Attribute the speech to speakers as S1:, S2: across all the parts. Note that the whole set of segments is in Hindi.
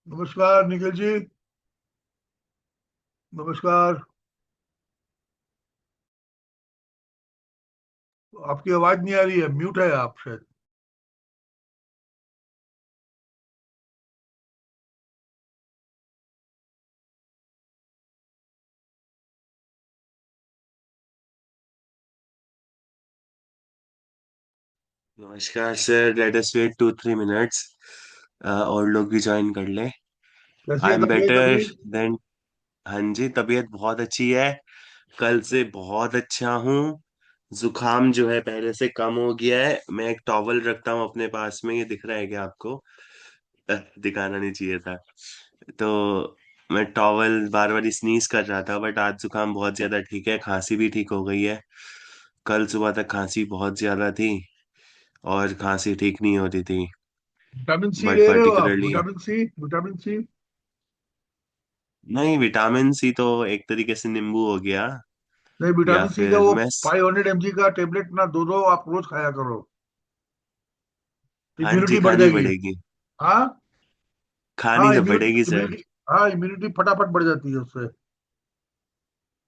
S1: नमस्कार निखिल जी। नमस्कार। आपकी आवाज नहीं आ रही है, म्यूट है आप शायद।
S2: नमस्कार sir, let us wait 2-3 minutes और लोग भी ज्वाइन कर ले।
S1: कैसी
S2: आई
S1: है
S2: एम
S1: तबीयत
S2: बेटर
S1: अभी?
S2: देन। हाँ जी, तबीयत बहुत अच्छी है। कल से बहुत अच्छा हूँ। जुकाम जो है पहले से कम हो गया है। मैं एक टॉवल रखता हूँ अपने पास में, ये दिख रहा है क्या आपको? दिखाना नहीं चाहिए था। तो मैं टॉवल बार बार स्नीज कर रहा था, बट आज जुकाम बहुत ज्यादा ठीक है, खांसी भी ठीक हो गई है। कल सुबह तक खांसी बहुत ज्यादा थी और खांसी ठीक नहीं होती थी।
S1: विटामिन सी
S2: बट
S1: ले रहे हो आप?
S2: Particularly
S1: vitamin C, vitamin C.
S2: नहीं, विटामिन सी तो एक तरीके से नींबू हो गया।
S1: नहीं,
S2: या
S1: विटामिन सी का
S2: फिर
S1: वो
S2: मैं
S1: 500 mg का टेबलेट ना, दो दो आप रोज खाया करो।
S2: हाँ जी,
S1: इम्यूनिटी बढ़
S2: खानी
S1: जाएगी।
S2: पड़ेगी।
S1: हाँ।
S2: खानी
S1: हाँ,
S2: तो पड़ेगी
S1: इम्यूनिटी
S2: सर।
S1: इम्यूनिटी। हाँ, इम्यूनिटी फटाफट बढ़ जाती है उससे।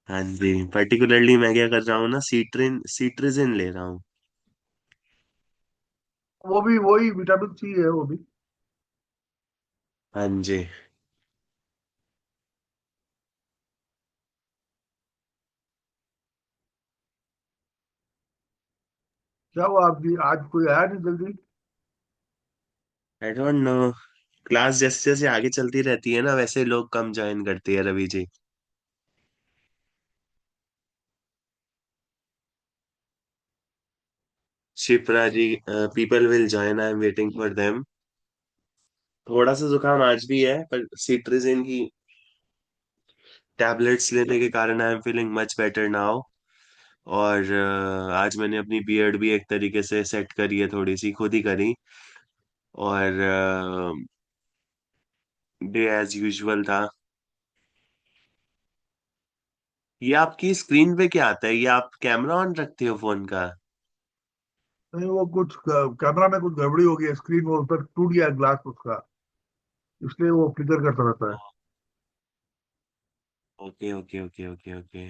S2: हाँ जी, पर्टिकुलरली मैं क्या कर रहा हूँ ना, सीट्रिजिन ले रहा हूँ।
S1: वो भी वही विटामिन सी है वो भी।
S2: हाँ जी।
S1: क्या हुआ आपकी? आज कोई आया नहीं जल्दी?
S2: I don't know. क्लास जैसे जैसे आगे चलती रहती है ना, वैसे लोग कम ज्वाइन करते हैं Ravi ji. Shipra ji, people will join, I am waiting for them. थोड़ा सा जुकाम आज भी है, पर सीट्रिजिन की टैबलेट्स लेने के कारण I am feeling much better now. और आज मैंने अपनी बियर्ड भी एक तरीके से सेट करी है, थोड़ी सी खुद ही करी। और डे एज यूजुअल था। ये आपकी स्क्रीन पे क्या आता है? ये आप कैमरा ऑन रखते हो फोन का?
S1: नहीं, वो कुछ कैमरा में कुछ गड़बड़ी हो गई है, स्क्रीन वो ऊपर टूट गया ग्लास उसका, इसलिए वो फ्लिकर करता रहता है।
S2: Okay okay okay okay okay.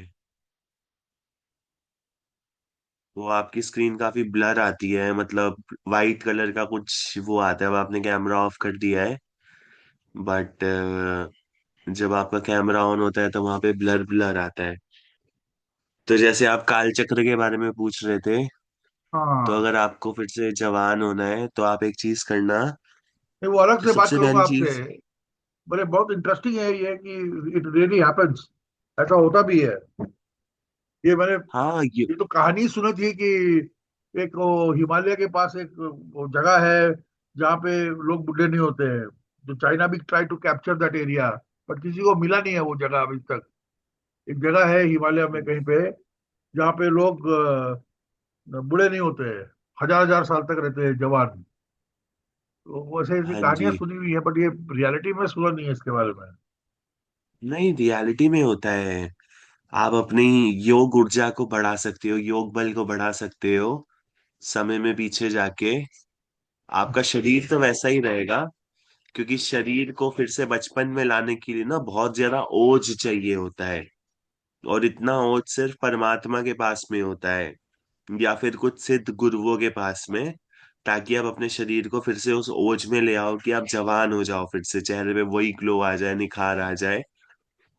S2: वो आपकी स्क्रीन काफी ब्लर आती है, मतलब वाइट कलर का कुछ वो आता है। अब आपने कैमरा ऑफ कर दिया है, बट जब आपका कैमरा ऑन होता है तो वहां पे ब्लर ब्लर आता है। तो जैसे आप काल चक्र के बारे में पूछ रहे थे, तो
S1: हाँ।
S2: अगर आपको फिर से जवान होना है तो आप एक चीज करना।
S1: नहीं, वो अलग
S2: तो
S1: से बात
S2: सबसे
S1: करूंगा
S2: पहली
S1: आपसे।
S2: चीज।
S1: बोले बहुत इंटरेस्टिंग है ये कि इट रियली हैपेंस, ऐसा होता भी है। ये मैंने,
S2: हाँ ये।
S1: ये तो कहानी सुनी थी कि एक वो हिमालय के पास एक वो जगह है जहाँ पे लोग बुढ़े नहीं होते हैं। जो चाइना भी try to capture that area, but किसी को मिला नहीं है वो जगह अभी तक। एक जगह है हिमालय में कहीं पे, जहाँ पे लोग बूढ़े नहीं होते हैं, हजार हजार साल तक रहते हैं जवान। तो वैसे ऐसी
S2: हाँ
S1: कहानियां
S2: जी।
S1: सुनी हुई है, बट ये रियलिटी में सुना नहीं है इसके बारे में।
S2: नहीं, रियलिटी में होता है। आप अपनी योग ऊर्जा को बढ़ा सकते हो, योग बल को बढ़ा सकते हो समय में पीछे जाके। आपका शरीर तो वैसा ही रहेगा, क्योंकि शरीर को फिर से बचपन में लाने के लिए ना बहुत ज्यादा ओज चाहिए होता है। और इतना ओज सिर्फ परमात्मा के पास में होता है, या फिर कुछ सिद्ध गुरुओं के पास में। ताकि आप अपने शरीर को फिर से उस ओज में ले आओ कि आप जवान हो जाओ, फिर से चेहरे पे वही ग्लो आ जाए, निखार आ जाए।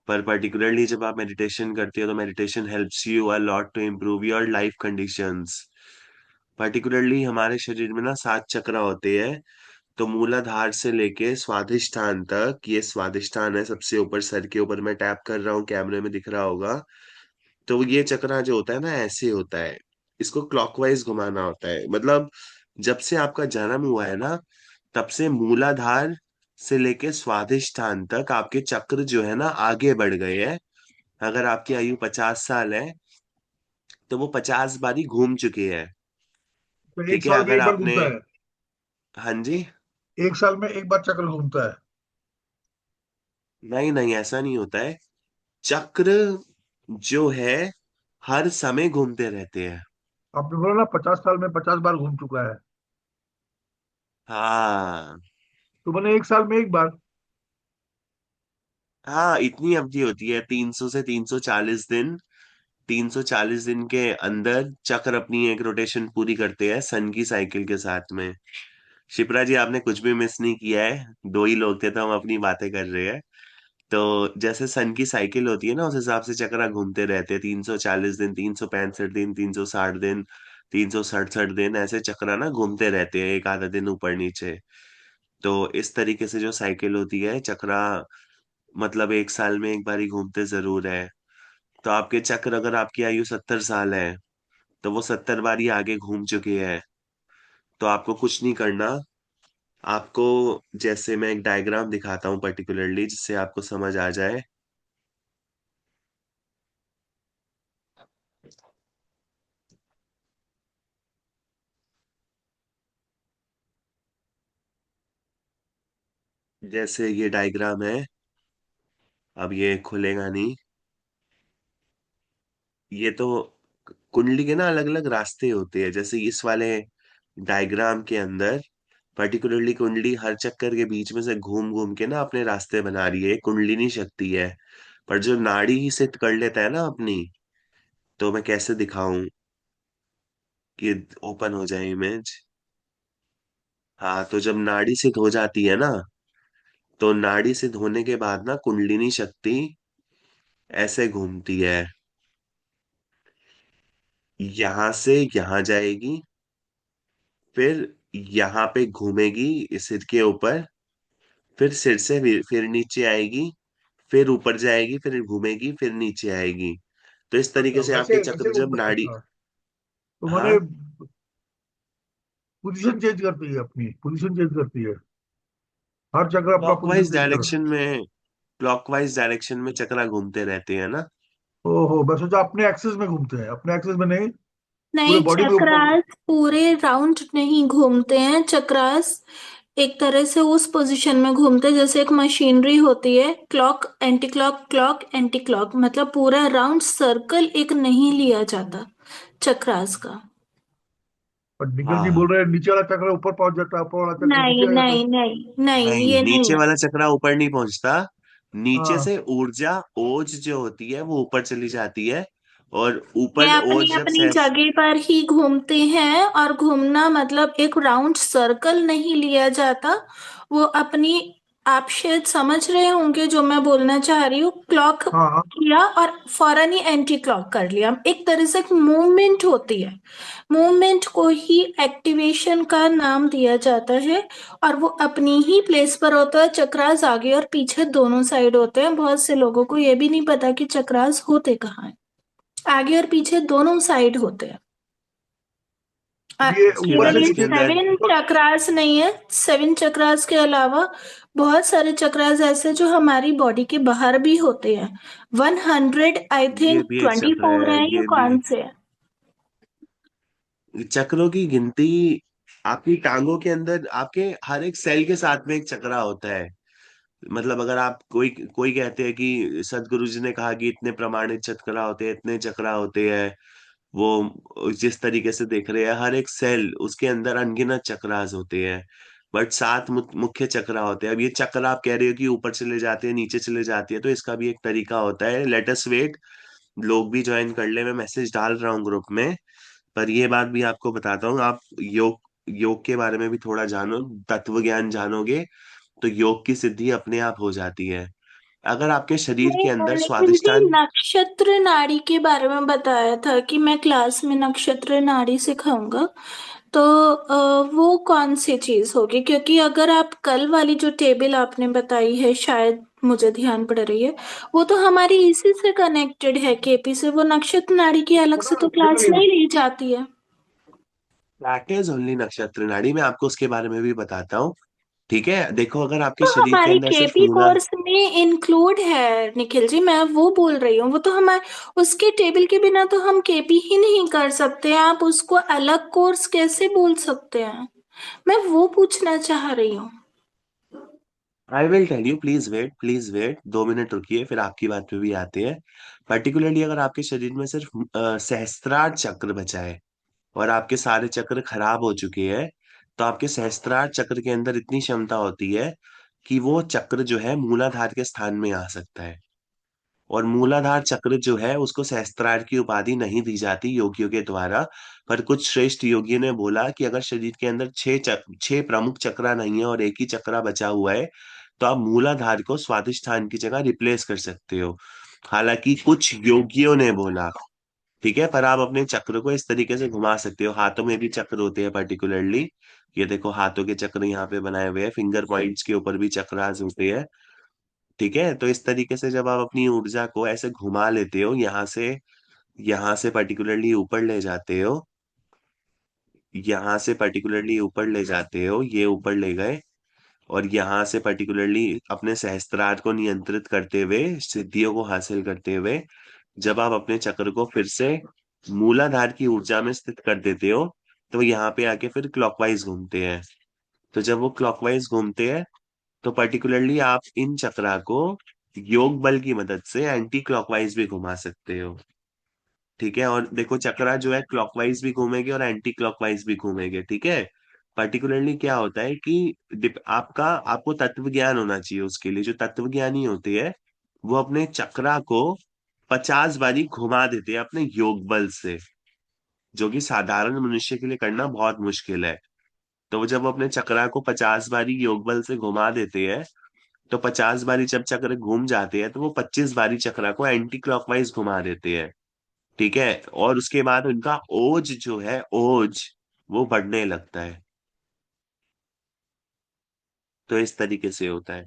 S2: पर पर्टिकुलरली जब आप मेडिटेशन करते हो तो meditation helps you a lot to improve your life conditions. Particularly हमारे शरीर में ना 7 चक्र होते हैं। तो मूलाधार से लेके स्वादिष्ठान तक, ये स्वादिष्ठान है सबसे ऊपर सर के ऊपर, मैं टैप कर रहा हूँ, कैमरे में दिख रहा होगा। तो ये चक्रा जो होता है ना, ऐसे होता है। इसको क्लॉकवाइज घुमाना होता है। मतलब जब से आपका जन्म हुआ है ना, तब से मूलाधार से लेके स्वादिष्ठान तक आपके चक्र जो है ना आगे बढ़ गए हैं। अगर आपकी आयु 50 साल है, तो वो 50 बारी घूम चुके हैं।
S1: तो एक
S2: ठीक है,
S1: साल में
S2: अगर
S1: एक बार
S2: आपने।
S1: घूमता है?
S2: हाँ जी।
S1: एक साल में एक बार चक्र घूमता है?
S2: नहीं नहीं, ऐसा नहीं होता है। चक्र जो है हर समय घूमते रहते हैं।
S1: आपने बोला ना 50 साल में 50 बार घूम चुका है।
S2: हाँ।
S1: तो मैंने एक साल में एक बार।
S2: हाँ, इतनी अवधि होती है, 300 से 340 दिन। 340 दिन के अंदर चक्र अपनी एक रोटेशन पूरी करते हैं सन की साइकिल के साथ में। शिप्रा जी, आपने कुछ भी मिस नहीं किया है। दो ही लोग थे तो हम अपनी बातें कर रहे हैं। तो जैसे सन की साइकिल होती है ना, उस हिसाब से चक्र घूमते रहते हैं। 340 दिन, 365 दिन, 360 दिन, 367 दिन, ऐसे चक्र ना घूमते रहते हैं, एक आधा दिन ऊपर नीचे। तो इस तरीके से जो साइकिल होती है चक्रा, मतलब एक साल में एक बार ही घूमते जरूर है। तो आपके चक्र, अगर आपकी आयु 70 साल है, तो वो 70 बार ही आगे घूम चुके हैं। तो आपको कुछ नहीं करना। आपको, जैसे मैं एक डायग्राम दिखाता हूँ पर्टिकुलरली, जिससे आपको समझ आ जाए। जैसे ये डायग्राम है, अब ये खुलेगा नहीं। ये तो कुंडली के ना अलग अलग रास्ते होते हैं। जैसे इस वाले डायग्राम के अंदर पर्टिकुलरली कुंडली हर चक्कर के बीच में से घूम घूम के ना अपने रास्ते बना रही है, ये कुंडलिनी शक्ति है। पर जो नाड़ी ही सिद्ध कर लेता है ना अपनी, तो मैं कैसे दिखाऊं कि ओपन हो जाए इमेज। हाँ, तो जब नाड़ी सिद्ध हो जाती है ना, तो नाड़ी सिद्ध होने के बाद ना कुंडलिनी शक्ति ऐसे घूमती है। यहां से यहां जाएगी, फिर यहाँ पे घूमेगी सिर के ऊपर, फिर सिर से फिर नीचे आएगी, फिर ऊपर जाएगी, फिर घूमेगी, फिर नीचे आएगी। तो इस तरीके
S1: अच्छा,
S2: से आपके
S1: वैसे वैसे
S2: चक्र जब
S1: घूमता है,
S2: नाड़ी।
S1: अच्छा। तो मैंने
S2: हाँ,
S1: पोजीशन चेंज करती है, अपनी पोजीशन चेंज करती है, हर जगह अपना पोजीशन
S2: क्लॉकवाइज
S1: चेंज कर।
S2: डायरेक्शन में क्लॉकवाइज डायरेक्शन में चक्रा घूमते रहते हैं ना।
S1: ओहो, मैं सोचा अपने एक्सिस में घूमते हैं, अपने एक्सिस में नहीं, पूरे
S3: नहीं,
S1: बॉडी में ऊपर।
S3: चक्रास पूरे राउंड नहीं घूमते हैं। चक्रास एक तरह से उस पोजीशन में घूमते हैं जैसे एक मशीनरी होती है, clock anti clock, clock anti clock, मतलब पूरा राउंड सर्कल एक नहीं लिया जाता चक्रास का।
S1: पर निखिल जी बोल
S2: हाँ,
S1: रहे हैं नीचे वाला चक्र ऊपर पहुंच जाता है, ऊपर वाला चक्र नीचे
S3: नहीं
S1: आ जाता है।
S3: नहीं नहीं नहीं,
S2: नहीं,
S3: ये नहीं
S2: नीचे
S3: है।
S2: वाला चक्रा ऊपर नहीं पहुंचता। नीचे
S1: हाँ
S2: से ऊर्जा, ओज जो होती है वो ऊपर चली जाती है। और
S3: ये
S2: ऊपर
S3: अपनी
S2: ओज जब
S3: अपनी
S2: से।
S3: जगह पर ही घूमते हैं, और घूमना मतलब एक राउंड सर्कल नहीं लिया जाता। वो अपनी, आप शायद समझ रहे होंगे जो मैं बोलना चाह रही हूँ, क्लॉक
S1: हाँ हाँ।
S3: किया और फौरन ही एंटी क्लॉक कर लिया, एक तरह से एक मूवमेंट होती है। मूवमेंट को ही एक्टिवेशन का नाम दिया जाता है। और वो अपनी ही प्लेस पर होता है। चक्रास आगे और पीछे दोनों साइड होते हैं। बहुत से लोगों को ये भी नहीं पता कि चक्रास होते कहाँ हैं। आगे और पीछे दोनों साइड होते हैं।
S1: अब ये
S2: इसके
S1: ऊपर
S3: केवल
S1: से
S2: अंदर
S3: ये
S2: इसके
S1: नीचे
S2: अंदर
S3: सेवन
S1: ऊपर।
S3: चक्रास नहीं है। सेवन चक्रास के अलावा बहुत सारे चक्रास ऐसे जो हमारी बॉडी के बाहर भी होते हैं। 100, आई
S2: ये
S3: थिंक
S2: भी एक चक्र
S3: 24
S2: है,
S3: है, ये
S2: ये भी।
S3: कौन से है?
S2: चक्रों की गिनती आपकी टांगों के अंदर, आपके हर एक सेल के साथ में एक चक्रा होता है। मतलब अगर आप कोई कोई कहते हैं कि सदगुरु जी ने कहा कि इतने प्रमाणित चक्रा होते हैं, इतने चक्रा होते हैं, वो जिस तरीके से देख रहे हैं, हर एक सेल उसके अंदर अनगिनत चक्रास होते हैं। बट 7 मुख्य चक्रा होते हैं। अब ये चक्र आप कह रहे हो कि ऊपर चले जाते हैं, नीचे चले जाते हैं, तो इसका भी एक तरीका होता है। लेट अस वेट, लोग भी ज्वाइन कर ले, मैं मैसेज डाल रहा हूँ ग्रुप में। पर ये बात भी आपको बताता हूँ, आप योग योग के बारे में भी थोड़ा जानो, तत्व ज्ञान जानोगे, तो योग की सिद्धि अपने आप हो जाती है। अगर आपके शरीर के अंदर
S3: लेकिन जी
S2: स्वादिष्टान।
S3: नक्षत्र नाड़ी के बारे में बताया था कि मैं क्लास में नक्षत्र नाड़ी सिखाऊंगा। तो वो कौन सी चीज होगी? क्योंकि अगर आप कल वाली जो टेबल आपने बताई है, शायद मुझे ध्यान पड़ रही है, वो तो हमारी इसी से कनेक्टेड है, केपी से। वो नक्षत्र नाड़ी की अलग
S1: वो
S3: से
S1: ना
S3: तो
S1: मिल
S3: क्लास
S1: रही है।
S3: नहीं ली जाती है।
S2: दैट इज ओनली नक्षत्र नाड़ी, मैं आपको उसके बारे में भी बताता हूँ। ठीक है, देखो, अगर आपके
S3: तो
S2: शरीर के
S3: हमारी
S2: अंदर सिर्फ
S3: केपी
S2: मूला।
S3: कोर्स में इंक्लूड है निखिल जी, मैं वो बोल रही हूँ। वो तो हमारे, उसके टेबल के बिना तो हम केपी ही नहीं कर सकते। आप उसको अलग कोर्स कैसे बोल सकते हैं? मैं वो पूछना चाह रही हूँ।
S2: I will tell you, please wait, please wait, 2 minute रुकिए, फिर आपकी बात पे भी आते हैं। पर्टिकुलरली अगर आपके शरीर में सिर्फ सहस्त्रार चक्र बचा है, और आपके सारे चक्र खराब हो चुके हैं, तो आपके सहस्त्रार चक्र के अंदर इतनी क्षमता होती है कि वो चक्र जो है मूलाधार के स्थान में आ सकता है। और मूलाधार चक्र जो है उसको सहस्त्रार की उपाधि नहीं दी जाती योगियों के द्वारा। पर कुछ श्रेष्ठ योगियों ने बोला कि अगर शरीर के अंदर छह प्रमुख चक्रा नहीं है और एक ही चक्रा बचा हुआ है, तो आप मूलाधार को स्वादिष्ठान की जगह रिप्लेस कर सकते हो। हालांकि कुछ योगियों ने बोला, ठीक है, पर आप अपने चक्र को इस तरीके से घुमा सकते हो। हाथों में भी चक्र होते हैं पर्टिकुलरली। ये देखो हाथों के चक्र यहाँ पे बनाए हुए हैं, फिंगर पॉइंट्स के ऊपर भी चक्रास होते हैं। ठीक है, तो इस तरीके से जब आप अपनी ऊर्जा को ऐसे घुमा लेते हो, यहाँ से पर्टिकुलरली ऊपर ले जाते हो, यहाँ से पर्टिकुलरली ऊपर ले जाते हो, ये ऊपर ले गए, और यहाँ से पर्टिकुलरली अपने सहस्त्रार को नियंत्रित करते हुए सिद्धियों को हासिल करते हुए जब आप अपने चक्र को फिर से मूलाधार की ऊर्जा में स्थित कर देते हो, तो यहाँ पे आके फिर क्लॉकवाइज घूमते हैं। तो जब वो क्लॉकवाइज घूमते हैं, तो पर्टिकुलरली आप इन चक्रा को योग बल की मदद से एंटी क्लॉकवाइज भी घुमा सकते हो। ठीक है, और देखो चक्रा जो है क्लॉकवाइज भी घूमेंगे और एंटी क्लॉकवाइज भी घूमेंगे। ठीक है, पर्टिकुलरली क्या होता है कि आपको तत्व ज्ञान होना चाहिए। उसके लिए जो तत्व ज्ञानी होते हैं वो अपने चक्रा को 50 बारी घुमा देते हैं अपने योग बल से, जो कि साधारण मनुष्य के लिए करना बहुत मुश्किल है। तो वो जब अपने चक्रा को 50 बारी योग बल से घुमा देते हैं, तो 50 बारी जब चक्र घूम जाते हैं तो वो 25 बारी चक्रा को एंटी क्लॉकवाइज घुमा देते हैं। ठीक है, और उसके बाद उनका ओज जो है, ओज वो बढ़ने लगता है। तो इस तरीके से होता है।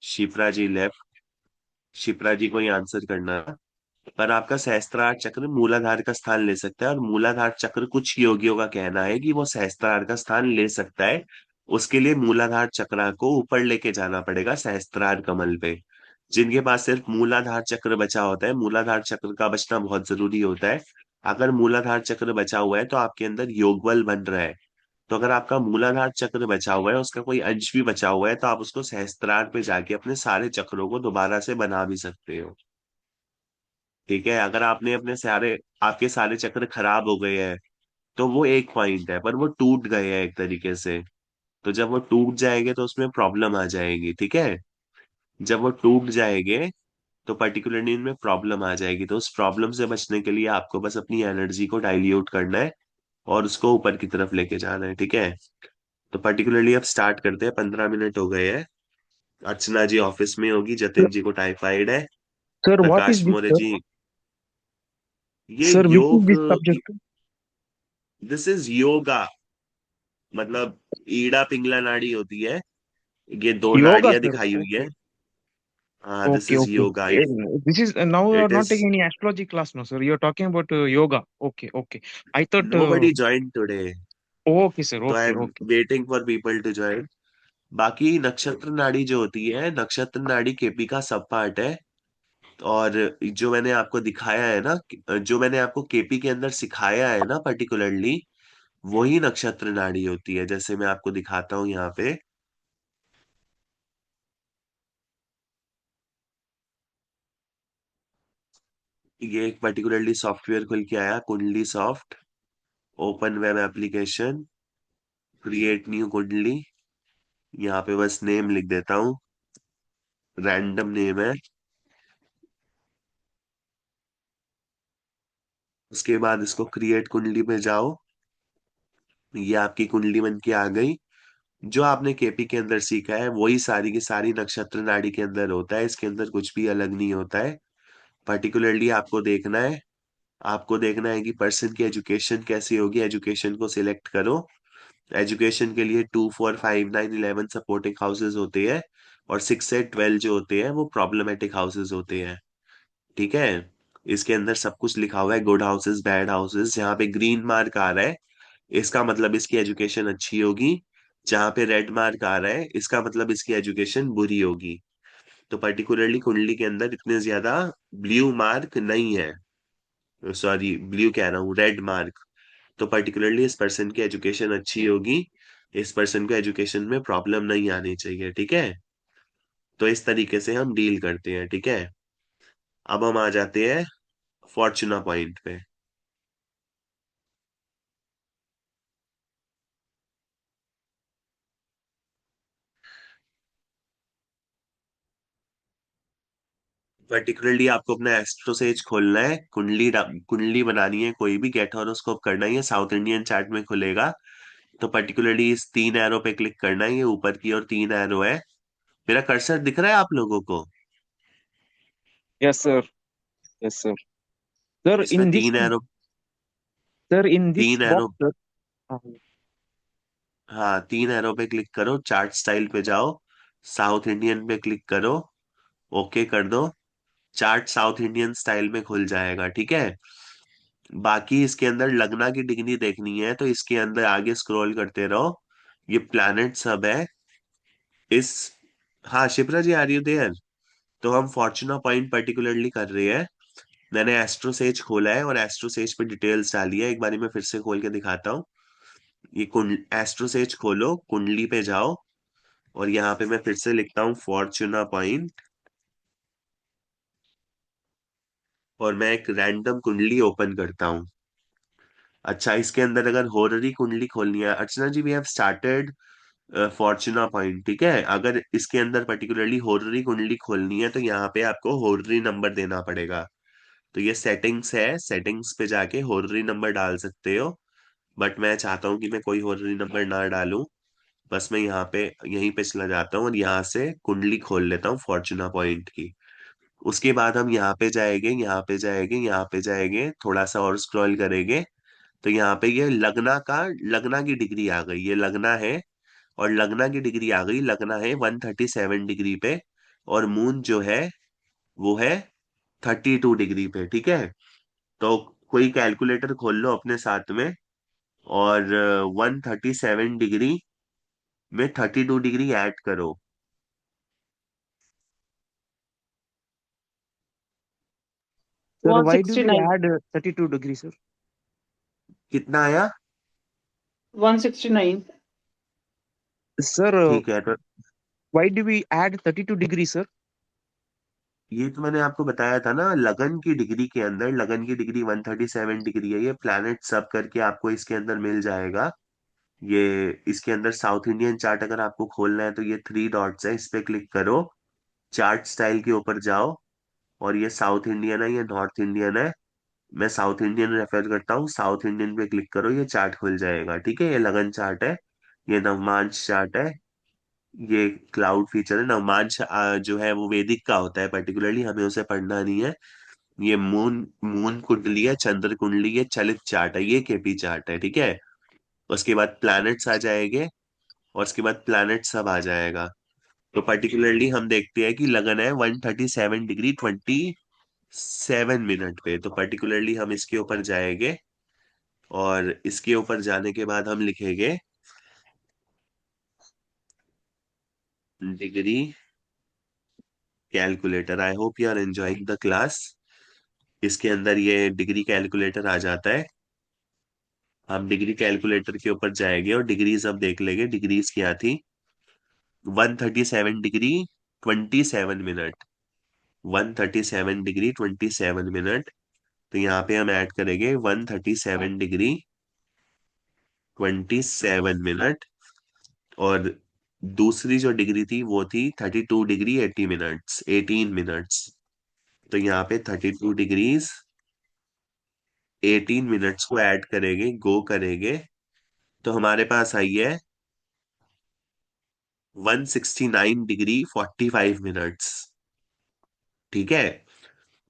S2: शिप्रा जी लेफ्ट, शिप्रा जी को ही आंसर करना। पर आपका सहस्त्रार चक्र मूलाधार का स्थान ले सकता है, और मूलाधार चक्र कुछ योगियों का कहना है कि वो सहस्त्रार का स्थान ले सकता है। उसके लिए मूलाधार चक्र को ऊपर लेके जाना पड़ेगा सहस्त्रार कमल पे। जिनके पास सिर्फ मूलाधार चक्र बचा होता है, मूलाधार चक्र का बचना बहुत जरूरी होता है। अगर मूलाधार चक्र बचा हुआ है तो आपके अंदर योग बल बन रहा है। तो अगर आपका मूलाधार चक्र बचा हुआ है, उसका कोई अंश भी बचा हुआ है, तो आप उसको सहस्त्रार पे जाके अपने सारे चक्रों को दोबारा से बना भी सकते हो। ठीक है, अगर आपके सारे चक्र खराब हो गए हैं, तो वो एक पॉइंट है, पर वो टूट गए हैं एक तरीके से। तो जब वो टूट जाएंगे तो उसमें प्रॉब्लम आ जाएगी। ठीक है, जब वो टूट जाएंगे तो पर्टिकुलरली इनमें प्रॉब्लम आ जाएगी। तो उस प्रॉब्लम से बचने के लिए आपको बस अपनी एनर्जी को डाइल्यूट करना है और उसको ऊपर की तरफ लेके जाना है। ठीक है, तो पर्टिकुलरली अब स्टार्ट करते हैं। 15 मिनट हो गए हैं। अर्चना जी ऑफिस में होगी,
S4: Sir,
S2: जतिन जी को टाइफाइड है,
S4: sir, what is
S2: Prakash
S4: this,
S2: Maurya
S4: sir?
S2: जी, ये
S4: Sir, which is
S2: योग,
S4: this subject?
S2: This is yoga. मतलब ईड़ा पिंगला नाड़ी होती है, ये दो
S4: Yoga,
S2: नाड़ियां
S4: sir.
S2: दिखाई हुई है।
S4: Okay.
S2: हाँ, this
S4: Okay,
S2: is
S4: okay.
S2: Yoga.
S4: This is now you are
S2: it
S4: not
S2: is
S4: taking any astrology class, no, sir. You are talking about yoga. Okay, okay. I thought.
S2: nobody joined today,
S4: Okay, sir.
S2: तो I
S4: Okay,
S2: am
S4: okay.
S2: Waiting for people to join. बाकी नक्षत्र नाड़ी जो होती है, नक्षत्र नाड़ी केपी का सब पार्ट है। और जो मैंने आपको दिखाया है ना, जो मैंने आपको केपी के अंदर सिखाया है ना पर्टिकुलरली, वही नक्षत्र नाड़ी होती है। जैसे मैं आपको दिखाता हूँ यहाँ पे, ये एक पर्टिकुलरली सॉफ्टवेयर खुल के आया, कुंडली soft, open web application, create new कुंडली। यहाँ पे बस नेम लिख देता हूँ, रैंडम नेम है। उसके बाद इसको क्रिएट कुंडली पे जाओ, ये आपकी कुंडली बन के आ गई। जो आपने केपी के अंदर सीखा है वही सारी की सारी नक्षत्र नाड़ी के अंदर होता है। इसके अंदर कुछ भी अलग नहीं होता है। पर्टिकुलरली आपको देखना है कि पर्सन की एजुकेशन कैसी होगी। एजुकेशन को सिलेक्ट करो। एजुकेशन के लिए 2, 4, 5, 9, 11 सपोर्टिंग हाउसेज होते हैं, और 6 से 12 जो होते हैं वो प्रॉब्लमेटिक हाउसेज होते हैं। ठीक है, इसके अंदर सब कुछ लिखा हुआ है, गुड हाउसेज, बैड हाउसेज। यहाँ पे ग्रीन मार्क आ रहा है, इसका मतलब इसकी एजुकेशन अच्छी होगी। जहाँ पे रेड मार्क आ रहा है, इसका मतलब इसकी एजुकेशन बुरी होगी। तो पर्टिकुलरली कुंडली के अंदर इतने ज्यादा ब्लू मार्क नहीं है, सॉरी ब्लू कह रहा हूँ, रेड मार्क। तो पर्टिकुलरली इस पर्सन की एजुकेशन अच्छी होगी, इस पर्सन को एजुकेशन में प्रॉब्लम नहीं आनी चाहिए। ठीक है, तो इस तरीके से हम डील करते हैं। ठीक है, अब हम आ जाते हैं फॉर्चुना पॉइंट पे। पर्टिकुलरली आपको अपना एस्ट्रो सेज खोलना है, कुंडली बनानी है, कोई भी गेट हॉरोस्कोप करना है, ये साउथ इंडियन चार्ट में खुलेगा। तो पर्टिकुलरली इस 3 एरो पे क्लिक करना है, ये ऊपर की ओर 3 एरो है। मेरा कर्सर दिख रहा है आप लोगों को?
S4: Yes, sir. Yes, sir. Sir,
S2: इसमें
S4: in this,
S2: 3 arrow,
S4: sir, in this
S2: तीन
S4: box,
S2: एरो
S4: sir. uh,
S2: हाँ, 3 एरो पे क्लिक करो, चार्ट स्टाइल पे जाओ, साउथ इंडियन पे क्लिक करो, ओके कर दो। चार्ट साउथ इंडियन स्टाइल में खुल जाएगा, ठीक है। बाकी इसके अंदर लगना की डिग्री देखनी है तो इसके अंदर आगे स्क्रॉल करते रहो, ये प्लैनेट सब है इस। हाँ शिप्रा जी, आ रही हो देयर? तो हम फॉर्चूना पॉइंट पर्टिकुलरली कर रहे हैं। मैंने एस्ट्रोसेज खोला है और एस्ट्रोसेज पे डिटेल्स डाली है, एक बारी मैं फिर से खोल के दिखाता हूँ। ये कुंड एस्ट्रोसेज खोलो, कुंडली पे जाओ, और यहाँ पे मैं फिर से लिखता हूँ फॉर्चूना पॉइंट, और मैं एक रैंडम कुंडली ओपन करता हूँ। अच्छा, इसके अंदर अगर होररी कुंडली खोलनी है, Archana ji we have started fortuna point, ठीक है। अगर इसके अंदर पर्टिकुलरली होररी कुंडली खोलनी है तो यहाँ पे आपको होररी नंबर देना पड़ेगा। तो ये सेटिंग्स है, सेटिंग्स पे जाके होररी नंबर डाल सकते हो, बट मैं चाहता हूँ कि मैं कोई होररी नंबर ना डालूं। बस मैं यहाँ पे यहीं पे चला जाता हूँ और यहाँ से कुंडली खोल लेता हूँ फॉर्चूना पॉइंट की। उसके बाद हम यहाँ पे जाएंगे, यहाँ पे जाएंगे, यहाँ पे जाएंगे, थोड़ा सा और स्क्रॉल करेंगे, तो यहाँ पे ये लगना की डिग्री आ गई, ये लगना है, और लगना की डिग्री आ गई, लगना है 137 डिग्री पे, और मून जो है वो है 32 डिग्री पे, ठीक है। तो कोई कैलकुलेटर खोल लो अपने साथ में, और 137 डिग्री में 32 डिग्री ऐड करो।
S4: sir, why do we
S5: 169.
S4: add 32 degrees, sir?
S2: कितना आया?
S5: 169.
S4: Sir,
S2: ठीक है, तो
S4: why do we add 32 degrees, sir?
S2: ये तो मैंने आपको बताया था ना, लगन की डिग्री के अंदर, लगन की डिग्री 137 डिग्री है, ये प्लैनेट सब करके आपको इसके अंदर मिल जाएगा। ये इसके अंदर साउथ इंडियन चार्ट अगर आपको खोलना है तो ये 3 डॉट्स है, इस पे क्लिक करो, चार्ट स्टाइल के ऊपर जाओ, और ये साउथ इंडियन है, ये नॉर्थ इंडियन है। मैं साउथ इंडियन रेफर करता हूँ, साउथ इंडियन पे क्लिक करो, ये चार्ट खुल जाएगा, ठीक है। ये लगन चार्ट है, ये नवमांश चार्ट है, ये क्लाउड फीचर है। नवमांश जो है वो वैदिक का होता है, पर्टिकुलरली हमें उसे पढ़ना नहीं है। ये मून मून कुंडली है, चंद्र कुंडली है, चलित चार्ट है, ये केपी चार्ट है, ठीक है। उसके बाद प्लैनेट्स आ जाएंगे, और उसके बाद प्लैनेट सब आ जाएगा। तो पर्टिकुलरली हम देखते हैं कि लगन है 137 डिग्री 27 मिनट पे, तो पर्टिकुलरली हम इसके ऊपर जाएंगे, और इसके ऊपर जाने के बाद हम लिखेंगे degree calculator. I hope you are enjoying the class. इसके अंदर ये डिग्री कैलकुलेटर आ जाता है, हम डिग्री कैलकुलेटर के ऊपर जाएंगे और डिग्रीज अब देख लेंगे, डिग्रीज क्या थी। 137 डिग्री 27 मिनट, 137 डिग्री 27 मिनट। तो यहाँ पे हम ऐड करेंगे 137 डिग्री 27 मिनट, और दूसरी जो डिग्री थी वो थी 32 डिग्री 18 मिनट्स। तो यहाँ पे 32 डिग्रीज 18 मिनट्स को ऐड करेंगे, गो करेंगे, तो हमारे पास आई है 169 डिग्री 45 मिनट्स, ठीक है।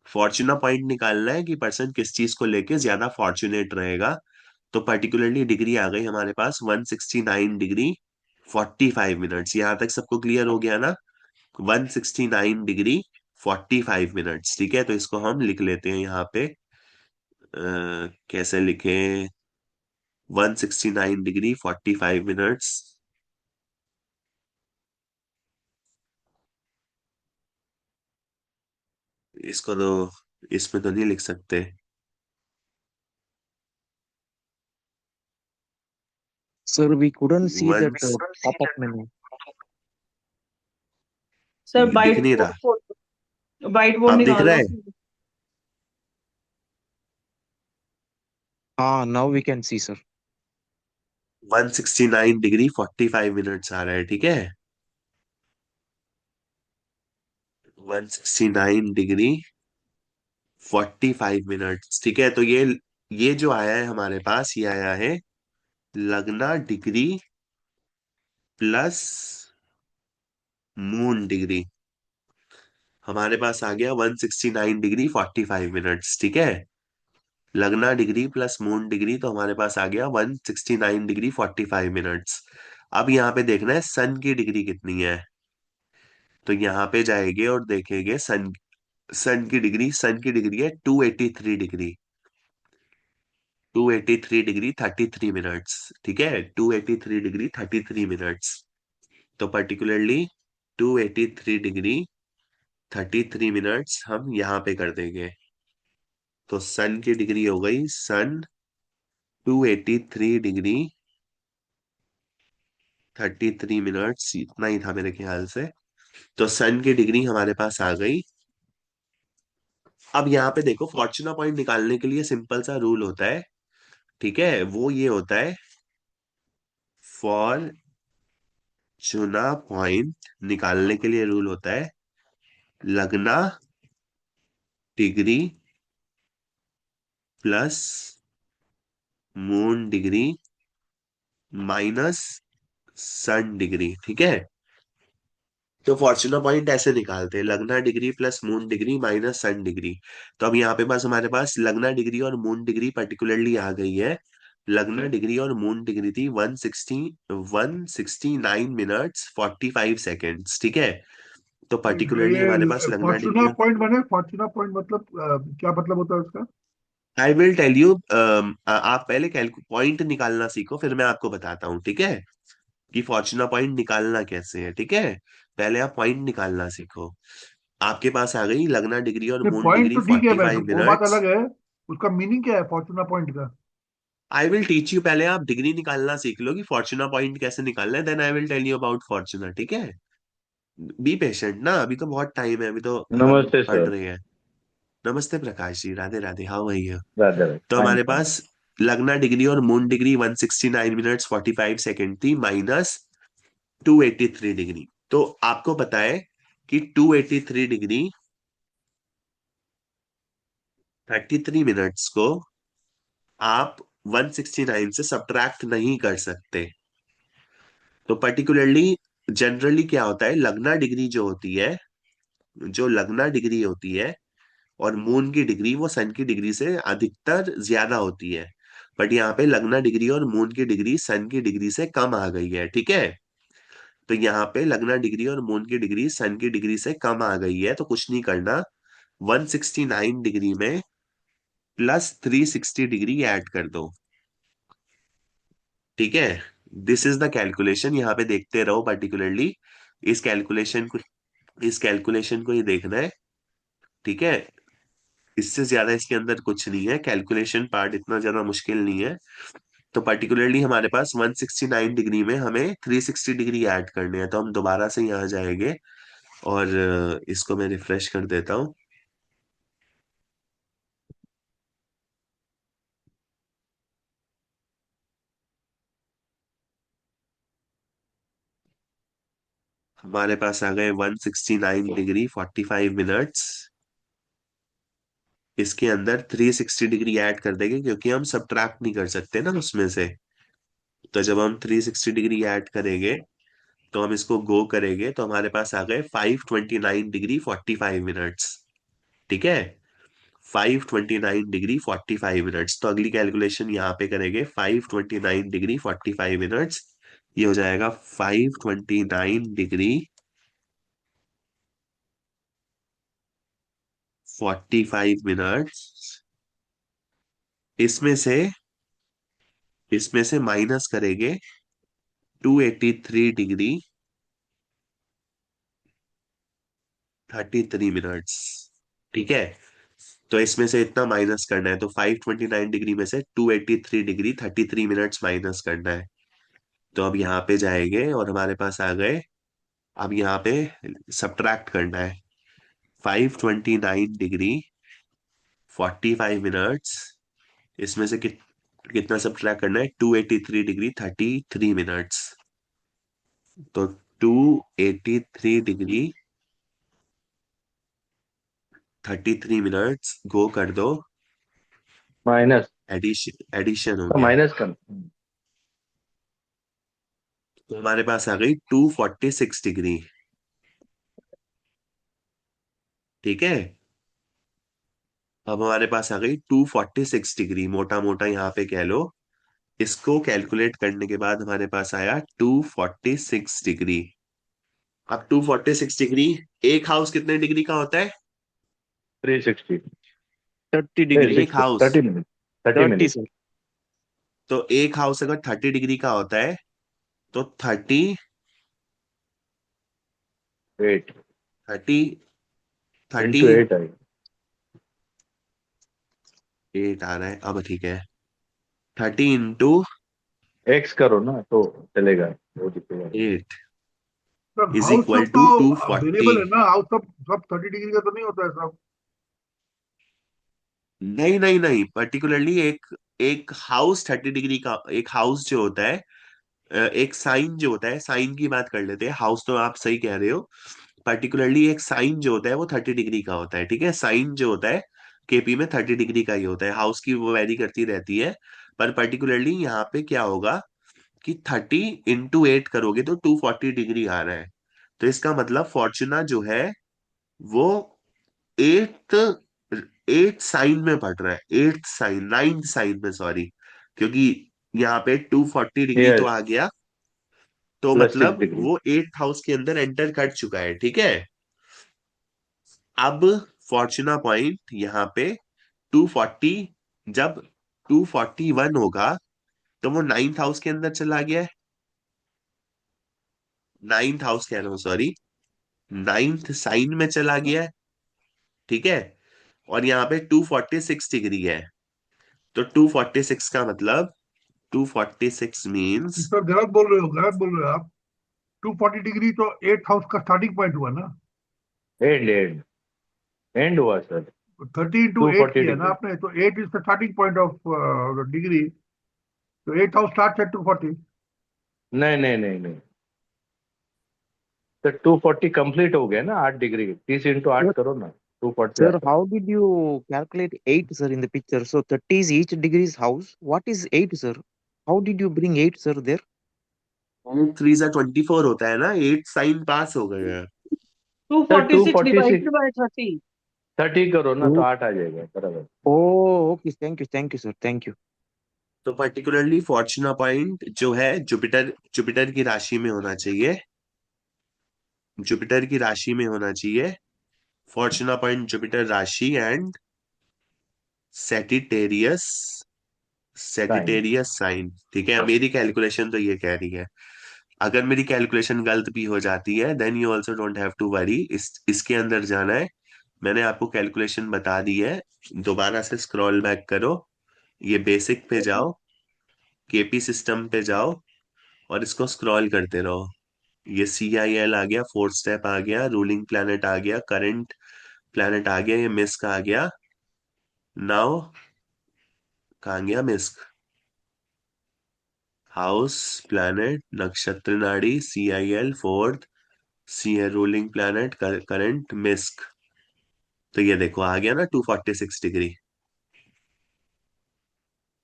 S2: फॉर्चूना पॉइंट निकालना है कि पर्सन किस चीज को लेके ज्यादा फॉर्चुनेट रहेगा। तो पर्टिकुलरली डिग्री आ गई हमारे पास 169 डिग्री 45 मिनट्स। यहां तक सबको क्लियर हो गया ना? 169 डिग्री 45 मिनट्स, ठीक है। तो इसको हम लिख लेते हैं यहाँ पे, कैसे लिखें? 169 डिग्री 45 मिनट्स, इसको तो इसमें तो नहीं लिख सकते।
S4: Sir, we couldn't see
S2: one
S4: that pop-up menu.
S5: Sir
S2: दिख
S5: बाइट
S2: नहीं रहा?
S5: बोर्ड, बाइट बोर्ड
S2: अब दिख
S5: निकाल
S2: रहा
S5: लो।
S2: है?
S4: Ah, now we can see, sir.
S2: 169 degree 45 minutes आ रहा है, ठीक है। 169 डिग्री 45 मिनट्स। ठीक है, तो ये जो आया है हमारे पास, ये आया है लगना डिग्री प्लस मून डिग्री। हमारे पास आ गया 169 डिग्री 45 मिनट्स। ठीक है, लगना डिग्री प्लस मून डिग्री, तो हमारे पास आ गया 169 डिग्री 45 मिनट्स। अब यहाँ पे देखना है सन की डिग्री कितनी है, तो यहाँ पे जाएंगे और देखेंगे सन की डिग्री है 283 डिग्री। 283 degree 33 minutes. ठीक है, 283 डिग्री 33 मिनट्स। तो पर्टिकुलरली 283 डिग्री 33 मिनट्स हम यहाँ पे कर देंगे। तो सन की डिग्री हो गई, सन 283 डिग्री 33 मिनट्स, इतना ही था मेरे ख्याल से। तो सन की डिग्री हमारे पास आ गई। अब यहाँ पे देखो, फॉर्चूना पॉइंट निकालने के लिए सिंपल सा रूल होता है। ठीक है, वो ये होता है, फॉर्चूना पॉइंट निकालने के लिए रूल होता है लगना degree plus moon degree minus sun degree. ठीक है, तो फॉर्चूना पॉइंट ऐसे निकालते हैं, लगना degree plus moon degree minus sun degree. तो अब यहाँ पे बस हमारे पास लगना डिग्री और मून डिग्री पर्टिकुलरली आ गई है। लगना डिग्री और मून डिग्री थी 169 मिनट्स 45 सेकेंड्स। ठीक है, तो पर्टिकुलरली हमारे पास
S1: ये
S2: लगना
S1: फॉर्चूना
S2: डिग्री।
S1: पॉइंट बने, फॉर्चूना पॉइंट मतलब क्या मतलब होता है उसका?
S2: I will tell you. आप पहले पॉइंट निकालना सीखो, फिर मैं आपको बताता हूँ। ठीक है, कि फॉर्चूना पॉइंट निकालना कैसे है। ठीक है, पहले आप पॉइंट निकालना सीखो। आपके पास आ गई लगना डिग्री और
S1: ये
S2: मून
S1: पॉइंट
S2: डिग्री
S1: तो ठीक है,
S2: फोर्टी
S1: मैं
S2: फाइव
S1: वो बात
S2: मिनट्स
S1: अलग है। उसका मीनिंग क्या है फॉर्चूना पॉइंट का?
S2: I will teach you. पहले आप डिग्री निकालना सीख लो कि फॉर्चूना पॉइंट कैसे निकालना है, then I will tell you about Fortuna. ठीक है, बी पेशेंट ना, अभी तो बहुत टाइम है, अभी तो हम
S6: नमस्ते
S2: पढ़
S6: सर।
S2: रहे हैं। नमस्ते Prakash ji, Radhe Radhe, how are you?
S6: Radhe Radhe,
S2: तो
S6: फाइन
S2: हमारे
S6: फाइन।
S2: पास लगना डिग्री और मून डिग्री 169 मिनट्स 45 सेकेंड थी माइनस 283 डिग्री। तो आपको पता है कि 283 डिग्री 33 मिनट्स को आप 169 से सब्ट्रैक्ट नहीं कर सकते। तो पर्टिकुलरली जनरली क्या होता है, लगना डिग्री जो होती है, जो लगना डिग्री होती है और मून की डिग्री, वो सन की डिग्री से अधिकतर ज्यादा होती है। बट यहाँ पे लगना डिग्री और मून की डिग्री सन की डिग्री से कम आ गई है। ठीक है, तो यहाँ पे लगना डिग्री और मून की डिग्री सन की डिग्री से कम आ गई है, तो कुछ नहीं करना, 169 डिग्री में प्लस 360 डिग्री ऐड कर दो। ठीक है, दिस इज द कैलकुलेशन। यहाँ पे देखते रहो पर्टिकुलरली, इस कैलकुलेशन को इस कैलकुलेशन को ही देखना है। ठीक है, इससे ज्यादा इसके अंदर कुछ नहीं है, कैलकुलेशन पार्ट इतना ज्यादा मुश्किल नहीं है। तो पर्टिकुलरली हमारे पास 169 डिग्री में हमें 360 डिग्री ऐड करने हैं, तो हम दोबारा से यहाँ जाएंगे और इसको मैं रिफ्रेश कर देता हूँ। हमारे पास आ गए 169 डिग्री 45 मिनट्स। इसके अंदर 360 डिग्री ऐड कर देंगे, क्योंकि हम सब्ट्रैक्ट नहीं कर सकते ना उसमें से। तो जब हम 360 डिग्री ऐड करेंगे, तो हम इसको गो करेंगे, तो हमारे पास आ गए 529 डिग्री 45 मिनट्स। ठीक है, 529 डिग्री 45 मिनट्स। तो अगली कैलकुलेशन यहाँ पे करेंगे, 529 डिग्री 45 मिनट्स, ये हो जाएगा 529 डिग्री 45 मिनट्स। इसमें से माइनस करेंगे 283 डिग्री 33 मिनट्स। ठीक है, तो इसमें से इतना माइनस करना है, तो 529 डिग्री में से 283 डिग्री 33 मिनट्स माइनस करना है। तो अब यहाँ पे जाएंगे और हमारे पास आ गए, अब यहाँ पे सब्ट्रैक्ट करना है। 529 डिग्री 45 मिनट्स, इसमें से कितना सब्ट्रैक्ट करना है, 283 डिग्री 33 मिनट्स। तो 283 डिग्री 33 मिनट्स गो कर दो।
S6: माइनस,
S2: एडिशन हो
S6: तो
S2: गया।
S6: माइनस कर।
S2: तो हमारे पास आ गई 246 डिग्री। ठीक है, अब हमारे पास आ गई 246 डिग्री, मोटा मोटा यहाँ पे कह लो। इसको कैलकुलेट करने के बाद हमारे पास आया 246 डिग्री। अब 246 डिग्री, एक हाउस कितने डिग्री का होता है?
S6: 360,
S4: 30 डिग्री।
S2: एक
S6: 60,
S2: हाउस,
S6: 30 मिनट, 30
S4: 30
S6: मिनट।
S4: सर।
S2: तो एक हाउस अगर 30 डिग्री का होता है तो
S6: 8
S2: 30 थर्टी
S6: इंटू 8 आएगा।
S2: 8 आ रहा है अब, ठीक है। 30 इंटू
S6: एक्स करो ना तो चलेगा, वो दिखेगा।
S2: 8
S1: सर
S2: इज
S1: हाउस
S2: इक्वल
S1: सब
S2: टू
S1: तो
S2: 240।
S1: वेरिएबल है ना, हाउस सब सब 30 डिग्री का तो नहीं होता है सब।
S2: नहीं नहीं नहीं, पर्टिकुलरली एक एक हाउस 30 डिग्री का, एक हाउस जो होता है, एक साइन जो होता है, साइन की बात कर लेते हैं। हाउस तो आप सही कह रहे हो, पर्टिकुलरली एक साइन जो होता है वो 30 डिग्री का होता है। ठीक है, साइन जो होता है केपी में 30 डिग्री का ही होता है। हाउस की वो वैरी करती रहती है, पर पर्टिकुलरली यहाँ पे क्या होगा कि 30 इंटू 8 करोगे तो 240 डिग्री आ रहा है। तो इसका मतलब फॉर्चूना जो है वो एट एट साइन में पड़ रहा है, एट साइन, नाइन्थ साइन में, सॉरी, क्योंकि यहाँ पे 240 डिग्री तो
S6: यस,
S2: आ गया, तो
S6: प्लस सिक्स
S2: मतलब
S6: डिग्री
S2: वो 8th हाउस के अंदर एंटर कर चुका है। ठीक है, अब फॉर्चूना पॉइंट यहाँ पे 240, जब 241 होगा तो वो 9th हाउस के अंदर चला गया है। 9th हाउस कह रहा हूँ, सॉरी, 9th साइन में चला गया है। ठीक है, और यहाँ पे 246 डिग्री है, तो 246 का मतलब 246 मीन्स,
S1: सर गलत बोल रहे हो, गलत बोल रहे हो आप। 240 डिग्री तो 8 हाउस का स्टार्टिंग पॉइंट हुआ ना।
S6: एंड एंड एंड हुआ सर।
S1: 30 इंटू 8
S6: 240
S1: किया ना
S6: डिग्री
S1: आपने, तो 8 is the starting point of degree. तो 8 हाउस स्टार्ट एट 240।
S6: नहीं नहीं नहीं नहीं, तो 240 कंप्लीट हो गया ना, 8 डिग्री, 30 इंटू 8
S4: Sir,
S6: करो ना, 240
S4: sir,
S6: आता है।
S4: how did you calculate 8, sir, in the picture? So 30 is each degree's house. What is 8, sir? How did you bring 8, sir, there?
S2: 8 3 जा 24 होता है ना, 8 साइन पास हो गए हैं।
S6: Sir
S5: 246
S6: 246,
S5: divided by 30.
S6: 30 करो ना तो
S4: Oh,
S6: 8 आ जाएगा बराबर।
S4: oh, okay. Thank you, sir. Thank you.
S2: तो पर्टिकुलरली फॉर्चूना पॉइंट जो है जुपिटर, जुपिटर की राशि में होना चाहिए, जुपिटर की राशि में होना चाहिए। फॉर्चूना पॉइंट जुपिटर राशि एंड सेटिटेरियस,
S6: साइन।
S2: सेटिटेरियस साइन। ठीक है, मेरी कैलकुलेशन तो ये कह रही है। अगर मेरी कैलकुलेशन गलत भी हो जाती है then you also don't have to worry, इसके अंदर जाना है। मैंने आपको कैलकुलेशन बता दी है। दोबारा से स्क्रॉल बैक करो, ये बेसिक पे जाओ, केपी सिस्टम पे जाओ, और इसको स्क्रॉल करते रहो। ये CIL आ गया, फोर्थ स्टेप आ गया, रूलिंग प्लैनेट आ गया, करंट प्लैनेट आ गया, ये मिस्क आ गया। नाउ कहाँ गया मिस्क? हाउस, प्लैनेट, नक्षत्र नाड़ी, CIL फोर्थ, सी है रूलिंग प्लैनेट, करंट, मिस्क। तो ये देखो आ गया ना 246 डिग्री।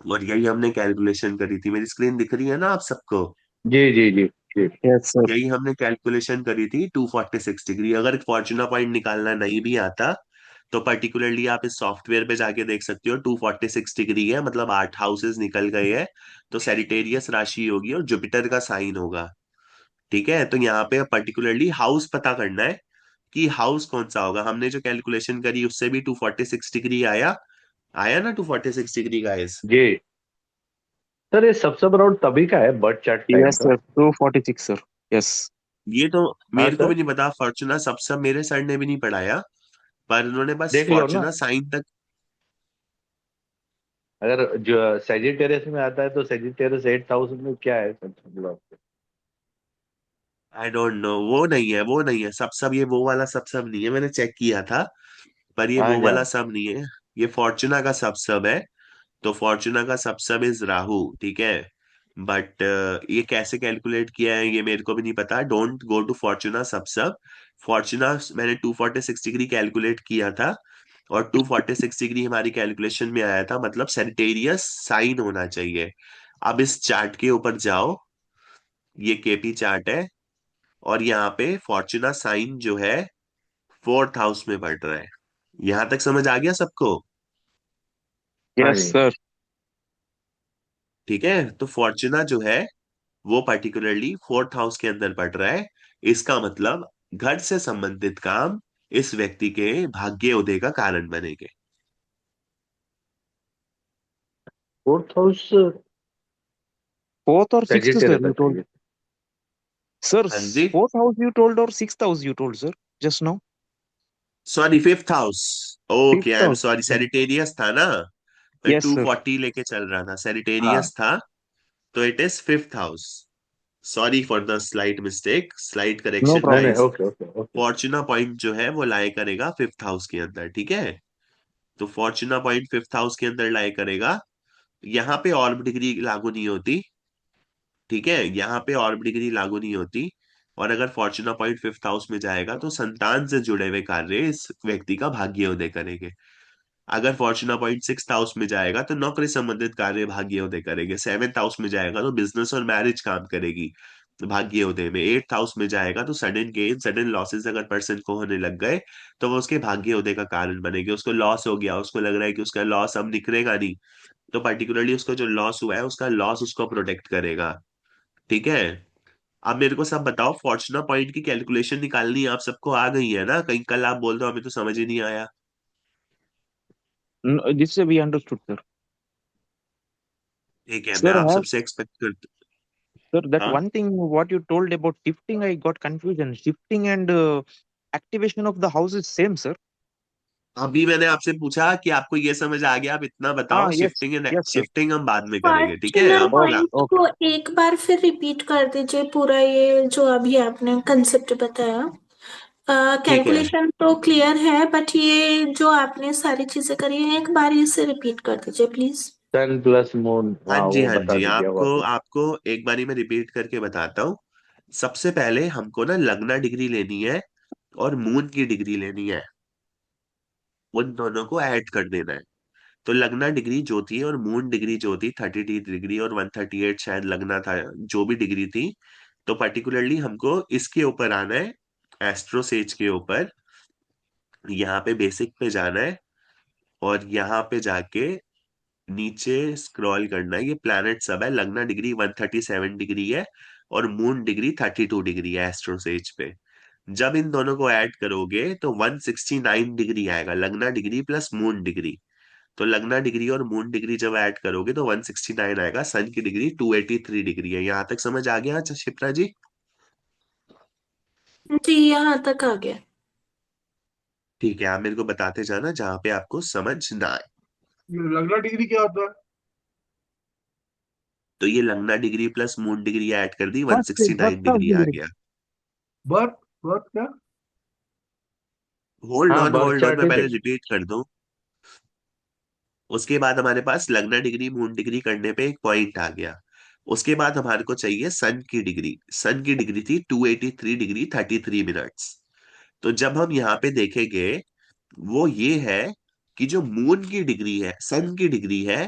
S2: और यही हमने कैलकुलेशन करी थी, मेरी स्क्रीन दिख रही है ना आप सबको?
S6: जी जी जी जी।
S4: Yes, sir.
S2: यही हमने कैलकुलेशन करी थी 246 डिग्री। अगर फॉर्चूना पॉइंट निकालना नहीं भी आता तो पर्टिकुलरली आप इस सॉफ्टवेयर पे जाके देख सकते हो, 246 डिग्री है मतलब 8 हाउसेस निकल गए हैं। तो सेजिटेरियस राशि होगी और जुपिटर का साइन होगा। ठीक है, तो यहाँ पे पर्टिकुलरली हाउस पता करना है कि हाउस कौन सा होगा। हमने जो कैलकुलेशन करी उससे भी 246 डिग्री आया, आया ना 246 डिग्री का इस।
S6: जी सर, ये सबसे बराबर तभी का है बर्थ चार्ट टाइम
S4: Yes,
S6: का।
S4: sir. 246, sir. Yes.
S2: ये तो
S6: हाँ
S2: मेरे को भी
S6: सर,
S2: नहीं पता, फॉर्चूना सब मेरे सर ने भी नहीं पढ़ाया, पर उन्होंने बस
S6: देख लो ना,
S2: फॉर्चूना साइन तक।
S6: अगर जो सेजिटेरियस में आता है तो सेजिटेरियस 8,000 में क्या है सर मतलब?
S2: आई डोंट नो, वो नहीं है, वो नहीं है, सब ये वो वाला सब नहीं है, मैंने चेक किया था, पर ये वो
S6: अच्छा।
S2: वाला सब नहीं है। ये फॉर्चूना का सब है। तो फॉर्चूना का सब इज राहु। ठीक है, बट ये कैसे कैलकुलेट किया है ये मेरे को भी नहीं पता। डोंट गो टू फॉर्चूना सब। फॉर्चूना मैंने 246 डिग्री कैलकुलेट किया था, और 246 डिग्री हमारी कैलकुलेशन में आया था, मतलब सेजिटेरियस साइन होना चाहिए। अब इस चार्ट के ऊपर जाओ, ये केपी चार्ट है, और यहाँ पे फॉर्चूना साइन जो है फोर्थ हाउस में बढ़ रहा है। यहां तक समझ आ गया सबको?
S6: हाँ
S4: Yes,
S6: जी।
S4: sir.
S2: ठीक है, तो फॉर्चूना जो है वो पर्टिकुलरली फोर्थ हाउस के अंदर पड़ रहा है। इसका मतलब घर से संबंधित काम इस व्यक्ति के भाग्य उदय का कारण बनेंगे।
S6: Fourth house
S4: Fourth or sixth, sir,
S6: Sagittarius
S4: you
S6: अच्छा
S4: told.
S6: है।
S4: Sir,
S2: हाँ जी,
S4: fourth house you told or sixth house you told, sir, just now.
S2: Sorry, fifth house. Okay,
S4: Fifth
S2: I am
S4: house.
S2: Sorry, Sagittarius था ना, मैं
S4: Yes, sir.
S2: 240 लेके चल रहा था,
S6: हाँ।
S2: सेजिटेरियस था। तो it is fifth house. Sorry for the slight mistake, slight
S4: No
S2: correction
S6: नहीं
S4: problem.
S6: नहीं,
S2: guys.
S6: Okay okay okay.
S2: Fortuna point जो है वो लाई करेगा फिफ्थ हाउस के अंदर, ठीक है। तो फॉर्चूना पॉइंट फिफ्थ हाउस के अंदर लाई करेगा। यहाँ पे और डिग्री लागू नहीं होती, ठीक है, यहाँ पे और डिग्री लागू नहीं होती। और अगर फॉर्चूना पॉइंट फिफ्थ हाउस में जाएगा तो संतान से जुड़े हुए कार्य इस व्यक्ति का भाग्योदय करेंगे। अगर फॉर्चूना पॉइंट सिक्स हाउस में जाएगा तो नौकरी संबंधित कार्य भाग्योदय करेंगे। सेवेंथ हाउस में जाएगा तो बिजनेस और मैरिज काम करेगी भाग्योदय में। एट्थ हाउस में जाएगा तो सडन गेन सडन लॉसेस अगर पर्सन को होने लग गए तो वो उसके भाग्योदय का कारण बनेंगे। उसको लॉस हो गया, उसको लग रहा है कि उसका लॉस अब निकलेगा नहीं, तो पर्टिकुलरली उसको जो लॉस हुआ है उसका लॉस उसको प्रोटेक्ट करेगा, ठीक है। अब मेरे को सब बताओ, फॉर्चूना पॉइंट की कैलकुलेशन निकालनी आप सबको आ गई है ना? कहीं कल आप बोल दो हमें तो समझ ही नहीं आया।
S4: No, this we understood, sir.
S2: ठीक है, मैं
S4: Sir,
S2: आप
S4: have
S2: सबसे एक्सपेक्ट करता।
S4: sir that
S2: हाँ,
S4: one thing what you told about shifting, I got confusion. Shifting and activation of the house is same, sir.
S2: अभी मैंने आपसे पूछा कि आपको ये समझ आ गया, आप इतना
S4: Ah,
S2: बताओ।
S4: yes,
S2: shifting and
S4: yes, sir.
S2: Shifting हम बाद में करेंगे, ठीक है।
S3: फॉर्चूनर
S2: अब
S4: Okay,
S3: पॉइंट
S4: okay.
S3: को एक बार फिर रिपीट कर दीजिए, पूरा ये जो अभी आपने कंसेप्ट बताया।
S2: ठीक है,
S3: कैलकुलेशन तो क्लियर है, बट ये जो आपने सारी चीजें करी हैं, एक बार इसे रिपीट कर दीजिए प्लीज।
S6: सन प्लस मून,
S2: हाँ
S6: हाँ
S2: जी,
S6: वो
S2: हाँ
S6: बता
S2: जी,
S6: दीजिए
S2: आपको
S6: वापस।
S2: आपको एक बारी में रिपीट करके बताता हूँ। सबसे पहले हमको ना लग्ना डिग्री लेनी है और मून की डिग्री लेनी है, उन दोनों को ऐड कर देना है। तो लग्ना डिग्री जो थी और मून डिग्री जो थी, 32 डिग्री और 138 शायद लगना था, जो भी डिग्री थी। तो पर्टिकुलरली हमको इसके ऊपर आना है, एस्ट्रोसेज के ऊपर। यहाँ पे बेसिक पे जाना है और यहाँ पे जाके नीचे स्क्रॉल करना है। ये प्लैनेट सब है। लग्ना डिग्री 137 डिग्री है और मून डिग्री 32 डिग्री है एस्ट्रोसेज पे। जब इन दोनों को ऐड करोगे तो 169 डिग्री आएगा, लग्ना डिग्री प्लस मून डिग्री। तो लग्ना डिग्री और मून डिग्री जब ऐड करोगे तो 169 आएगा। सन की डिग्री 283 डिग्री है। यहां तक समझ आ गया शिप्रा जी?
S3: जी, यहाँ तक आ गया।
S2: ठीक है, आप मेरे को बताते जाना जहां पे आपको समझ ना आए।
S1: ये लगना डिग्री क्या होता है?
S2: तो ये लग्ना degree plus moon degree add कर दी,
S4: First
S2: 169
S4: house
S2: डिग्री आ
S4: degree.
S2: गया।
S1: बर्थ बर्थ क्या?
S2: होल्ड
S6: हाँ
S2: on
S6: birth
S2: hold on,
S6: chart
S2: मैं
S6: ही
S2: पहले
S6: देंगे।
S2: रिपीट कर दूं। उसके बाद हमारे पास लग्ना डिग्री मून डिग्री करने पे एक पॉइंट आ गया। उसके बाद हमारे को चाहिए सन की डिग्री। सन की डिग्री थी 283 डिग्री 33 मिनट्स। तो जब हम यहाँ पे देखेंगे वो ये है कि जो मून की डिग्री है, सन की डिग्री है,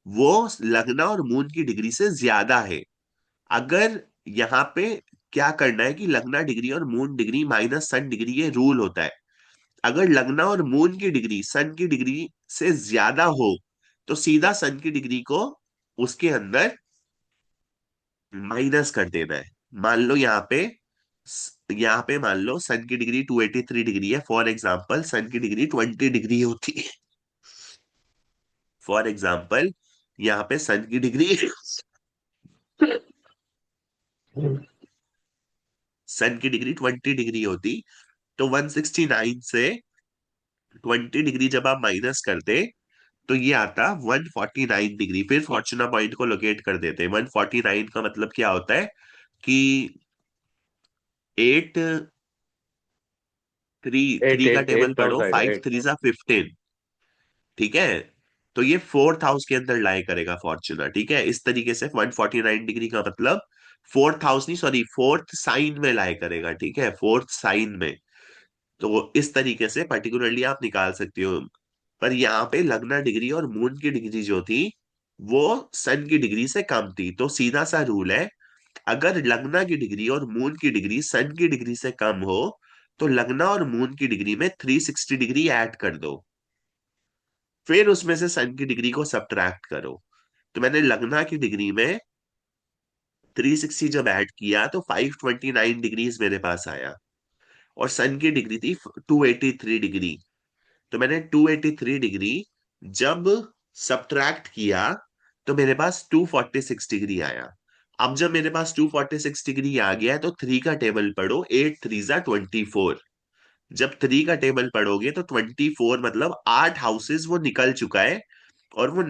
S2: वो लग्ना और मून की डिग्री से ज्यादा है। अगर यहाँ पे क्या करना है कि लग्ना डिग्री और मून डिग्री माइनस सन डिग्री, ये रूल होता है। अगर लग्ना और मून की डिग्री सन की डिग्री से ज्यादा हो तो सीधा सन की डिग्री को उसके अंदर माइनस कर देना है। मान लो यहाँ पे मान लो सन की डिग्री 283 डिग्री है, फॉर एग्जाम्पल सन की डिग्री 20 डिग्री होती है। फॉर एग्जाम्पल यहाँ पे सन की डिग्री सन की डिग्री 20 डिग्री होती, तो 169 से 20 डिग्री जब आप माइनस करते तो ये आता 149 डिग्री। फिर फॉर्चूना पॉइंट को लोकेट कर देते। 149 का मतलब क्या होता है कि 8 थ्री
S6: एट
S2: थ्री का
S6: एट
S2: टेबल
S6: एट
S2: पढ़ो,
S6: आउटसाइड
S2: 5
S6: एट।
S2: थ्री जा 15, ठीक है। तो ये फोर्थ हाउस के अंदर लाई करेगा फॉर्चूना, ठीक है। इस तरीके से 149 डिग्री का मतलब फोर्थ हाउस नहीं, सॉरी, फोर्थ साइन में लाई करेगा, ठीक है, फोर्थ साइन में। तो इस तरीके से पर्टिकुलरली आप निकाल सकते हो। पर यहाँ पे लगना डिग्री और मून की डिग्री जो थी वो सन की डिग्री से कम थी। तो सीधा सा रूल है, अगर लगना की डिग्री और मून की डिग्री सन की डिग्री से कम हो तो लगना और मून की डिग्री में 360 डिग्री ऐड कर दो, फिर उसमें से सन की डिग्री को सब्ट्रैक्ट करो। तो मैंने लगना की डिग्री में 360 जब ऐड किया तो 529 डिग्रीज मेरे पास आया, और सन की डिग्री थी 283 डिग्री। तो मैंने 283 डिग्री जब सब्ट्रैक्ट किया तो मेरे पास 246 डिग्री आया। अब जब मेरे पास 246 डिग्री आ गया है तो थ्री का टेबल पढ़ो, 8 3 जा 24। जब थ्री का टेबल पढ़ोगे तो 24 मतलब 8 हाउसेस वो निकल चुका है, और वो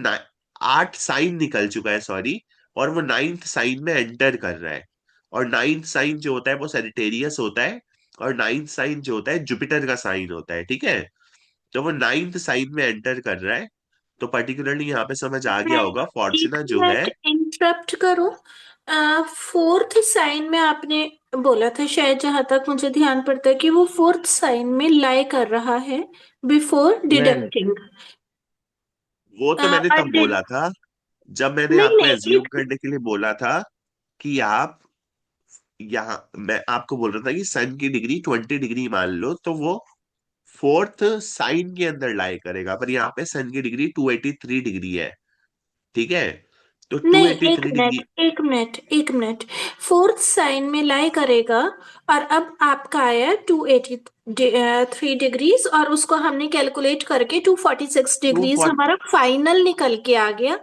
S2: 8 साइन निकल चुका है, सॉरी। और वो नाइन्थ साइन में एंटर कर रहा है, और नाइन्थ साइन जो होता है वो सेजिटेरियस होता है, और नाइन्थ साइन जो होता है जुपिटर का साइन होता है, ठीक है। तो वो नाइन्थ साइन में एंटर कर रहा है, तो पर्टिकुलरली यहाँ पे समझ आ गया
S3: मैं
S2: होगा
S3: एक
S2: फॉर्चुना जो है।
S3: मिनट इंटरप्ट करूं। फोर्थ साइन में आपने बोला था, शायद जहां तक मुझे ध्यान पड़ता है कि वो फोर्थ साइन में लाई कर रहा है बिफोर
S6: नहीं नहीं
S3: डिडक्टिंग।
S2: वो तो मैंने तब
S3: नहीं
S2: बोला था जब मैंने आपको
S3: नहीं,
S2: एज्यूम
S3: एक
S2: करने के लिए बोला था कि आप यहाँ, मैं आपको बोल रहा था कि सन की डिग्री 20 डिग्री मान लो तो वो फोर्थ साइन के अंदर लाई करेगा, पर यहाँ पे सन की डिग्री 283 डिग्री है, ठीक है। तो
S3: नहीं, एक
S2: 283
S3: मिनट
S2: डिग्री।
S3: एक मिनट एक मिनट। फोर्थ साइन में लाई करेगा, और अब आपका आया 283 डिग्रीज, और उसको हमने कैलकुलेट करके 246
S2: टू
S3: डिग्रीज
S2: फोर्ट
S3: हमारा फाइनल निकल के आ गया।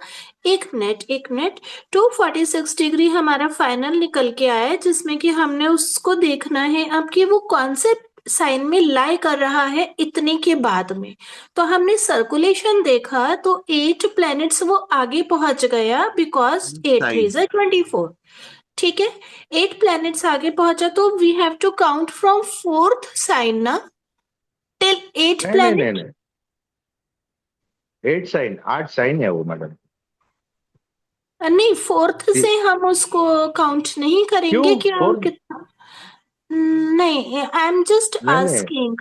S3: एक मिनट 246 डिग्री हमारा फाइनल निकल के आया है, जिसमें कि हमने उसको देखना है अब कि वो कौन से साइन में लाई कर रहा है इतने के बाद में। तो हमने सर्कुलेशन देखा तो 8 प्लैनेट्स वो आगे पहुंच गया, बिकॉज 8 3 जा 24। ठीक है, 8 प्लैनेट्स आगे पहुंचा, तो we have to count from fourth sign ना, टिल एट
S6: नहीं नहीं नहीं
S3: प्लैनेट।
S6: नहीं 8 साइन 8 साइन है वो मैडम।
S3: नहीं, फोर्थ से हम उसको काउंट नहीं
S6: क्यों
S3: करेंगे क्या?
S6: फोर?
S3: कितना? नहीं, आई एम जस्ट
S6: नहीं नहीं
S3: आस्किंग।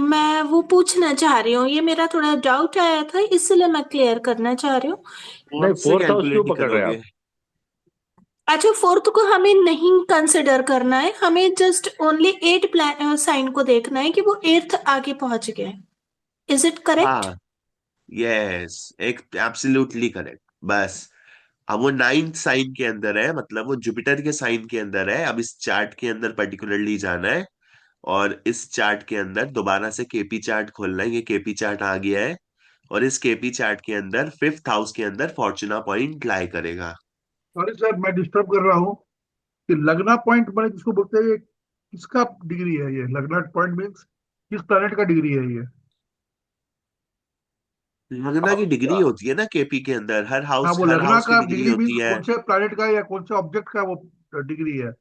S3: मैं वो पूछना चाह रही हूँ, ये मेरा थोड़ा डाउट आया था, इसलिए मैं क्लियर करना चाह रही हूँ।
S6: नहीं,
S2: फोर्थ से
S6: फोर्थ हाउस क्यों
S2: कैलकुलेट नहीं
S6: पकड़ रहे हैं
S2: करोगे।
S6: आप?
S3: अच्छा, फोर्थ को हमें नहीं कंसिडर करना है, हमें जस्ट ओनली 8 साइन को देखना है कि वो एट्थ आगे पहुंच गया है। Is it correct?
S2: हाँ, यस, एक एब्सोल्युटली करेक्ट। बस अब वो नाइन्थ साइन के अंदर है, मतलब वो जुपिटर के साइन के अंदर है। अब इस चार्ट के अंदर पर्टिकुलरली जाना है, और इस चार्ट के अंदर दोबारा से केपी चार्ट खोलना है। ये केपी चार्ट आ गया है, और इस केपी चार्ट के अंदर फिफ्थ हाउस के अंदर फॉर्चुना पॉइंट लाई करेगा।
S1: सॉरी सर, मैं डिस्टर्ब कर रहा हूँ कि लगना पॉइंट मैंने जिसको बोलते हैं, ये किसका डिग्री है? ये लगना पॉइंट मीन्स किस प्लैनेट का डिग्री है ये?
S2: लगना की डिग्री होती है ना केपी के अंदर,
S1: हाँ, वो
S2: हर
S1: लगना
S2: हाउस की
S1: का
S2: डिग्री
S1: डिग्री मीन्स
S2: होती है।
S1: कौन से प्लैनेट का या कौन से ऑब्जेक्ट का वो डिग्री है?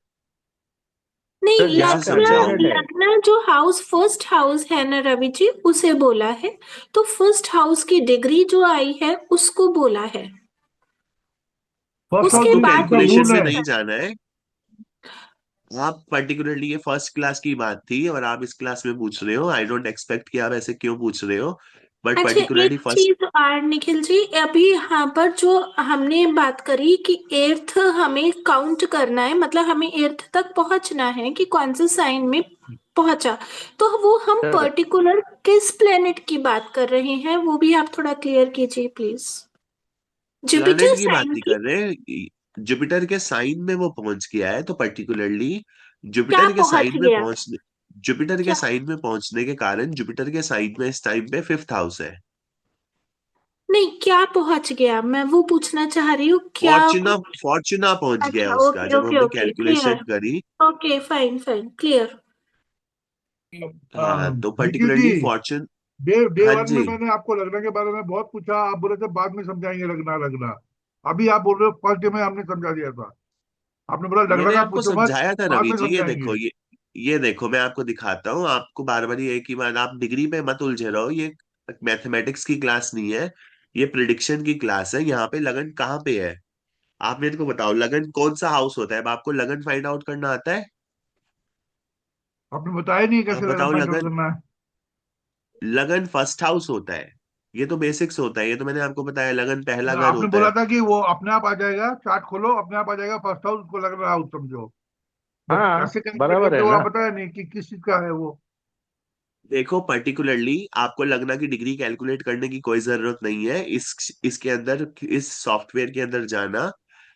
S3: नहीं,
S6: सर जहाँ
S2: कैसे
S6: का
S3: लगना
S6: प्लेनेट
S2: समझाऊं।
S6: है।
S3: लगना जो हाउस फर्स्ट हाउस है ना रवि जी, उसे बोला है। तो फर्स्ट हाउस की डिग्री जो आई है उसको बोला है।
S1: फर्स्ट हाउस
S3: उसके
S2: आपको
S1: मीन्स
S3: बाद
S1: उसका
S2: कैलकुलेशन
S1: मून
S2: में
S1: है।
S2: नहीं जाना है। आप पर्टिकुलरली, ये फर्स्ट क्लास की बात थी और आप इस क्लास में पूछ रहे हो। आई डोंट एक्सपेक्ट कि आप ऐसे क्यों पूछ रहे हो, बट
S3: अच्छा,
S2: पर्टिकुलरली
S3: एक
S2: फर्स्ट।
S3: चीज और निखिल जी, अभी यहाँ पर जो हमने बात करी कि एर्थ हमें काउंट करना है, मतलब हमें एर्थ तक पहुंचना है कि कौन से साइन में पहुंचा, तो वो हम
S6: सर
S3: पर्टिकुलर किस प्लेनेट की बात कर रहे हैं, वो भी आप थोड़ा क्लियर कीजिए प्लीज। जुपिटर
S2: प्लैनेट की बात
S3: साइन
S2: नहीं
S3: की?
S2: कर रहे, जुपिटर के साइन में वो पहुंच गया है, तो पर्टिकुलरली
S3: क्या
S2: जुपिटर के
S3: पहुंच
S2: साइन में
S3: गया?
S2: पहुंचने जुपिटर के
S3: क्या?
S2: साइन में पहुंचने के कारण जुपिटर के साइन में इस टाइम पे फिफ्थ हाउस है।
S3: नहीं, क्या पहुंच गया, मैं वो पूछना चाह रही हूँ, क्या?
S2: फॉर्चुना फॉर्चुना पहुंच गया है
S3: अच्छा,
S2: उसका,
S3: ओके
S2: जब
S3: ओके
S2: हमने
S3: ओके, क्लियर।
S2: कैलकुलेशन करी।
S3: Okay, fine fine, clear.
S2: हाँ, तो
S1: Nikhil ji,
S2: particularly Fortune.
S1: Day
S2: हाँ
S1: वन में
S2: जी,
S1: मैंने आपको लगना के बारे में बहुत पूछा, आप बोले थे बाद में समझाएंगे लगना लगना। अभी आप बोल रहे हो फर्स्ट डे में हमने समझा दिया था। आपने बोला लगना
S2: मैंने
S1: का
S2: आपको
S1: पूछो मत,
S2: समझाया था
S1: बाद
S2: रवि
S1: में
S2: जी। ये
S1: समझाएंगे।
S2: देखो, ये देखो, मैं आपको दिखाता हूँ। आपको बार बार ये एक ही बात, आप डिग्री पे मत उलझे रहो। ये मैथमेटिक्स की क्लास नहीं है, ये प्रिडिक्शन की क्लास है। यहाँ पे लगन कहाँ पे है, आप मेरे को बताओ। लगन कौन सा हाउस होता है? अब आपको लगन फाइंड आउट करना आता है?
S1: आपने बताया नहीं
S2: आप
S1: कैसे लगन
S2: बताओ।
S1: फाइंड आउट
S2: लगन
S1: करना है।
S2: लगन फर्स्ट हाउस होता है। ये तो बेसिक्स होता है, ये तो मैंने आपको बताया, लगन पहला घर
S1: आपने
S2: होता
S1: बोला
S2: है।
S1: था कि वो अपने आप आ जाएगा, चार्ट खोलो अपने आप आ जाएगा फर्स्ट हाउस, उसको लग रहा हाउस समझो। बट
S6: हाँ
S1: कैसे कैलकुलेट
S6: बराबर
S1: करते
S6: है
S1: हो आप
S6: ना।
S1: बताया नहीं कि किस चीज का है वो।
S2: देखो पर्टिकुलरली आपको लगना की डिग्री कैलकुलेट करने की कोई जरूरत नहीं है, इसके अंदर, इस सॉफ्टवेयर के अंदर जाना,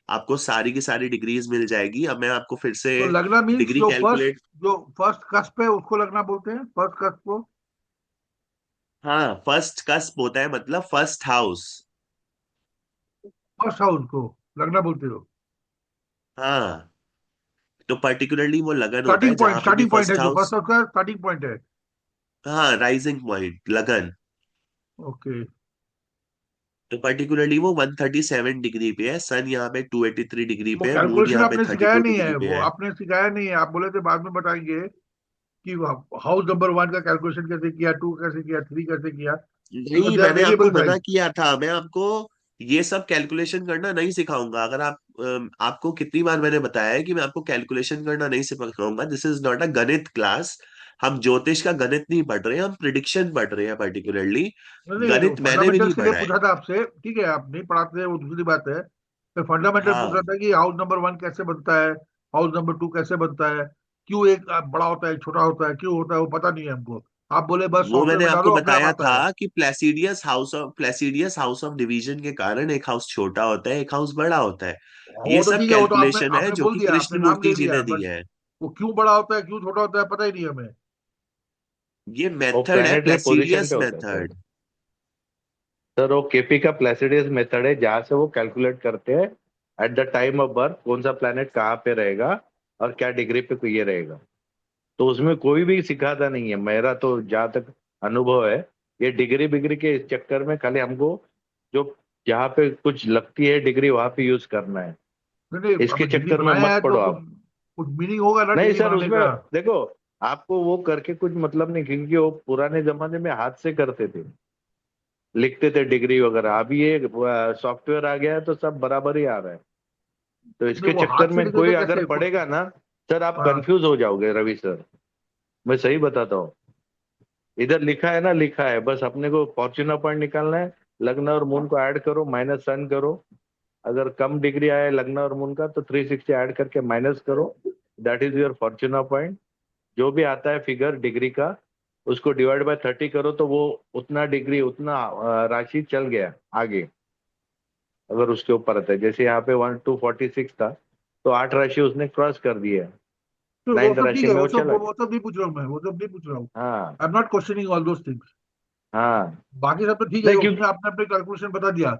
S2: आपको सारी की सारी डिग्रीज मिल जाएगी। अब मैं आपको फिर से
S1: तो लगना मीन्स
S2: डिग्री कैलकुलेट।
S1: जो फर्स्ट कस्प है उसको लगना बोलते हैं, फर्स्ट कस्प को।
S2: हाँ, फर्स्ट कस्प होता है, मतलब फर्स्ट हाउस।
S1: फर्स्ट हाउस को लगना बोलते हो।
S2: हाँ, तो पर्टिकुलरली वो लगन होता है
S1: स्टार्टिंग पॉइंट,
S2: जहां पे भी
S1: स्टार्टिंग पॉइंट है
S2: फर्स्ट
S1: जो फर्स्ट
S2: हाउस।
S1: हाउस का स्टार्टिंग पॉइंट है।
S2: हाँ, राइजिंग पॉइंट लगन।
S1: ओके।
S2: तो पर्टिकुलरली वो 137 डिग्री पे है, सन यहाँ पे 283 डिग्री
S1: वो
S2: पे है, मून
S1: कैलकुलेशन
S2: यहाँ पे
S1: आपने सिखाया
S2: 32
S1: नहीं
S2: डिग्री
S1: है,
S2: पे
S1: वो
S2: है।
S1: आपने सिखाया नहीं है। आप बोले थे बाद में बताएंगे कि हाउस नंबर वन का कैलकुलेशन कैसे किया, टू कैसे किया, थ्री कैसे किया। तो
S2: नहीं,
S1: दे आर
S2: मैंने आपको
S1: वेरिएबल
S2: मना
S1: साइज।
S2: किया था, मैं आपको ये सब कैलकुलेशन करना नहीं सिखाऊंगा। अगर आप आपको कितनी बार मैंने बताया है कि मैं आपको कैलकुलेशन करना नहीं सिखाऊंगा। दिस इज नॉट अ गणित क्लास। हम ज्योतिष का गणित नहीं पढ़ रहे हैं, हम प्रिडिक्शन पढ़ रहे हैं पर्टिकुलरली।
S1: नहीं,
S2: गणित मैंने भी
S1: फंडामेंटल्स
S2: नहीं
S1: के लिए
S2: पढ़ा है।
S1: पूछा था आपसे, ठीक है आप नहीं पढ़ाते वो दूसरी बात है। मैं फंडामेंटल पूछ रहा
S2: हाँ,
S1: था कि हाउस नंबर वन कैसे बनता है, हाउस नंबर टू कैसे बनता है, क्यों एक बड़ा होता है छोटा होता है, क्यों होता है वो पता नहीं है हमको। आप बोले बस
S2: वो
S1: सॉफ्टवेयर
S2: मैंने
S1: में
S2: आपको
S1: डालो अपने आप
S2: बताया
S1: आता
S2: था
S1: है।
S2: कि प्लेसिडियस हाउस ऑफ डिवीजन के कारण एक हाउस छोटा होता है, एक हाउस बड़ा होता है। ये
S1: वो तो
S2: सब
S1: ठीक है, वो तो आपने
S2: कैलकुलेशन है
S1: आपने
S2: जो
S1: बोल
S2: कि
S1: दिया, आपने
S2: कृष्ण
S1: नाम
S2: मूर्ति
S1: ले
S2: जी
S1: दिया,
S2: ने दी
S1: बट
S2: है।
S1: वो क्यों बड़ा होता है क्यों छोटा होता है पता ही नहीं हमें।
S2: ये
S6: वो
S2: मेथड है,
S6: प्लेनेटरी पोजीशन
S2: प्लेसिडियस
S6: पे होता है सर।
S2: मेथड।
S6: सर वो केपी का प्लेसिडियस मेथड है जहाँ से वो कैलकुलेट करते हैं at the time of birth कौन सा प्लेनेट कहाँ पे रहेगा और क्या डिग्री पे ये रहेगा। तो उसमें कोई भी सिखाता नहीं है, मेरा तो जहाँ तक अनुभव है। ये डिग्री बिग्री के इस चक्कर में खाली हमको जो जहाँ पे कुछ लगती है डिग्री वहां पे यूज करना है।
S1: नहीं नहीं,
S6: इसके
S1: अब डिग्री
S6: चक्कर में
S1: बनाया
S6: मत
S1: है तो
S6: पड़ो
S1: कुछ
S6: आप।
S1: कुछ मीनिंग होगा ना
S6: नहीं
S1: डिग्री
S6: सर,
S1: बनाने
S6: उसमें
S1: का।
S6: देखो, आपको वो करके कुछ मतलब नहीं, क्योंकि वो पुराने जमाने में हाथ से करते थे, लिखते थे डिग्री वगैरह। अभी ये सॉफ्टवेयर आ गया है तो सब बराबर ही आ रहा है। तो
S1: नहीं
S6: इसके
S1: वो
S6: चक्कर
S1: हाथ से
S6: में
S1: लिखते
S6: कोई
S1: थे
S6: अगर
S1: कैसे कुछ।
S6: पढ़ेगा ना सर, आप
S1: हाँ।
S6: कंफ्यूज हो जाओगे रवि सर। मैं सही बताता हूँ। इधर लिखा है ना, लिखा है, बस अपने को फॉर्च्यूनर पॉइंट निकालना है। लग्न और मून को ऐड करो, माइनस सन करो। अगर कम डिग्री आए लग्न और मून का तो 360 ऐड करके माइनस करो। That is your Fortuner point. जो भी आता है फिगर डिग्री का, उसको डिवाइड बाय 30 करो तो वो उतना डिग्री, उतना राशि चल गया आगे। अगर उसके ऊपर आता है, जैसे यहाँ पे 1 to 46 था, तो 8 राशि उसने क्रॉस कर दी है।
S1: तो वो
S6: 9th
S1: सब ठीक
S6: राशि
S1: है,
S6: में
S1: वो
S6: वो
S1: सब
S6: चला गया।
S1: वो सब नहीं पूछ रहा हूँ मैं, वो सब नहीं पूछ रहा हूँ।
S6: हाँ।
S1: I am not questioning all those things.
S6: हाँ।
S1: बाकी सब तो ठीक है,
S6: नहीं क्यों।
S1: उसने आपने अपने कैलकुलेशन बता दिया।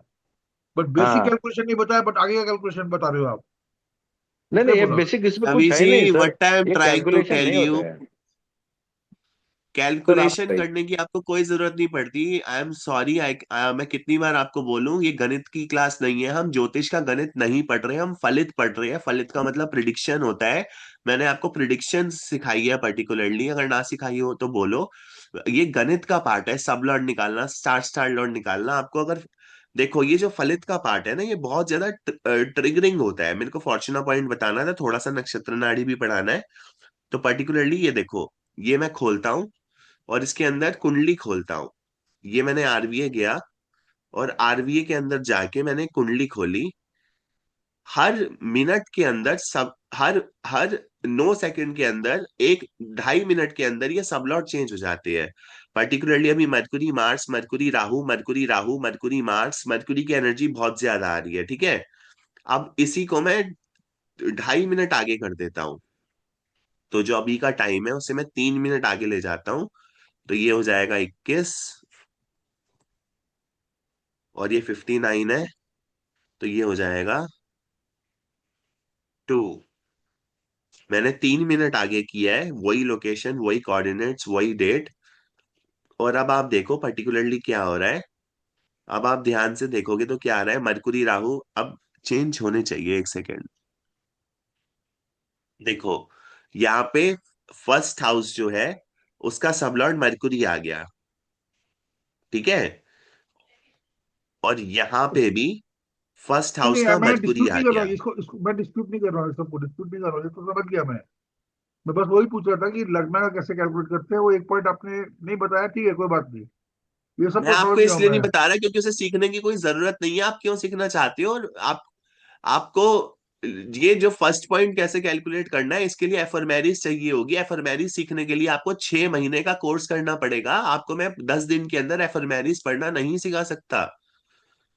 S1: बट बेसिक
S6: हाँ।
S1: कैलकुलेशन नहीं बताया, बट आगे का कैलकुलेशन बता रहे हो आप।
S6: नहीं
S1: इसलिए
S6: नहीं, ये
S1: बोला।
S6: बेसिक इसमें
S2: रवि
S6: कुछ है
S2: जी,
S6: ही नहीं सर।
S2: व्हाट आई एम
S6: ये
S2: ट्राइंग टू
S6: कैलकुलेशन
S2: टेल
S6: नहीं
S2: यू,
S6: होता है। सर आप
S2: कैलकुलेशन
S6: बताइए।
S2: करने की आपको कोई जरूरत नहीं पड़ती। आई एम सॉरी, मैं कितनी बार आपको बोलूं, ये गणित की क्लास नहीं है, हम ज्योतिष का गणित नहीं पढ़ रहे हैं, हम फलित पढ़ रहे हैं। फलित का मतलब प्रिडिक्शन होता है। मैंने आपको प्रिडिक्शन सिखाई है पर्टिकुलरली, अगर ना सिखाई हो तो बोलो। ये गणित का पार्ट है, सब लॉट निकालना, स्टार स्टार लॉट निकालना आपको। अगर देखो, ये जो फलित का पार्ट है ना, ये बहुत ज्यादा ट्रिगरिंग होता है। मेरे को फॉर्च्यूनर पॉइंट बताना था, थोड़ा सा नक्षत्र नाड़ी भी पढ़ाना है। तो पर्टिकुलरली ये देखो, ये मैं खोलता हूँ और इसके अंदर कुंडली खोलता हूँ। ये मैंने आरबीए गया और आरबीए के अंदर जाके मैंने कुंडली खोली। हर मिनट के अंदर सब हर हर 9 सेकंड के अंदर, 1 ढाई मिनट के अंदर ये सब लॉट चेंज हो जाते हैं। पर्टिकुलरली अभी Mercury Mars, Mercury Rahu, Mercury Rahu, Mercury Mars, Mercury की एनर्जी बहुत ज्यादा आ रही है, ठीक है। अब इसी को मैं 2.5 मिनट आगे कर देता हूँ। तो जो अभी का टाइम है उसे मैं 3 मिनट आगे ले जाता हूँ। तो ये हो जाएगा 21, और ये 59 है, तो ये हो जाएगा 2। मैंने 3 मिनट आगे किया है, वही लोकेशन, वही कोऑर्डिनेट्स, वही डेट। और अब आप देखो पर्टिकुलरली क्या हो रहा है। अब आप ध्यान से देखोगे तो क्या आ रहा है, मरकुरी राहु अब चेंज होने चाहिए, 1 सेकेंड। देखो यहाँ पे फर्स्ट हाउस जो है उसका सबलॉर्ड मरकुरी आ गया, ठीक है। और यहाँ पे भी फर्स्ट
S1: नहीं
S2: हाउस
S1: नहीं,
S2: का
S1: मैं
S2: मरकुरी
S1: डिस्प्यूट
S2: आ
S1: नहीं कर रहा
S2: गया।
S1: हूँ इसको इसको मैं डिस्प्यूट नहीं कर रहा हूँ, इस सबको डिस्प्यूट नहीं कर रहा हूँ, ये तो समझ गया मैं बस वही पूछ रहा था कि लगना का कैसे कैलकुलेट करते हैं। वो एक पॉइंट आपने नहीं बताया, ठीक है कोई बात नहीं। ये सब
S2: मैं
S1: तो समझ
S2: आपको
S1: गया हूँ
S2: इसलिए नहीं
S1: मैं।
S2: बता रहा क्योंकि उसे सीखने की कोई जरूरत नहीं है। आप क्यों सीखना चाहते हो? आप आपको ये जो फर्स्ट पॉइंट कैसे कैलकुलेट करना है इसके लिए एफरमेरिस चाहिए होगी। एफरमेरिस सीखने के लिए आपको 6 महीने का कोर्स करना पड़ेगा। आपको मैं 10 दिन के अंदर एफरमेरिस पढ़ना नहीं सिखा सकता।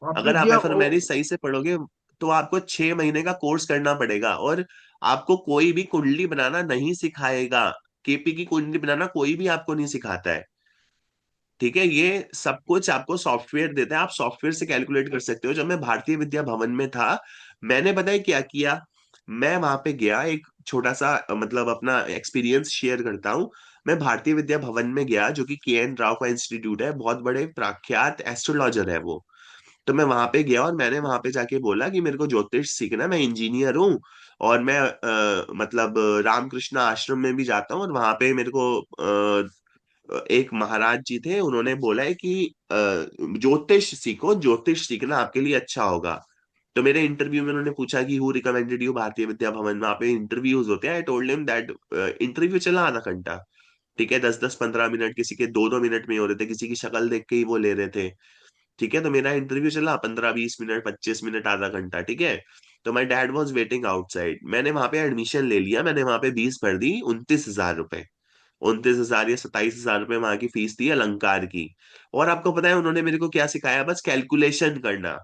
S1: आपने
S2: अगर आप
S1: किया
S2: एफरमेरिस सही से पढ़ोगे तो आपको 6 महीने का कोर्स करना पड़ेगा। और आपको कोई भी कुंडली बनाना नहीं सिखाएगा। केपी की कुंडली बनाना कोई भी आपको नहीं सिखाता है। ठीक है, ये सब कुछ आपको सॉफ्टवेयर देता है। आप सॉफ्टवेयर से कैलकुलेट कर सकते हो। जब मैं भारतीय विद्या भवन में था, मैंने पता है क्या किया? मैं वहां पे गया, एक छोटा सा मतलब अपना एक्सपीरियंस शेयर करता हूँ। मैं भारतीय विद्या भवन में गया, जो कि KN राव का इंस्टीट्यूट है, बहुत बड़े प्रख्यात एस्ट्रोलॉजर है वो। तो मैं वहां पे गया और मैंने वहां पे जाके बोला कि मेरे को ज्योतिष सीखना है, मैं इंजीनियर हूँ। और मैं मतलब रामकृष्ण आश्रम में भी जाता हूँ, और वहां पे मेरे को एक महाराज जी थे, उन्होंने बोला है कि ज्योतिष सीखो, ज्योतिष सीखना आपके लिए अच्छा होगा। तो मेरे इंटरव्यू में उन्होंने पूछा कि who recommended you Bharatiya Vidya Bhavan, वहां पे इंटरव्यूज होते हैं। I told him that interview चला आधा घंटा। ठीक है, 10-10 15 मिनट, किसी के 2-2 मिनट में हो रहे थे, किसी की शक्ल देख के ही वो ले रहे थे। ठीक है, तो मेरा इंटरव्यू चला 15-20 मिनट, 25 मिनट, आधा घंटा। ठीक है, तो my dad was waiting outside. मैंने वहां पे एडमिशन ले लिया, मैंने वहां पे फीस भर दी 29,000 रुपए। 29,000 या 27,000 रुपए वहां की फीस थी अलंकार की। और आपको पता है उन्होंने मेरे को क्या सिखाया? बस कैलकुलेशन करना।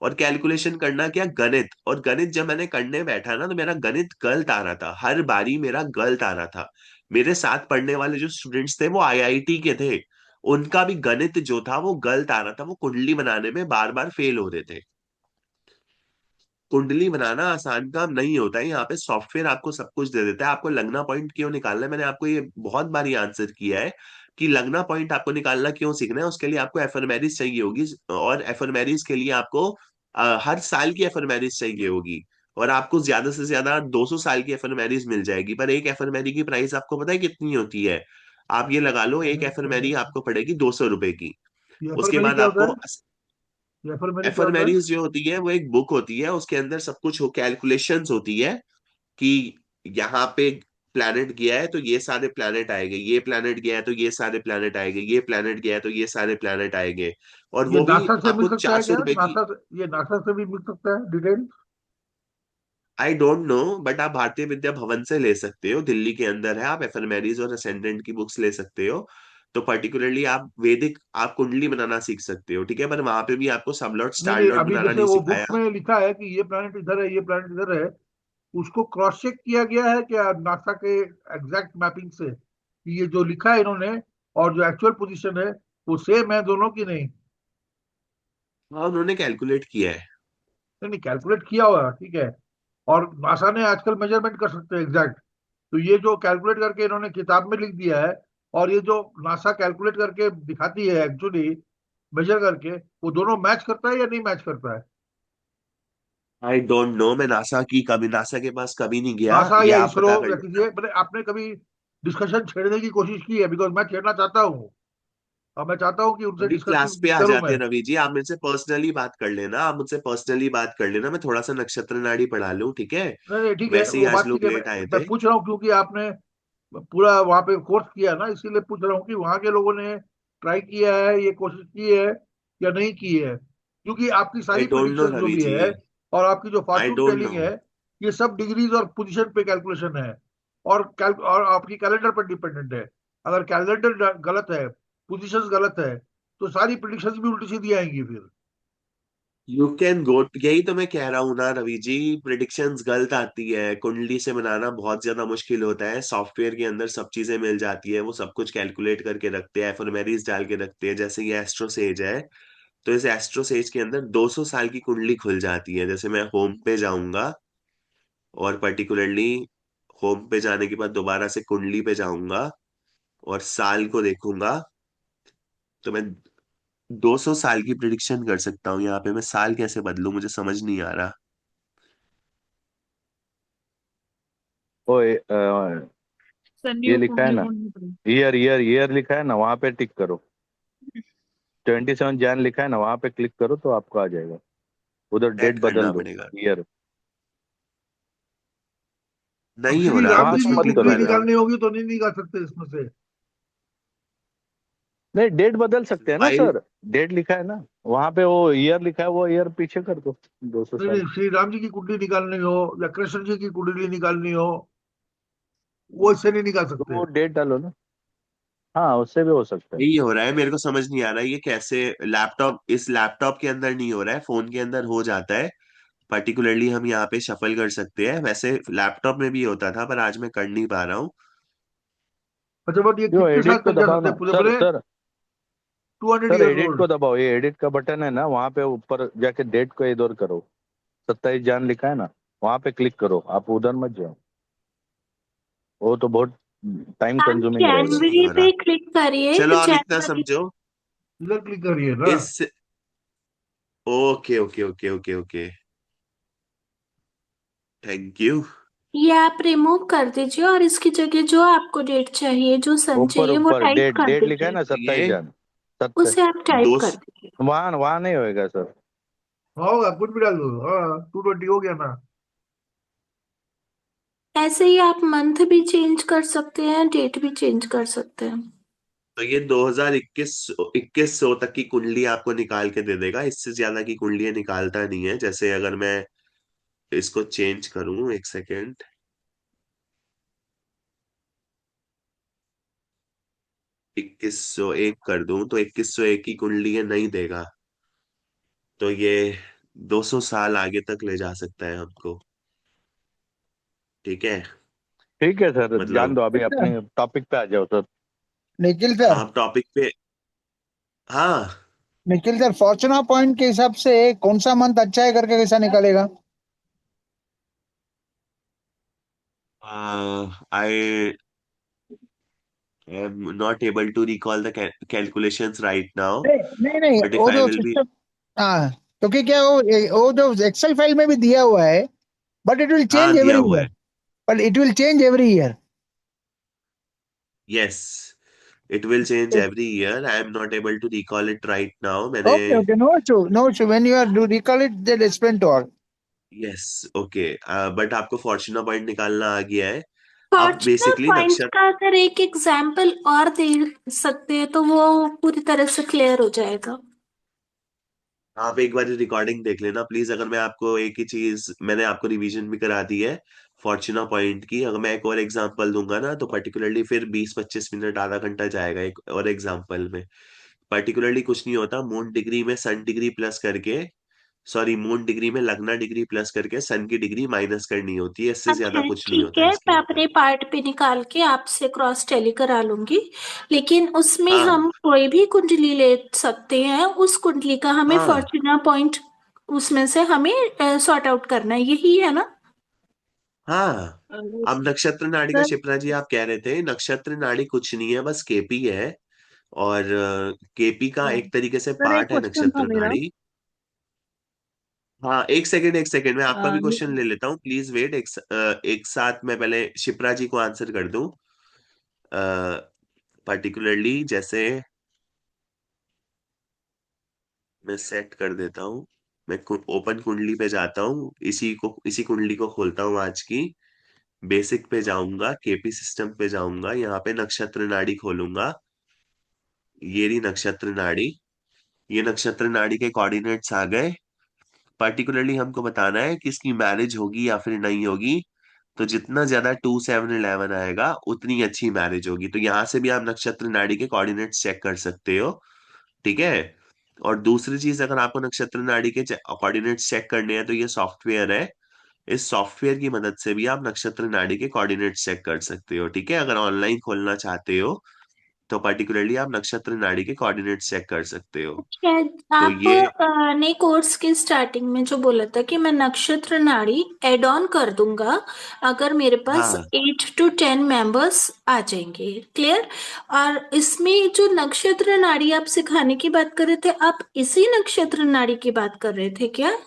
S2: और कैलकुलेशन करना क्या? गणित। और गणित जब मैंने करने बैठा ना, तो मेरा गणित गलत आ रहा था, हर बारी मेरा गलत आ रहा था। मेरे साथ पढ़ने वाले जो स्टूडेंट्स थे वो IIT के थे, उनका भी गणित जो था वो गलत आ रहा था। वो कुंडली बनाने में बार बार फेल हो रहे थे। कुंडली बनाना आसान काम नहीं होता है। यहाँ पे सॉफ्टवेयर आपको सब कुछ दे देता है। आपको लगना पॉइंट क्यों निकालना है, मैंने आपको ये बहुत बारी आंसर किया है कि लगना पॉइंट आपको निकालना क्यों सीखना है। उसके लिए आपको एफरमेरिस चाहिए होगी, और एफरमेरिस के लिए आपको हर साल की एफरमेरिस चाहिए होगी। और आपको ज्यादा से ज्यादा 200 साल की एफरमेरिस मिल जाएगी। पर एक एफरमेरी की प्राइस आपको पता है कितनी होती है? आप ये लगा लो, एक एफरमेरी आपको पड़ेगी 200 रुपए की।
S1: ये एफर
S2: उसके
S1: मेरी
S2: बाद
S1: क्या होता
S2: आपको
S1: है? ये एफर मेरी क्या होता है?
S2: एफरमेरीज जो होती है वो एक बुक होती है, उसके अंदर सब कुछ हो कैलकुलेशंस होती है कि यहाँ पे प्लैनेट गया है तो ये सारे प्लैनेट आएंगे, ये प्लैनेट गया है तो ये सारे प्लैनेट आएंगे, ये प्लैनेट गया है तो ये सारे प्लैनेट आएंगे। और
S1: ये
S2: वो भी
S1: नासा से मिल
S2: आपको
S1: सकता
S2: चार
S1: है
S2: सौ
S1: क्या?
S2: रुपए की।
S1: नासा से, ये नासा से भी मिल सकता है detail?
S2: I don't know, but आप भारतीय विद्या भवन से ले सकते हो, दिल्ली के अंदर है। आप एफएमएरीज और असेंडेंट की बुक्स ले सकते हो। तो पर्टिकुलरली आप वैदिक, आप कुंडली बनाना सीख सकते हो। ठीक है, पर वहां पे भी आपको सबलॉट
S1: नहीं नहीं,
S2: स्टारलॉट
S1: अभी
S2: बनाना
S1: जैसे
S2: नहीं
S1: वो बुक्स
S2: सिखाया।
S1: में लिखा है कि ये प्लैनेट इधर है, ये प्लैनेट इधर है, उसको क्रॉस चेक किया गया है क्या नासा के एग्जैक्ट मैपिंग से कि ये जो लिखा है इन्होंने और जो एक्चुअल पोजीशन है वो सेम है दोनों की? नहीं
S2: हाँ, उन्होंने कैलकुलेट किया है।
S1: नहीं नहीं, कैलकुलेट किया हुआ है, ठीक है। और नासा ने आजकल मेजरमेंट कर सकते हैं एग्जैक्ट। तो ये जो कैलकुलेट करके इन्होंने किताब में लिख दिया है और ये जो नासा कैलकुलेट करके दिखाती है एक्चुअली मेजर करके, वो दोनों मैच करता है या नहीं मैच करता है?
S2: आई डोंट नो, मैं नासा के पास कभी नहीं गया,
S1: नासा
S2: ये
S1: या
S2: आप
S1: इसरो
S2: पता
S1: या
S2: कर।
S1: किसी, मैंने आपने कभी डिस्कशन छेड़ने की कोशिश की है? बिकॉज मैं छेड़ना चाहता हूँ और मैं चाहता हूँ कि उनसे
S2: अभी क्लास पे
S1: डिस्कस
S2: आ
S1: करूँ
S2: जाते
S1: मैं।
S2: हैं रवि जी, आप मेरे से पर्सनली बात कर लेना, आप मुझसे पर्सनली बात कर लेना, मैं थोड़ा सा नक्षत्र नाड़ी पढ़ा लूं। ठीक है,
S1: नहीं नहीं ठीक है,
S2: वैसे ही
S1: वो
S2: आज
S1: बात ठीक
S2: लोग
S1: है।
S2: लेट आए
S1: मैं
S2: थे।
S1: पूछ रहा हूँ क्योंकि आपने पूरा वहां पे कोर्स किया ना, इसीलिए पूछ रहा हूँ कि वहां के लोगों ने ट्राई किया है, ये कोशिश की है या नहीं की है। क्योंकि आपकी
S2: आई
S1: सारी
S2: डोंट नो
S1: प्रिडिक्शन जो
S2: रवि
S1: भी
S2: जी,
S1: है और आपकी जो
S2: आई
S1: फॉर्चून
S2: डोंट
S1: टेलिंग
S2: नो।
S1: है, ये सब डिग्रीज और पोजीशन पे कैलकुलेशन है। और आपकी कैलेंडर पर डिपेंडेंट है। अगर कैलेंडर गलत है, पोजीशंस गलत है, तो सारी प्रिडिक्शंस भी उल्टी सीधी आएंगी फिर।
S2: यू कैन गो, यही तो मैं कह रहा हूँ ना रवि जी, प्रिडिक्शंस गलत आती है। कुंडली से बनाना बहुत ज्यादा मुश्किल होता है। सॉफ्टवेयर के अंदर सब चीजें मिल जाती है, वो सब कुछ कैलकुलेट करके रखते हैं, एफएमएरीज डाल के रखते हैं। जैसे ये एस्ट्रो सेज है, तो इस एस्ट्रो सेज के अंदर 200 साल की कुंडली खुल जाती है। जैसे मैं होम पे जाऊंगा, और पर्टिकुलरली होम पे जाने के बाद दोबारा से कुंडली पे जाऊंगा और साल को देखूंगा, तो मैं 200 साल की प्रिडिक्शन कर सकता हूँ। यहाँ पे मैं साल कैसे बदलूं, मुझे समझ नहीं आ रहा।
S6: ओए
S5: सर
S6: ये
S5: न्यू
S6: लिखा है
S5: कुंडली
S6: ना,
S5: ढूंढनी पड़ेगी।
S6: ईयर ईयर ईयर लिखा है ना, वहां पे टिक करो। 27 जैन लिखा है ना, वहां पे क्लिक करो तो आपको आ जाएगा। उधर
S2: सेट
S6: डेट बदल
S2: करना
S6: दो,
S2: पड़ेगा।
S6: ईयर।
S2: नहीं हो
S1: श्री
S2: रहा,
S1: राम
S6: वहां
S1: जी
S2: कुछ
S6: से
S1: की
S2: भी
S6: मत
S2: क्लिक
S1: डिग्री
S6: करो
S2: कर रहा
S6: सर।
S2: हूँ।
S1: निकालनी होगी तो नहीं निकाल सकते इसमें से?
S6: नहीं, डेट बदल सकते हैं ना
S2: फाइल
S6: सर। डेट लिखा है ना वहां पे, वो ईयर लिखा है, वो ईयर पीछे कर दो 200
S1: नहीं
S6: साल।
S1: नहीं, श्री राम जी की कुंडली निकालनी हो या कृष्ण जी की कुंडली निकालनी हो, वो इससे नहीं निकाल
S6: तो
S1: सकते।
S6: वो डेट डालो ना। हाँ, उससे भी हो सकता है।
S2: यही हो रहा है, मेरे को समझ नहीं आ रहा है ये कैसे। लैपटॉप, इस लैपटॉप के अंदर नहीं हो रहा है, फोन के अंदर हो जाता है। पर्टिकुलरली हम यहाँ पे शफल कर सकते हैं, वैसे लैपटॉप में भी होता था पर आज मैं कर नहीं पा रहा हूँ।
S1: अच्छा बात, ये
S6: जो
S1: कितने साल
S6: एडिट को
S1: तक जा
S6: दबाओ
S1: सकते
S6: ना
S1: हैं पूरे
S6: सर,
S1: पूरे?
S6: Sir.
S1: 200
S6: sir
S1: years
S6: edit
S1: old?
S6: को दबाओ, ये एडिट का बटन है ना, वहां पे ऊपर जाके डेट को इधर करो। 27 जान लिखा है ना, वहां पे क्लिक करो, आप उधर मत जाओ। वो तो बहुत टाइम
S3: आप
S6: कंज्यूमिंग रहेगा।
S2: कुछ नहीं
S3: जनवरी
S2: हो रहा।
S3: पे क्लिक करिए,
S2: चलो आप इतना
S3: जनवरी।
S2: समझो।
S1: इधर क्लिक करिए ना।
S2: इस okay okay okay okay okay, thank you.
S3: ये आप रिमूव कर दीजिए और इसकी जगह जो आपको डेट चाहिए, जो सन
S6: ऊपर
S3: चाहिए, वो
S6: ऊपर
S3: टाइप
S6: डेट
S3: कर
S6: डेट लिखा है
S3: दीजिए।
S6: ना,
S2: तो
S6: 27 जान। सत्तर।
S3: उसे आप टाइप
S2: दो
S3: कर दीजिए।
S6: वहां वहां नहीं होएगा सर।
S1: होगा, कुछ भी डाल दो। हाँ, 220 हो गया ना।
S3: ऐसे ही आप मंथ भी चेंज कर सकते हैं, डेट भी चेंज कर सकते हैं।
S2: तो ये 2021 2100 तक की कुंडली आपको निकाल के दे देगा, इससे ज्यादा की कुंडलियां निकालता नहीं है। जैसे अगर मैं इसको चेंज करूं, एक सेकेंड, 2101 कर दूं तो 2101 की कुंडली नहीं देगा। तो ये 200 साल आगे तक ले जा सकता है हमको। ठीक है,
S6: ठीक है सर, जान
S2: मतलब
S6: दो, अभी
S7: सर,
S6: अपने टॉपिक पे आ जाओ सर।
S7: निखिल सर,
S2: आप टॉपिक पे। हाँ,
S7: निखिल सर, फॉर्चूना पॉइंट के हिसाब से कौन सा मंथ अच्छा है करके कैसा निकालेगा?
S2: आई am not able to recall the calculations right now,
S7: नहीं नहीं नहीं,
S2: but if
S7: वो
S2: I
S7: जो
S2: will be,
S7: सिस्टम, हाँ, क्योंकि क्या वो जो एक्सेल फाइल में भी दिया हुआ है, बट इट विल
S2: हाँ
S7: चेंज
S2: दिया
S7: एवरी
S2: हुआ
S7: ईयर।
S2: है।
S7: But it will change every year.
S2: Yes, it will change every year. I am not able to recall it right now. मैंने
S7: okay okay, no issue no issue, when you are do recall it then explain to all.
S2: Yes okay, but आपको फॉर्च्यूना पॉइंट निकालना आ गया है। अब
S3: फॉर्चूनर
S2: बेसिकली
S3: पॉइंट
S2: नक्षत्र,
S3: का अगर एक एग्जाम्पल और दे सकते हैं तो वो पूरी तरह से क्लियर हो जाएगा।
S2: आप एक बार रिकॉर्डिंग देख लेना प्लीज। अगर मैं आपको एक ही चीज, मैंने आपको रिवीजन भी करा दी है फॉर्च्यूना पॉइंट की, अगर मैं एक और एग्जांपल दूंगा ना तो पर्टिकुलरली फिर 20-25 मिनट आधा घंटा जाएगा एक और एग्जांपल में। पर्टिकुलरली कुछ नहीं होता, मून डिग्री में सन डिग्री प्लस करके, सॉरी मून डिग्री में लगना डिग्री प्लस करके सन की डिग्री माइनस करनी होती है, इससे
S3: अच्छा
S2: ज्यादा कुछ नहीं
S3: ठीक
S2: होता
S3: है,
S2: है इसके
S3: मैं
S2: अंदर।
S3: अपने पार्ट पे निकाल के आपसे क्रॉस टेली करा लूंगी। लेकिन उसमें
S2: हाँ
S3: हम कोई भी कुंडली ले सकते हैं, उस कुंडली का हमें
S2: हाँ
S3: फॉर्चूनर पॉइंट उसमें से हमें सॉर्ट आउट करना है, यही है ना?
S2: हाँ। अब नक्षत्र नाड़ी का
S5: सर
S2: शिप्रा जी आप कह रहे थे, नक्षत्र नाड़ी कुछ नहीं है, बस केपी है। और केपी का एक तरीके से
S5: सर एक
S2: पार्ट है
S5: क्वेश्चन था
S2: नक्षत्र
S5: मेरा।
S2: नाड़ी। हाँ एक सेकंड एक सेकंड, मैं आपका भी
S5: अ,
S2: क्वेश्चन ले लेता हूँ, प्लीज वेट। एक साथ मैं पहले शिप्रा जी को आंसर कर दूं। पर्टिकुलरली जैसे मैं सेट कर देता हूँ, मैं ओपन कुंडली पे जाता हूँ, इसी कुंडली को खोलता हूँ आज की। बेसिक पे जाऊंगा, केपी सिस्टम पे जाऊंगा, यहाँ पे नक्षत्र नाड़ी खोलूंगा। ये रही नक्षत्र नाड़ी। ये नक्षत्र नाड़ी के कोऑर्डिनेट्स आ गए। पर्टिकुलरली हमको बताना है कि इसकी मैरिज होगी या फिर नहीं होगी। तो जितना ज्यादा 2 7 11 आएगा उतनी अच्छी मैरिज होगी। तो यहाँ से भी आप नक्षत्र नाड़ी के कोऑर्डिनेट्स चेक कर सकते हो। ठीक है। और दूसरी चीज, अगर आपको नक्षत्र नाड़ी के कोऑर्डिनेट्स चेक करने हैं तो ये सॉफ्टवेयर है। इस सॉफ्टवेयर की मदद से भी आप नक्षत्र नाड़ी के कोऑर्डिनेट्स चेक कर सकते हो। ठीक है, अगर ऑनलाइन खोलना चाहते हो तो पर्टिकुलरली आप नक्षत्र नाड़ी के कोऑर्डिनेट्स चेक कर सकते हो।
S3: शायद
S2: तो
S3: आप
S2: ये,
S3: ने कोर्स के स्टार्टिंग में जो बोला था कि मैं नक्षत्र नाड़ी एड ऑन कर दूंगा अगर मेरे पास
S2: हाँ
S3: 8 to 10 मेंबर्स आ जाएंगे, क्लियर? और इसमें जो नक्षत्र नाड़ी आप सिखाने की बात कर रहे थे, आप इसी नक्षत्र नाड़ी की बात कर रहे थे क्या?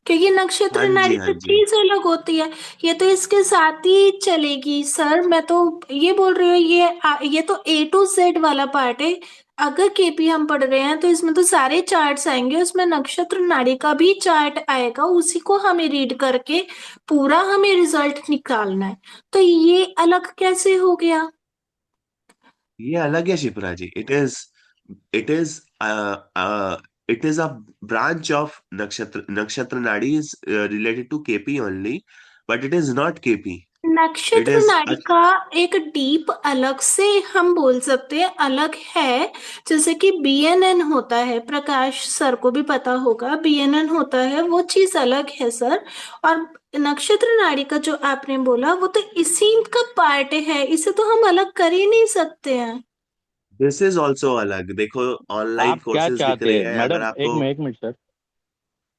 S3: क्योंकि
S2: हाँ
S3: नक्षत्र
S2: जी
S3: नाड़ी
S2: हाँ
S3: तो
S2: जी।
S3: चीज अलग होती है। ये तो इसके साथ ही चलेगी सर, मैं तो ये बोल रही हूँ, ये तो A to Z वाला पार्ट है। अगर केपी हम पढ़ रहे हैं तो इसमें तो सारे चार्ट्स आएंगे, उसमें नक्षत्र नाड़ी का भी चार्ट आएगा, उसी को हमें रीड करके पूरा हमें रिजल्ट निकालना है। तो ये अलग कैसे हो गया?
S2: ये अलग है Shipra ji, it is It is it is a branch of Nakshatra Nadi is related to KP only, but it is not KP. It
S3: नक्षत्र
S2: is
S3: नाड़ी का एक डीप अलग से हम बोल सकते हैं, अलग है। जैसे कि BNN होता है, प्रकाश सर को भी पता होगा, BNN होता है, वो चीज अलग है सर। और नक्षत्र नाड़ी का जो आपने बोला वो तो इसी का पार्ट है, इसे तो हम अलग कर ही नहीं सकते हैं।
S2: दिस इज ऑल्सो अलग। देखो ऑनलाइन
S6: आप क्या
S2: कोर्सेज दिख
S6: चाहते
S2: रहे
S6: हैं
S2: हैं, अगर
S6: मैडम?
S2: आपको
S6: एक मिनट सर,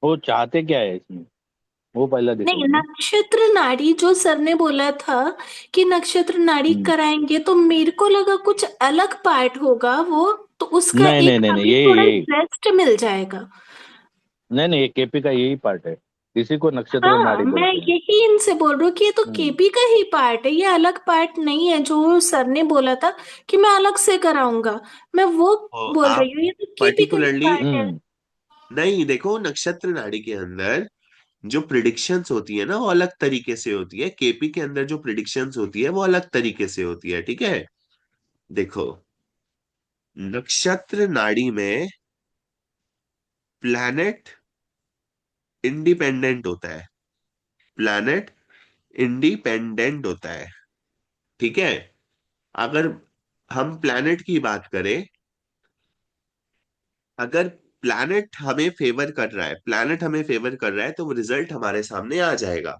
S6: वो चाहते क्या है इसमें, वो पहला देखो
S3: नहीं,
S6: मुझे।
S3: नक्षत्र नाड़ी जो सर ने बोला था कि नक्षत्र नाड़ी
S6: हम्म।
S3: कराएंगे, तो मेरे को लगा कुछ अलग पार्ट होगा वो, तो उसका
S6: नहीं नहीं
S3: एक
S6: नहीं नहीं,
S3: हमें
S6: यही
S3: थोड़ा
S6: यही
S3: रेस्ट मिल जाएगा।
S6: नहीं नहीं, ये केपी का यही पार्ट है, इसी को नक्षत्र
S3: हाँ,
S6: नाड़ी
S3: मैं
S6: बोलते हैं।
S3: यही इनसे बोल रही हूँ कि ये तो
S6: हम्म।
S3: केपी का ही पार्ट है, ये अलग पार्ट नहीं है जो सर ने बोला था कि मैं अलग से कराऊंगा। मैं वो बोल
S2: आप
S3: रही हूँ, ये तो केपी का ही
S2: पर्टिकुलरली,
S3: पार्ट है।
S6: हम्म।
S2: नहीं देखो नक्षत्र नाड़ी के अंदर जो प्रिडिक्शंस होती है ना वो अलग तरीके से होती है, केपी के अंदर जो प्रिडिक्शंस होती है वो अलग तरीके से होती है, ठीक है। देखो नक्षत्र नाड़ी में प्लैनेट इंडिपेंडेंट होता है, प्लैनेट इंडिपेंडेंट होता है, ठीक है। अगर हम प्लैनेट की बात करें, अगर प्लैनेट हमें फेवर कर रहा है, प्लैनेट हमें फेवर कर रहा है तो वो रिजल्ट हमारे सामने आ जाएगा।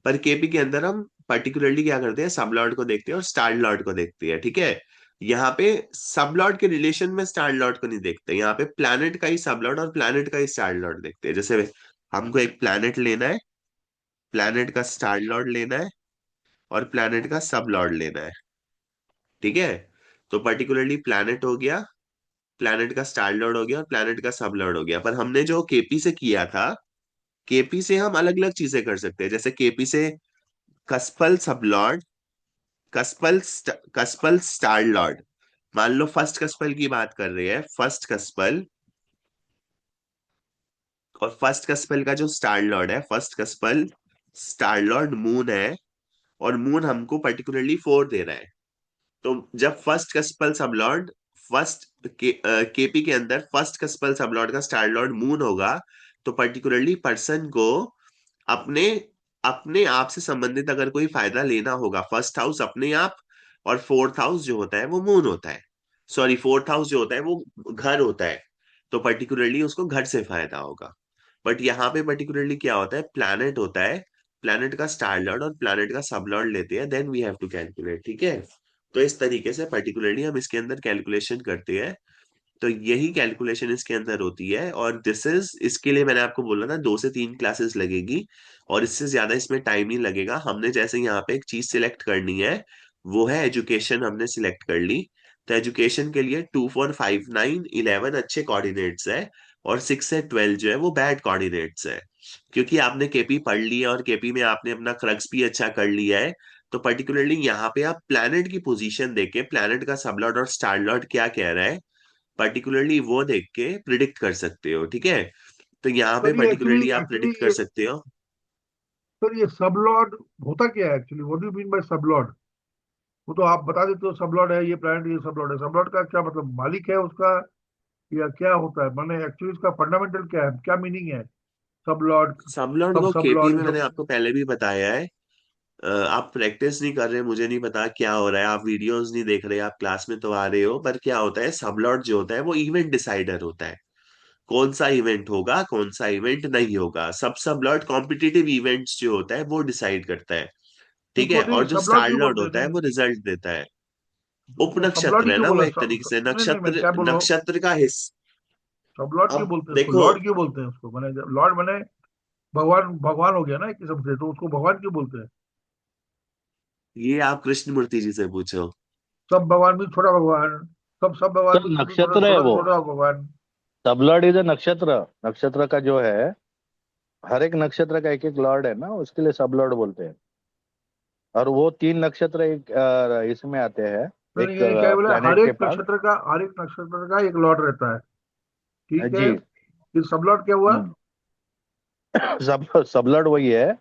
S2: पर केपी के अंदर हम पर्टिकुलरली क्या करते हैं, सब लॉर्ड को देखते हैं और स्टार लॉर्ड को देखते हैं, ठीक है। यहाँ पे सब लॉर्ड के रिलेशन में स्टार लॉर्ड को नहीं देखते, यहाँ पे प्लैनेट का ही सब लॉर्ड और प्लैनेट का ही स्टार लॉर्ड देखते हैं। जैसे हमको एक प्लैनेट लेना है, प्लैनेट का स्टार लॉर्ड लेना है और प्लैनेट का सब लॉर्ड लेना है, ठीक है। तो पर्टिकुलरली प्लैनेट हो गया, प्लैनेट का स्टार लॉर्ड हो गया और प्लैनेट का सब लॉर्ड हो गया। पर हमने जो केपी से किया था, केपी से हम अलग अलग चीजें कर सकते हैं। जैसे केपी से कस्पल सब लॉर्ड, कस्पल स्टार लॉर्ड। मान लो फर्स्ट कस्पल की बात कर रहे हैं, फर्स्ट कस्पल, और फर्स्ट कस्पल का जो स्टार लॉर्ड है, फर्स्ट कस्पल स्टार लॉर्ड मून है, और मून हमको पर्टिकुलरली 4 दे रहा है। तो जब फर्स्ट कस्पल सब लॉर्ड फर्स्ट केपी के अंदर फर्स्ट कस्पल सब लॉर्ड का स्टार लॉर्ड मून होगा, तो पर्टिकुलरली पर्सन को अपने अपने आप से संबंधित अगर कोई फायदा लेना होगा, फर्स्ट हाउस अपने आप, और फोर्थ हाउस जो होता है वो मून होता है, सॉरी फोर्थ हाउस जो होता है वो घर होता है, तो पर्टिकुलरली उसको घर से फायदा होगा। बट यहाँ पे पर्टिकुलरली क्या होता है, प्लैनेट होता है, प्लैनेट का स्टार लॉर्ड और प्लैनेट का सब लॉर्ड लेते हैं, then we have to calculate, ठीक है। तो इस तरीके से पर्टिकुलरली हम इसके अंदर कैलकुलेशन करते हैं। तो यही कैलकुलेशन इसके अंदर होती है, और दिस इज, इसके लिए मैंने आपको बोला था 2 से 3 क्लासेस लगेगी, और इससे ज्यादा इसमें टाइम नहीं लगेगा। हमने जैसे यहाँ पे एक चीज सिलेक्ट करनी है, वो है एजुकेशन, हमने सिलेक्ट कर ली। तो एजुकेशन के लिए 2 4 5 9 11 अच्छे कोऑर्डिनेट्स है, और 6 से 12 जो है वो बैड कोऑर्डिनेट्स है। क्योंकि आपने केपी पढ़ लिया और केपी में आपने अपना क्रक्स भी अच्छा कर लिया है, तो पर्टिकुलरली यहाँ पे आप प्लैनेट की पोजीशन देके, प्लैनेट का सबलॉर्ड और स्टार लॉर्ड क्या कह रहा है, पर्टिकुलरली वो देख के प्रिडिक्ट कर सकते हो, ठीक है। तो यहाँ पे
S1: सर ये एक्चुअली
S2: पर्टिकुलरली आप
S1: एक्चुअली
S2: प्रिडिक्ट कर सकते हो।
S1: सर ये सब लॉर्ड होता क्या है actually? What do you mean by सब लॉर्ड? वो तो आप बता देते हो सब लॉर्ड है ये प्लैनेट, ये सब लॉर्ड है। सब लॉर्ड का क्या मतलब, मालिक है उसका या क्या होता है? मैंने एक्चुअली इसका फंडामेंटल क्या है, क्या मीनिंग है सब लॉर्ड,
S2: सबलॉर्ड को
S1: सब
S2: केपी
S1: लॉर्ड
S2: में मैंने आपको पहले भी बताया है। आप प्रैक्टिस नहीं कर रहे, मुझे नहीं पता क्या हो रहा है, आप वीडियोस नहीं देख रहे, आप क्लास में तो आ रहे हो, पर क्या होता है, सबलॉर्ड जो होता है वो इवेंट डिसाइडर होता है। कौन सा इवेंट होगा, कौन सा इवेंट नहीं होगा, सबलॉर्ड कॉम्पिटिटिव इवेंट्स जो होता है वो डिसाइड करता है,
S1: तो
S2: ठीक है।
S1: छोटी
S2: और जो
S1: सब लॉर्ड
S2: स्टार
S1: क्यों
S2: लॉर्ड
S1: बोलते हैं?
S2: होता है
S1: नहीं
S2: वो रिजल्ट देता है।
S1: तो सब लॉर्ड
S2: उपनक्षत्र
S1: ही
S2: है
S1: क्यों
S2: ना वो,
S1: बोला?
S2: एक तरीके से
S1: नहीं नहीं, मैं
S2: नक्षत्र,
S1: क्या बोल रहा हूँ,
S2: नक्षत्र का हिस्सा।
S1: सब लॉर्ड क्यों
S2: अब
S1: बोलते हैं उसको,
S2: देखो,
S1: लॉर्ड क्यों बोलते हैं उसको? मैंने लॉर्ड मैंने भगवान, भगवान हो गया ना एक किस्म से, तो उसको भगवान क्यों बोलते हैं?
S2: ये आप कृष्ण मूर्ति जी से पूछो।
S1: सब भगवान भी छोटा भगवान, सब भगवान
S6: सर
S1: भी छोटे छोटे,
S6: नक्षत्र है
S1: छोटा से
S6: वो,
S1: छोटा भगवान।
S6: सब लॉर्ड इज अ नक्षत्र, नक्षत्र का जो है, हर एक नक्षत्र का एक एक लॉर्ड है ना, उसके लिए सब लॉर्ड बोलते हैं। और वो 3 नक्षत्र एक इसमें आते हैं,
S1: सर
S6: एक
S1: ये क्या बोले,
S6: प्लैनेट के पास।
S1: हर एक नक्षत्र का एक लॉर्ड रहता है, ठीक है।
S6: जी।
S1: फिर सब लॉर्ड क्या हुआ?
S6: हम्म। सब लॉर्ड वही है,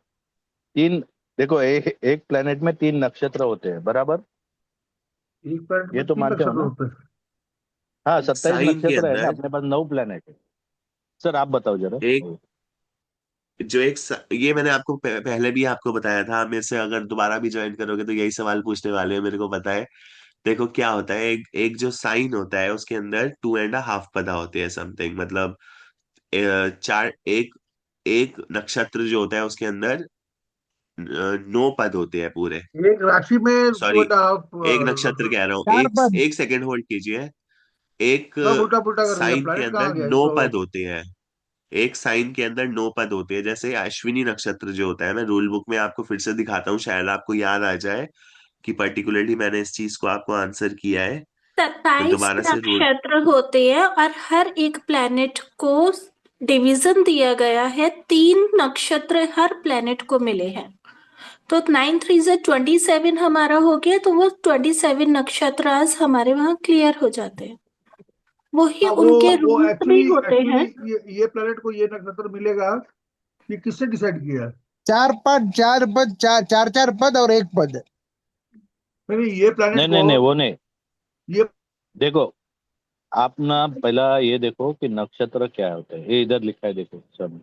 S6: तीन, देखो एक प्लैनेट में 3 नक्षत्र होते हैं, बराबर?
S1: एक प्लैनेट
S6: ये
S1: में
S6: तो
S1: तीन
S6: मानते हो
S1: नक्षत्र
S6: ना?
S1: होते हैं?
S6: हाँ 27
S2: साइन के
S6: नक्षत्र है ना,
S2: अंदर
S6: अपने पास 9 प्लेनेट है। सर आप बताओ जरा।
S2: एक ये मैंने आपको पहले भी आपको बताया था। आप मेरे से अगर दोबारा भी ज्वाइन करोगे तो यही सवाल पूछने वाले हो, मेरे को पता है। देखो क्या होता है, एक जो साइन होता है उसके अंदर 2.5 पदा होते हैं समथिंग, मतलब चार एक एक नक्षत्र जो होता है उसके अंदर 9 पद होते हैं पूरे।
S1: एक राशि में टू
S2: सॉरी,
S1: एंड हाफ।
S2: एक नक्षत्र कह रहा हूँ,
S7: चार
S2: एक
S7: पद।
S2: एक सेकेंड होल्ड कीजिए। एक
S1: सब उल्टा पुल्टा कर दिया,
S2: साइन के
S1: प्लेनेट
S2: अंदर
S1: कहाँ गया ये
S2: 9 पद
S1: तो।
S2: होते हैं। एक साइन के अंदर 9 पद होते हैं। जैसे अश्विनी नक्षत्र जो होता है, मैं रूल बुक में आपको फिर से दिखाता हूँ, शायद आपको याद आ जाए कि पर्टिकुलरली मैंने इस चीज को आपको आंसर किया है। मैं
S3: 27
S2: दोबारा से रूल,
S3: नक्षत्र होते हैं और हर एक प्लेनेट को डिवीजन दिया गया है, 3 नक्षत्र हर प्लेनेट को मिले हैं। तो 9 3 27 हमारा हो गया, तो वो 27 नक्षत्र आज हमारे वहां क्लियर हो जाते हैं। वही
S1: हाँ,
S3: उनके
S1: वो
S3: रूल्स भी
S1: एक्चुअली
S3: होते
S1: एक्चुअली
S3: हैं।
S1: ये प्लेनेट को ये नक्षत्र मिलेगा, ये किससे डिसाइड किया है?
S7: चार पद, चार पद, चार चार चार पद और एक पद।
S1: नहीं नहीं, ये प्लेनेट
S6: नहीं
S1: को
S6: नहीं नहीं, वो नहीं।
S1: ये
S6: देखो, आप ना पहला ये देखो कि नक्षत्र क्या होता है, ये इधर लिखा है देखो सब।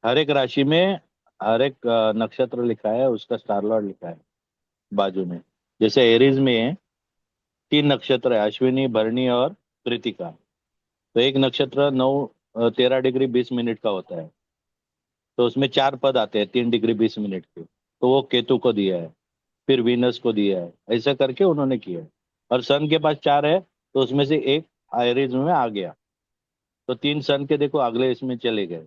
S6: हर एक राशि में हर एक नक्षत्र लिखा है, उसका स्टार लॉर्ड लिखा है बाजू में। जैसे एरीज में है, 3 नक्षत्र है, अश्विनी, भरणी और कृतिका। तो एक नक्षत्र 13 डिग्री 20 मिनट का होता है, तो उसमें 4 पद आते हैं 3 डिग्री 20 मिनट के। तो वो केतु को दिया है, फिर वीनस को दिया है, ऐसा करके उन्होंने किया है। और सन के पास 4 है, तो उसमें से एक एरीज में आ गया। तो 3 सन के देखो अगले इसमें चले गए।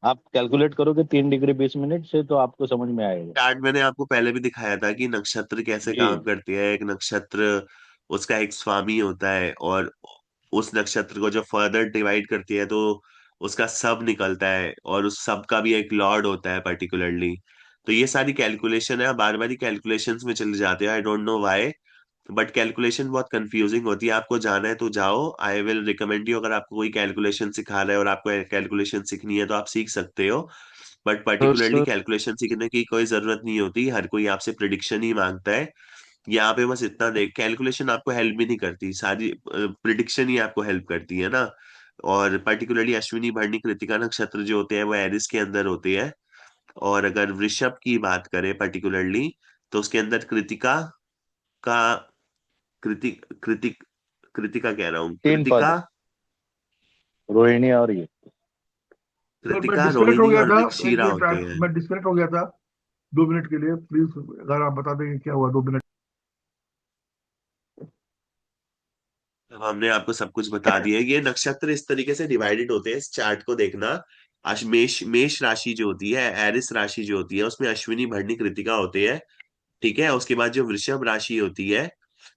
S6: आप कैलकुलेट करोगे 3 डिग्री 20 मिनट से, तो आपको समझ में आएगा।
S2: चार्ट मैंने आपको पहले भी दिखाया था कि नक्षत्र कैसे
S6: जी।
S2: काम करते हैं। एक नक्षत्र, उसका एक स्वामी होता है, और उस नक्षत्र को जो फर्दर डिवाइड करती है तो उसका सब निकलता है, और उस सब का भी एक लॉर्ड होता है पर्टिकुलरली। तो ये सारी कैलकुलेशन है, बार बार कैलकुलेशंस में चले जाते हैं, I don't know why. But calculation बहुत कंफ्यूजिंग होती है। आपको जाना है तो जाओ, आई विल रिकमेंड यू। अगर आपको कोई कैलकुलेशन सिखा रहा है और आपको कैलकुलेशन सीखनी है तो आप सीख सकते हो, but
S4: sir
S2: particularly
S4: sir
S2: calculation सीखने की कोई जरूरत नहीं होती। हर कोई आपसे प्रिडिक्शन ही मांगता है। यहाँ पे बस इतना देख, कैलकुलेशन आपको हेल्प भी नहीं करती, सारी प्रिडिक्शन ही आपको हेल्प करती है ना। और पर्टिकुलरली अश्विनी, भरणी, कृतिका नक्षत्र जो होते हैं वो एरिस के अंदर होते हैं। और अगर वृषभ की बात करें पर्टिकुलरली, तो उसके अंदर कृतिका का, कृतिक कृतिक कृतिका कह रहा हूँ,
S6: 3
S2: कृतिका,
S6: पद, रोहिणी और ये।
S1: सर मैं
S2: कृतिका,
S1: डिस्कनेक्ट हो
S2: रोहिणी
S1: गया
S2: और
S1: था, एक
S2: मृगशीरा
S1: मिनट
S2: होते हैं।
S1: मैं डिस्कनेक्ट हो गया था 2 मिनट के लिए, प्लीज अगर आप बता देंगे क्या हुआ 2 मिनट।
S2: अब हमने आपको सब कुछ बता दिया है। ये नक्षत्र इस तरीके से डिवाइडेड होते हैं, इस चार्ट को देखना। मेष मेष राशि जो होती है, एरिस राशि जो होती है, उसमें अश्विनी, भरणी, कृतिका होते हैं। ठीक है, उसके बाद जो वृषभ राशि होती है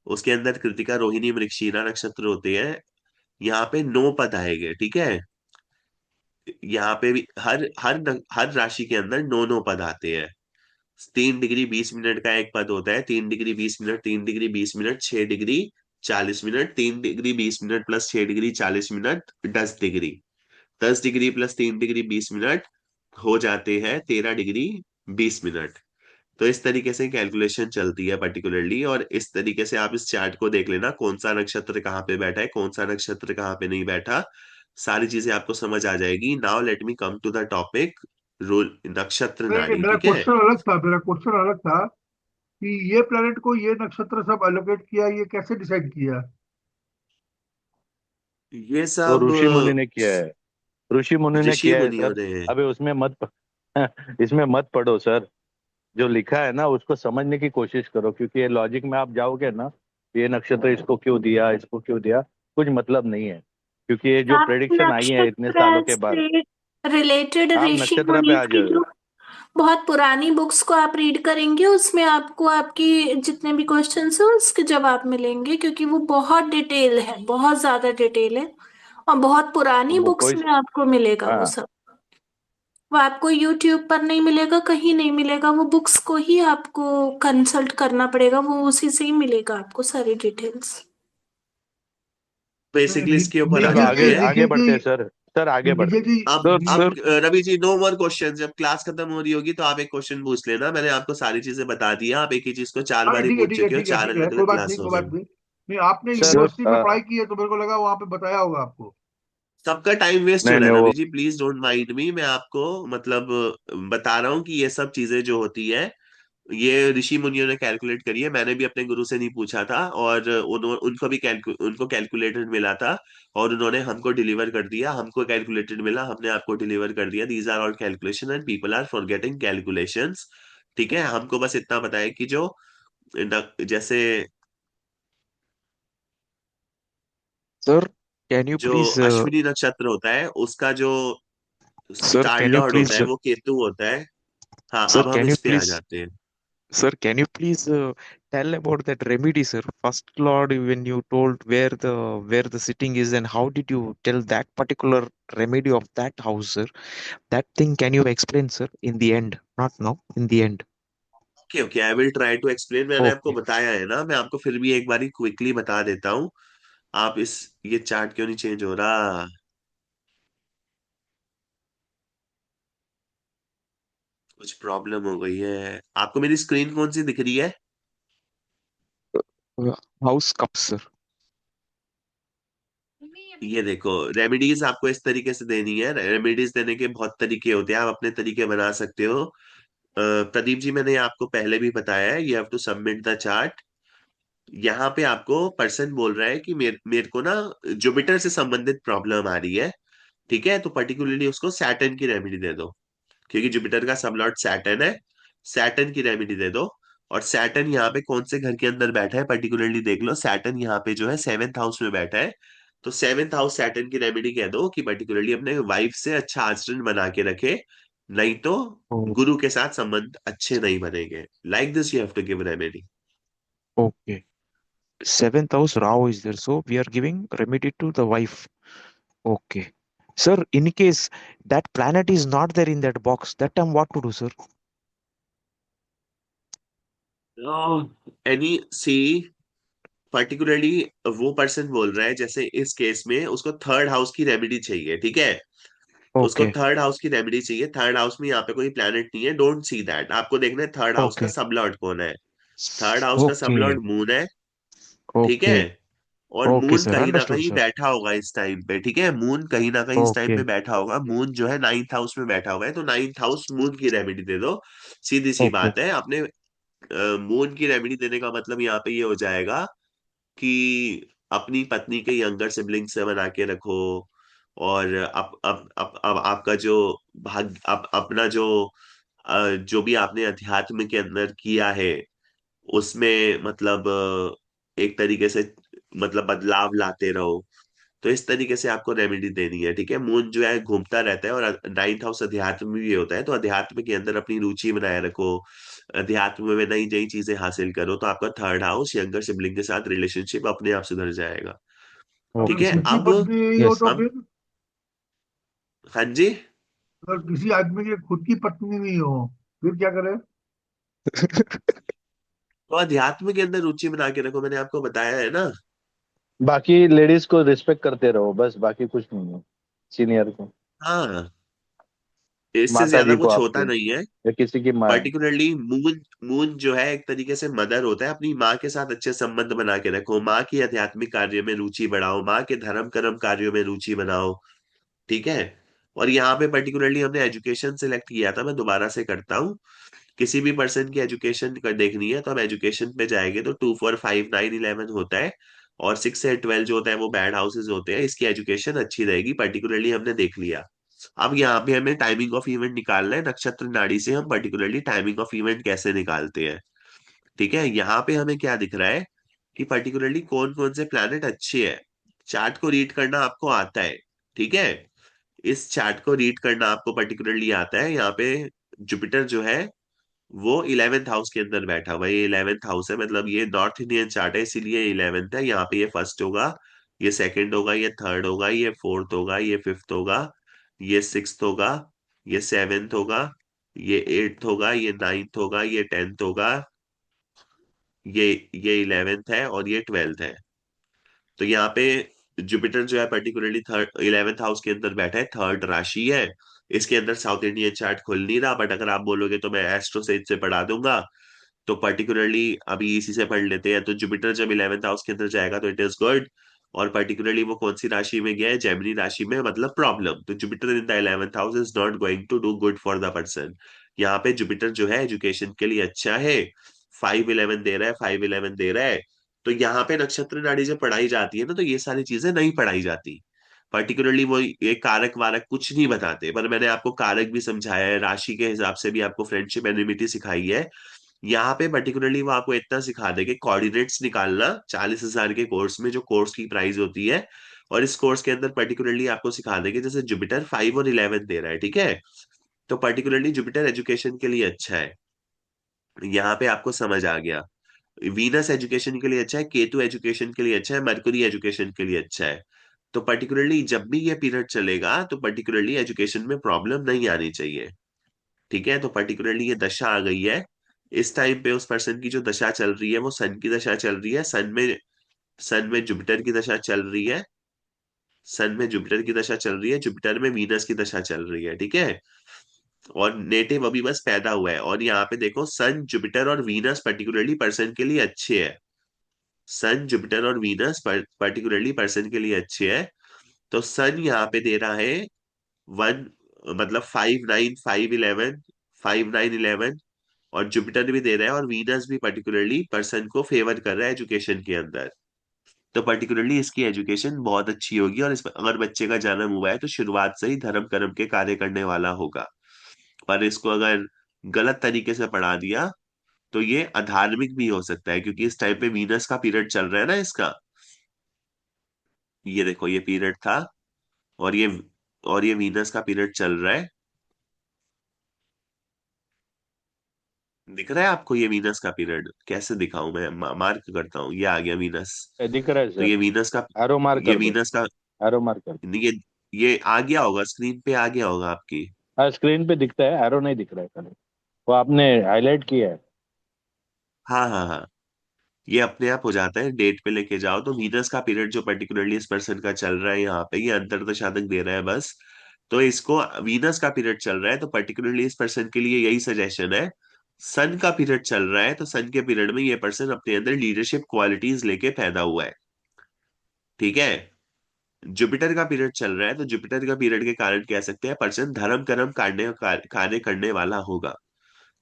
S2: उसके अंदर कृतिका, रोहिणी, मृगशीरा नक्षत्र होते हैं। यहाँ पे 9 पद आएंगे, ठीक है। यहाँ पे भी हर राशि के अंदर 9 9 पद आते हैं। 3 डिग्री 20 मिनट का एक पद होता है, 3 degree 20 minute, 3 degree 20 minute, 6 degree 40 minute, 3 degree 20 minute plus 6 degree 40 minute, 10 degree. 10 degree plus 3 degree 20 minute हो जाते हैं 13 डिग्री 20 मिनट। तो इस तरीके से कैलकुलेशन चलती है पर्टिकुलरली, और इस तरीके से आप इस चार्ट को देख लेना, कौन सा नक्षत्र कहाँ पे बैठा है, कौन सा नक्षत्र कहाँ पे नहीं बैठा। सारी चीजें आपको समझ आ जाएगी। Now let me come to the topic, role नक्षत्र
S1: नहीं नहीं,
S2: नाड़ी,
S1: मेरा
S2: ठीक है।
S1: क्वेश्चन अलग था, मेरा क्वेश्चन अलग था कि ये प्लेनेट को ये नक्षत्र सब एलोकेट किया, ये कैसे डिसाइड किया?
S2: ये
S6: वो
S2: सब
S6: ऋषि मुनि ने किया है, ऋषि मुनि ने
S2: ऋषि
S6: किया है
S2: मुनियों
S6: सर।
S2: ने।
S6: अबे उसमें इसमें मत पढ़ो सर। जो लिखा है ना उसको समझने की कोशिश करो, क्योंकि ये लॉजिक में आप जाओगे ना, ये नक्षत्र इसको क्यों दिया, इसको क्यों दिया, कुछ मतलब नहीं है। क्योंकि ये जो
S3: आप
S6: प्रेडिक्शन आई है इतने सालों
S3: नक्षत्र
S6: के बाद।
S3: से रिलेटेड
S6: आप
S3: ऋषि
S6: नक्षत्र पे
S3: मुनि
S6: आ
S3: की
S6: जाओ।
S3: जो बहुत पुरानी बुक्स को आप रीड करेंगे, उसमें आपको आपकी जितने भी क्वेश्चंस हैं उसके जवाब मिलेंगे, क्योंकि वो बहुत डिटेल है, बहुत ज्यादा डिटेल है, और बहुत पुरानी
S6: वो
S3: बुक्स
S6: कोई,
S3: में आपको मिलेगा वो
S6: हाँ,
S3: सब। वो आपको यूट्यूब पर नहीं मिलेगा, कहीं नहीं मिलेगा, वो बुक्स को ही आपको कंसल्ट करना पड़ेगा, वो उसी से ही मिलेगा आपको सारी डिटेल्स।
S2: बेसिकली इसके ऊपर आ
S6: चलो
S1: निखिल
S2: जाते
S1: जी,
S6: आगे
S2: हैं।
S6: आगे
S1: निखिल जी,
S6: बढ़ते हैं सर। सर आगे
S1: निखिल
S6: बढ़ते हैं।
S1: जी,
S2: अब
S1: Nikhil.
S2: Ravi ji, no more question. जब क्लास खत्म हो रही होगी तो आप एक क्वेश्चन पूछ लेना। मैंने आपको सारी चीजें बता दी हैं, आप एक ही चीज को 4 बार ही
S1: ठीक है
S2: पूछ
S1: ठीक है
S2: चुके हो,
S1: ठीक है
S2: 4
S1: ठीक है,
S2: अलग
S1: कोई
S2: अलग
S1: बात नहीं,
S2: क्लासों
S1: कोई
S2: में।
S1: बात नहीं। नहीं, आपने
S6: सर
S1: यूनिवर्सिटी में पढ़ाई की है तो मेरे को लगा वहां पे बताया होगा आपको।
S2: सबका टाइम वेस्ट हो
S6: नहीं
S2: रहा
S6: नहीं
S2: है
S6: वो
S2: Ravi ji, please don't mind मी। मैं आपको मतलब बता रहा हूँ कि ये सब चीजें जो होती है ये ऋषि मुनियों ने कैलकुलेट करी है। मैंने भी अपने गुरु से नहीं पूछा था, और उनको भी उनको कैलकुलेटेड मिला था, और उन्होंने हमको डिलीवर कर दिया। हमको कैलकुलेटेड मिला, हमने आपको डिलीवर कर दिया। These are all calculation and people are forgetting calculations. ठीक है, हमको बस इतना पता है कि जो जैसे
S4: Sir, can you
S2: जो
S4: please,
S2: अश्विनी नक्षत्र होता है उसका जो
S4: sir,
S2: star
S4: can you
S2: Lord होता
S4: please,
S2: है वो केतु होता है। हाँ,
S4: sir,
S2: अब हम
S4: can you
S2: इस पे आ
S4: please,
S2: जाते हैं।
S4: sir, can you please tell about that remedy, sir? First Lord, when you told where the sitting is, and how did you tell that particular remedy of that house, sir? That thing, can you explain, sir? In the end, not now, in the end.
S2: Okay okay, I will try to explain. मैंने आपको
S4: Okay.
S2: बताया है ना, मैं आपको फिर भी एक बारी क्विकली बता देता हूँ। आप इस ये चार्ट क्यों नहीं चेंज हो रहा? कुछ प्रॉब्लम हो गई है। आपको मेरी स्क्रीन कौन सी दिख रही है?
S4: House cup, sir.
S2: ये देखो, रेमेडीज आपको इस तरीके से देनी है। रेमेडीज देने के बहुत तरीके होते हैं, आप अपने तरीके बना सकते हो। प्रदीप जी, मैंने आपको पहले भी बताया है, you have to submit the chart. यहाँ पे आपको पर्सन बोल रहा है कि मेरे को ना जुपिटर से संबंधित प्रॉब्लम आ रही है। ठीक है, तो पर्टिकुलरली उसको सैटर्न की रेमेडी दे दो, क्योंकि जुपिटर का सबलॉर्ड सैटर्न है। सैटर्न की रेमेडी दे दो। और सैटर्न यहाँ पे कौन से घर के अंदर बैठा है पर्टिकुलरली देख लो। सैटर्न यहाँ पे जो है सेवेंथ हाउस में बैठा है। तो सेवेंथ हाउस सैटर्न की रेमेडी कह दो कि पर्टिकुलरली अपने वाइफ से अच्छा आचरण बना के रखे, नहीं तो
S4: Oh,
S2: गुरु के साथ संबंध अच्छे नहीं बनेंगे। Like this you have to give remedy.
S4: okay. Seventh house Rahu is there, so we are giving remedy to the wife. Okay. Sir, in case that planet is not there in that box, that time what to do, sir?
S2: Any see particularly वो पर्सन बोल रहा है, जैसे इस केस में उसको थर्ड हाउस की रेमेडी चाहिए। ठीक है, उसको
S4: Okay.
S2: थर्ड हाउस की रेमेडी चाहिए। थर्ड हाउस में यहाँ पे कोई प्लैनेट नहीं है, डोंट सी दैट। आपको देखना है थर्ड हाउस का
S4: Okay.
S2: सबलॉर्ड कौन है। थर्ड हाउस का
S4: Okay.
S2: सबलॉर्ड मून है। ठीक है,
S4: Okay.
S2: और
S4: Okay,
S2: मून
S4: sir.
S2: कहीं ना
S4: Understood,
S2: कहीं
S4: sir.
S2: बैठा होगा इस टाइम पे। ठीक है, मून कहीं ना कहीं इस टाइम पे
S4: Okay.
S2: बैठा होगा। मून जो है नाइन्थ हाउस में बैठा हुआ है, तो नाइन्थ हाउस मून की रेमेडी दे दो। सीधी सी
S4: Okay.
S2: बात है। अपने मून की रेमेडी देने का मतलब यहाँ पे ये हो जाएगा कि अपनी पत्नी के यंगर सिबलिंग से बना के रखो। और अब आपका जो भाग अपना जो भी आपने अध्यात्म के अंदर किया है उसमें मतलब एक तरीके से मतलब बदलाव लाते रहो। तो इस तरीके से आपको रेमेडी देनी है। ठीक है, मून जो है घूमता रहता है, और नाइन्थ हाउस अध्यात्म भी होता है, तो अध्यात्म के अंदर अपनी रुचि बनाए रखो। अध्यात्म में नई नई चीजें हासिल करो, तो आपका थर्ड हाउस यंगर सिबलिंग के साथ रिलेशनशिप अपने आप सुधर जाएगा। ठीक
S1: अगर
S2: है,
S4: Okay.
S1: खुद की
S2: अब
S1: पत्नी नहीं हो
S4: Yes.
S1: तो
S2: हम,
S1: फिर?
S2: हाँ जी,
S1: अगर किसी आदमी की खुद की पत्नी नहीं हो फिर क्या करे?
S2: तो अध्यात्म के अंदर रुचि बना के रखो, मैंने आपको बताया है ना।
S6: बाकी लेडीज को रिस्पेक्ट करते रहो, बस बाकी कुछ नहीं है। सीनियर को,
S2: हाँ, इससे
S6: माता
S2: ज्यादा
S6: जी को
S2: कुछ
S6: आपके,
S2: होता नहीं है।
S6: या किसी की माँ।
S2: पर्टिकुलरली मून, मून जो है एक तरीके से मदर होता है। अपनी माँ के साथ अच्छे संबंध बना के रखो, माँ की आध्यात्मिक कार्य में रुचि बढ़ाओ, माँ के धर्म कर्म कार्यों में रुचि बनाओ। ठीक है, और यहाँ पे पर्टिकुलरली हमने एजुकेशन सिलेक्ट किया था। मैं दोबारा से करता हूँ। किसी भी पर्सन की एजुकेशन कर देखनी है तो हम एजुकेशन पे जाएंगे, तो 2 4 5 9 11 होता है, और 6 से 12 जो होता है वो बैड हाउसेज होते हैं। इसकी एजुकेशन अच्छी रहेगी, पर्टिकुलरली हमने देख लिया। अब यहाँ पे हमें टाइमिंग ऑफ इवेंट निकालना है। नक्षत्र नाड़ी से हम पर्टिकुलरली टाइमिंग ऑफ इवेंट कैसे निकालते हैं। ठीक है, यहाँ पे हमें क्या दिख रहा है कि पर्टिकुलरली कौन कौन से प्लैनेट अच्छे हैं। चार्ट को रीड करना आपको आता है। ठीक है, इस चार्ट को रीड करना आपको पर्टिकुलरली आता है। यहाँ पे जुपिटर जो है वो 11th हाउस के अंदर बैठा हुआ है। ये 11th हाउस है, मतलब ये नॉर्थ इंडियन चार्ट है, इसीलिए 11th है। यहाँ पे ये फर्स्ट होगा, ये सेकंड होगा, ये थर्ड होगा, ये फोर्थ होगा, ये फिफ्थ होगा, ये सिक्स्थ होगा, ये सेवेंथ होगा, ये एट्थ होगा, ये नाइन्थ होगा, ये टेंथ होगा, ये ये 11th है, और ये 12th है। तो यहाँ पे जुपिटर जो है पर्टिकुलरली थर्ड 11th हाउस के अंदर बैठा है, थर्ड राशि है। इसके अंदर साउथ इंडियन चार्ट खुल नहीं रहा, बट अगर आप बोलोगे तो मैं एस्ट्रो से पढ़ा दूंगा। तो पर्टिकुलरली अभी इसी से पढ़ लेते हैं। तो जुपिटर जब 11th हाउस के अंदर जाएगा तो इट इज गुड। और पर्टिकुलरली वो कौन सी राशि में गया है? जेमिनी राशि में, मतलब प्रॉब्लम। तो Jupiter in the 11th house is not going to do good for the person. यहाँ पे जुपिटर जो है एजुकेशन के लिए अच्छा है, 5-11 दे रहा है, 5-11 दे रहा है। तो यहाँ पे नक्षत्र नाड़ी जब पढ़ाई जाती है ना, तो ये सारी चीजें नहीं पढ़ाई जाती। पर्टिकुलरली वो ये कारक वारक कुछ नहीं बताते, पर मैंने आपको कारक भी समझाया है, राशि के हिसाब से भी आपको फ्रेंडशिप एनिमिटी सिखाई है। यहाँ पे पर्टिकुलरली वो आपको इतना सिखा दे कि कोऑर्डिनेट्स निकालना 40,000 के कोर्स में, जो कोर्स की प्राइस होती है। और इस कोर्स के अंदर पर्टिकुलरली आपको सिखा देंगे, जैसे जुपिटर 5 और 11 दे रहा है, ठीक है। तो पर्टिकुलरली जुपिटर एजुकेशन के लिए अच्छा है, यहाँ पे आपको समझ आ गया। वीनस एजुकेशन के लिए अच्छा है, केतु एजुकेशन के लिए अच्छा है, मरकुरी एजुकेशन के लिए अच्छा है। तो पर्टिकुलरली जब भी ये पीरियड चलेगा तो पर्टिकुलरली एजुकेशन में प्रॉब्लम नहीं आनी चाहिए, ठीक है। तो पर्टिकुलरली ये दशा आ गई है। इस टाइम पे उस पर्सन की जो दशा चल रही है वो सन की दशा चल रही है, सन में जुपिटर की दशा चल रही है, सन में जुपिटर की दशा चल रही है, जुपिटर में वीनस की दशा चल रही है, ठीक है। और नेटिव अभी बस पैदा हुआ है। और यहाँ पे देखो सन जुपिटर और वीनस पर्टिकुलरली पर्सन के लिए अच्छे है। सन जुपिटर और वीनस पर्टिकुलरली पर्सन के लिए अच्छे है। तो सन यहाँ पे दे रहा है वन, मतलब 5-9-5-11, 5-9-11। और जुपिटर भी दे रहा है और वीनस भी पर्टिकुलरली पर्सन को फेवर कर रहा है एजुकेशन के अंदर। तो पर्टिकुलरली इसकी एजुकेशन बहुत अच्छी होगी। और अगर बच्चे का जन्म हुआ है तो शुरुआत से ही धर्म कर्म के कार्य करने वाला होगा। पर इसको अगर गलत तरीके से पढ़ा दिया तो ये अधार्मिक भी हो सकता है, क्योंकि इस टाइम पे वीनस का पीरियड चल रहा है ना इसका। ये देखो ये पीरियड था, और ये वीनस का पीरियड चल रहा है। दिख रहा है आपको ये वीनस का पीरियड? कैसे दिखाऊं मैं? मार्क करता हूँ, ये आ गया वीनस।
S6: दिख रहा है
S2: तो
S6: सर,
S2: ये वीनस का,
S6: एरो मार्क
S2: ये
S6: कर दो,
S2: वीनस का,
S6: एरो मार्क कर दो।
S2: ये आ गया होगा, स्क्रीन पे आ गया होगा आपकी।
S6: हाँ, स्क्रीन पे दिखता है, एरो नहीं दिख रहा है खाली, वो आपने हाईलाइट किया है।
S2: हाँ हाँ हाँ, ये अपने आप हो जाता है। डेट पे लेके जाओ तो वीनस का पीरियड जो पर्टिकुलरली इस पर्सन का चल रहा है यहाँ पे, ये अंतरदशातक दे रहा है बस। तो इसको वीनस का पीरियड चल रहा है, तो पर्टिकुलरली इस पर्सन के लिए यही सजेशन है। सन का पीरियड चल रहा है, तो सन के पीरियड में ये पर्सन अपने अंदर लीडरशिप क्वालिटीज लेके पैदा हुआ है, ठीक है। जुपिटर का पीरियड चल रहा है, तो जुपिटर का पीरियड के कारण कह सकते हैं पर्सन धर्म कर्म कार्य करने वाला होगा।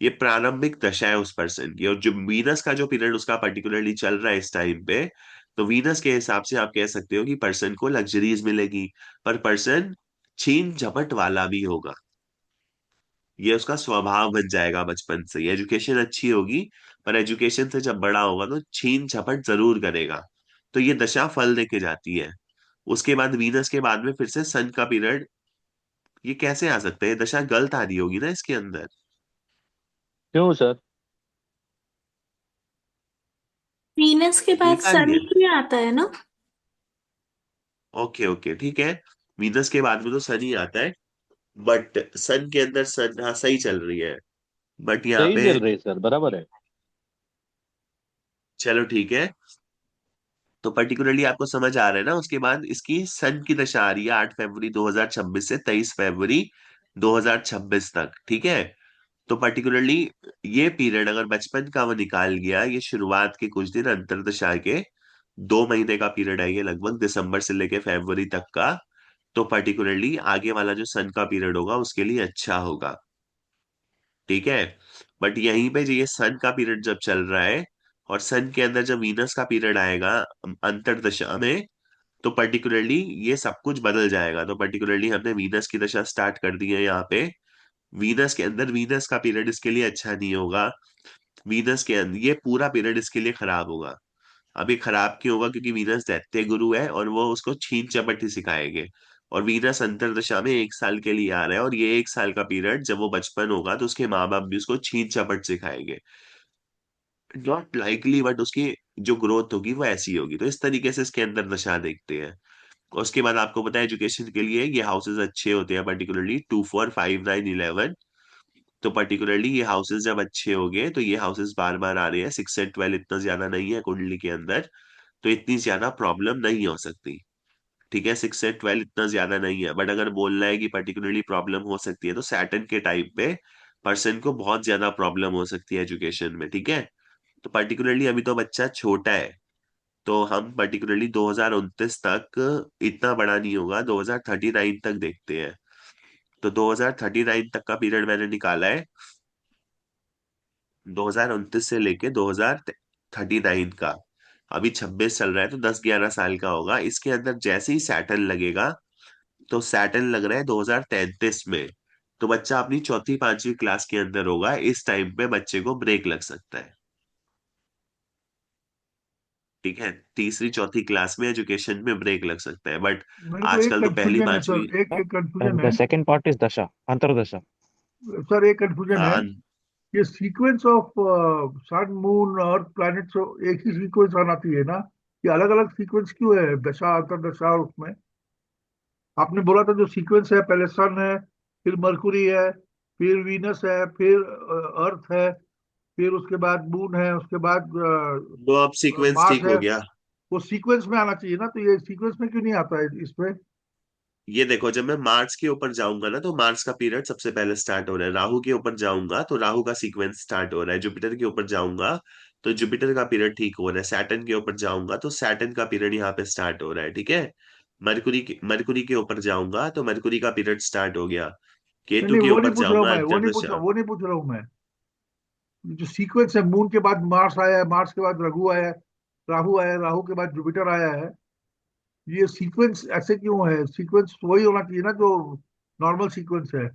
S2: ये प्रारंभिक दशा है उस पर्सन की। और जो वीनस का जो पीरियड उसका पर्टिकुलरली चल रहा है इस टाइम पे, तो वीनस के हिसाब से आप कह सकते हो कि पर्सन को लग्जरीज मिलेगी, पर पर्सन छीन झपट वाला भी होगा। ये उसका स्वभाव बन जाएगा बचपन से ही। एजुकेशन अच्छी होगी, पर एजुकेशन से जब बड़ा होगा तो छीन झपट जरूर करेगा। तो ये दशा फल देके जाती है। उसके बाद वीनस के बाद में फिर से सन का पीरियड, ये कैसे आ सकता है? ये दशा गलत आ रही होगी ना इसके अंदर।
S6: क्यों सर?
S3: वीनस के बाद
S2: ठीक आ रही
S3: सन
S2: है?
S3: ही आता है ना?
S2: ओके ओके ठीक है। वीनस के बाद में तो सन ही आता है, बट सन के अंदर सन, हाँ सही चल रही है। बट यहाँ
S6: सही
S2: पे,
S6: चल रही है सर, बराबर है।
S2: चलो ठीक है। तो पर्टिकुलरली आपको समझ आ रहा है ना। उसके बाद इसकी सन की दशा आ रही है 8 फरवरी 2026 से 23 फरवरी 2026 तक, ठीक है। तो पर्टिकुलरली ये पीरियड अगर बचपन का वो निकाल गया, ये शुरुआत के कुछ दिन अंतरदशा के 2 महीने का पीरियड है ये, लगभग दिसंबर से लेके फरवरी तक का। तो पर्टिकुलरली आगे वाला जो सन का पीरियड होगा उसके लिए अच्छा होगा, ठीक है। बट यहीं पे जो ये सन का पीरियड जब चल रहा है, और सन के अंदर जब वीनस का पीरियड आएगा अंतरदशा में, तो पर्टिकुलरली ये सब कुछ बदल जाएगा। तो पर्टिकुलरली हमने वीनस की दशा स्टार्ट कर दी है यहाँ पे। वीनस के अंदर वीनस का पीरियड इसके लिए अच्छा नहीं होगा। वीनस के अंदर ये पूरा पीरियड इसके लिए खराब होगा। अब ये खराब क्यों होगा? क्योंकि वीनस दैत्य गुरु है और वो उसको छीन झपट ही सिखाएंगे। और वीनस अंतरदशा में 1 साल के लिए आ रहा है, और ये 1 साल का पीरियड जब वो बचपन होगा तो उसके माँ बाप भी उसको छीन झपट सिखाएंगे। नॉट लाइकली, बट उसकी जो ग्रोथ होगी वो ऐसी होगी। तो इस तरीके से इसके अंदर दशा देखते हैं। और उसके बाद आपको पता है एजुकेशन के लिए ये हाउसेज अच्छे होते हैं, पर्टिकुलरली 2, 4, 5, 9, 11। तो पर्टिकुलरली ये हाउसेज जब अच्छे हो गए तो ये हाउसेज बार बार आ रहे हैं। 6 से 12 इतना ज्यादा नहीं है कुंडली के अंदर, तो इतनी ज्यादा प्रॉब्लम नहीं हो सकती, ठीक है। 6 से 12 इतना ज्यादा नहीं है। बट अगर बोलना है कि पर्टिकुलरली प्रॉब्लम हो सकती है, तो सैटर्न के टाइम पे पर्सन को बहुत ज्यादा प्रॉब्लम हो सकती है एजुकेशन में, ठीक है। तो पर्टिकुलरली अभी तो बच्चा छोटा है, तो हम पर्टिकुलरली 2029 तक इतना बड़ा नहीं होगा, 2039 तक देखते हैं। तो 2039 तक का पीरियड मैंने निकाला है, 2029 से लेके 2039 का। अभी 26 चल रहा है, तो 10-11 साल का होगा। इसके अंदर जैसे ही सैटर्न लगेगा, तो सैटर्न लग रहा है 2033 में, तो बच्चा अपनी चौथी पांचवी क्लास के अंदर होगा। इस टाइम पे बच्चे को ब्रेक लग सकता है। ठीक है, तीसरी चौथी क्लास में एजुकेशन में ब्रेक लग सकता है, बट
S1: मेरे को एक
S2: आजकल तो पहली
S1: कंफ्यूजन है
S2: पांचवी।
S1: सर, एक कंफ्यूजन
S4: And
S1: है
S4: the second part is Dasha, Antardasha.
S1: Sir, एक कंफ्यूजन है।
S2: हाँ,
S1: ये sequence of sun moon earth planets एक ही सीक्वेंस आना चाहिए ना? ये अलग अलग सीक्वेंस क्यों है, दशा अंतरदशा और उसमें? आपने बोला था जो सीक्वेंस है, पहले सन है, फिर मरकुरी है, फिर वीनस है, फिर अर्थ है, फिर उसके बाद मून है, उसके बाद
S2: तो अब सीक्वेंस
S1: मार्स
S2: ठीक
S1: है।
S2: हो गया।
S1: वो सीक्वेंस में आना चाहिए ना, तो ये सीक्वेंस में क्यों नहीं आता है इसमें?
S2: ये देखो, जब मैं मार्स के ऊपर जाऊंगा ना, तो मार्स का पीरियड सबसे पहले स्टार्ट हो रहा है। राहु के ऊपर जाऊंगा तो राहु का सीक्वेंस स्टार्ट हो रहा है। जुपिटर के ऊपर जाऊंगा तो जुपिटर का पीरियड ठीक हो रहा है। सैटर्न के ऊपर जाऊंगा तो सैटर्न का पीरियड यहाँ पे स्टार्ट हो रहा है। ठीक है, मरकुरी के ऊपर जाऊंगा तो मरकुरी का पीरियड स्टार्ट हो गया।
S1: नहीं
S2: केतु
S1: नहीं,
S2: के
S1: वो नहीं
S2: ऊपर
S1: पूछ रहा हूँ
S2: जाऊंगा
S1: मैं,
S2: अंतरदशा।
S1: वो नहीं पूछ रहा हूँ मैं। जो सीक्वेंस है, मून के बाद मार्स आया है, मार्स के बाद रघु आया है, राहु आया है, राहु के बाद जुपिटर आया है। ये सीक्वेंस ऐसे क्यों है? सीक्वेंस वही होना चाहिए ना जो नॉर्मल सीक्वेंस है।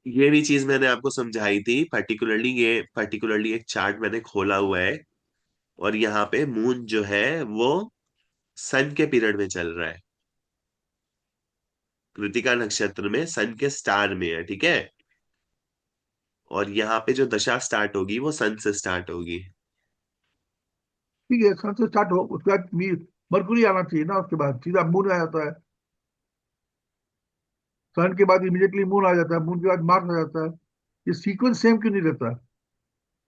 S2: ये भी चीज मैंने आपको समझाई थी पर्टिकुलरली। ये पर्टिकुलरली एक चार्ट मैंने खोला हुआ है, और यहाँ पे मून जो है वो सन के पीरियड में चल रहा है। कृतिका नक्षत्र में सन के स्टार में है। ठीक है, और यहाँ पे जो दशा स्टार्ट होगी वो सन से स्टार्ट होगी।
S1: ठीक है, सन से स्टार्ट हो, उसके बाद मरकुरी आना चाहिए ना, उसके बाद सीधा मून आ जाता है। सन के बाद इमीडिएटली मून आ जाता है, मून के बाद मार्स आ जाता है। ये सीक्वेंस सेम क्यों नहीं रहता?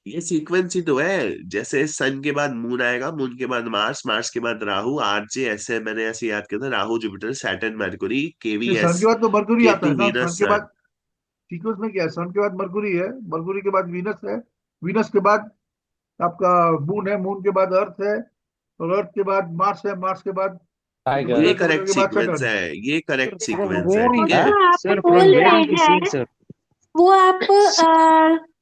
S2: ये सीक्वेंस ही तो है। जैसे सन के बाद मून आएगा, मून के बाद मार्स, मार्स के बाद राहु, आरजे, ऐसे मैंने ऐसे याद किया था। राहु, जुपिटर, सैटर्न, मरकुरी,
S1: नहीं, सन
S2: केवीएस,
S1: के बाद तो मरकुरी आता है
S2: केतु,
S1: ना, सन
S2: वीनस,
S1: के
S2: सन।
S1: बाद सीक्वेंस में क्या है? सन के बाद मरकुरी है, मरकुरी के बाद वीनस है, वीनस के बाद आपका मून है, मून के बाद अर्थ है, और अर्थ के बाद मार्स है, मार्स के बाद
S2: ये
S1: जुपिटर, जुपिटर
S2: करेक्ट
S1: के बाद
S2: सीक्वेंस
S1: सैटर्न।
S2: है, ये करेक्ट
S4: From
S2: सीक्वेंस है।
S4: where
S3: वो
S2: ठीक
S4: is
S2: है,
S3: जो आप
S4: sir? From
S3: बोल
S4: where
S3: रहे
S4: is this seen,
S3: हैं
S4: sir?
S3: वो आप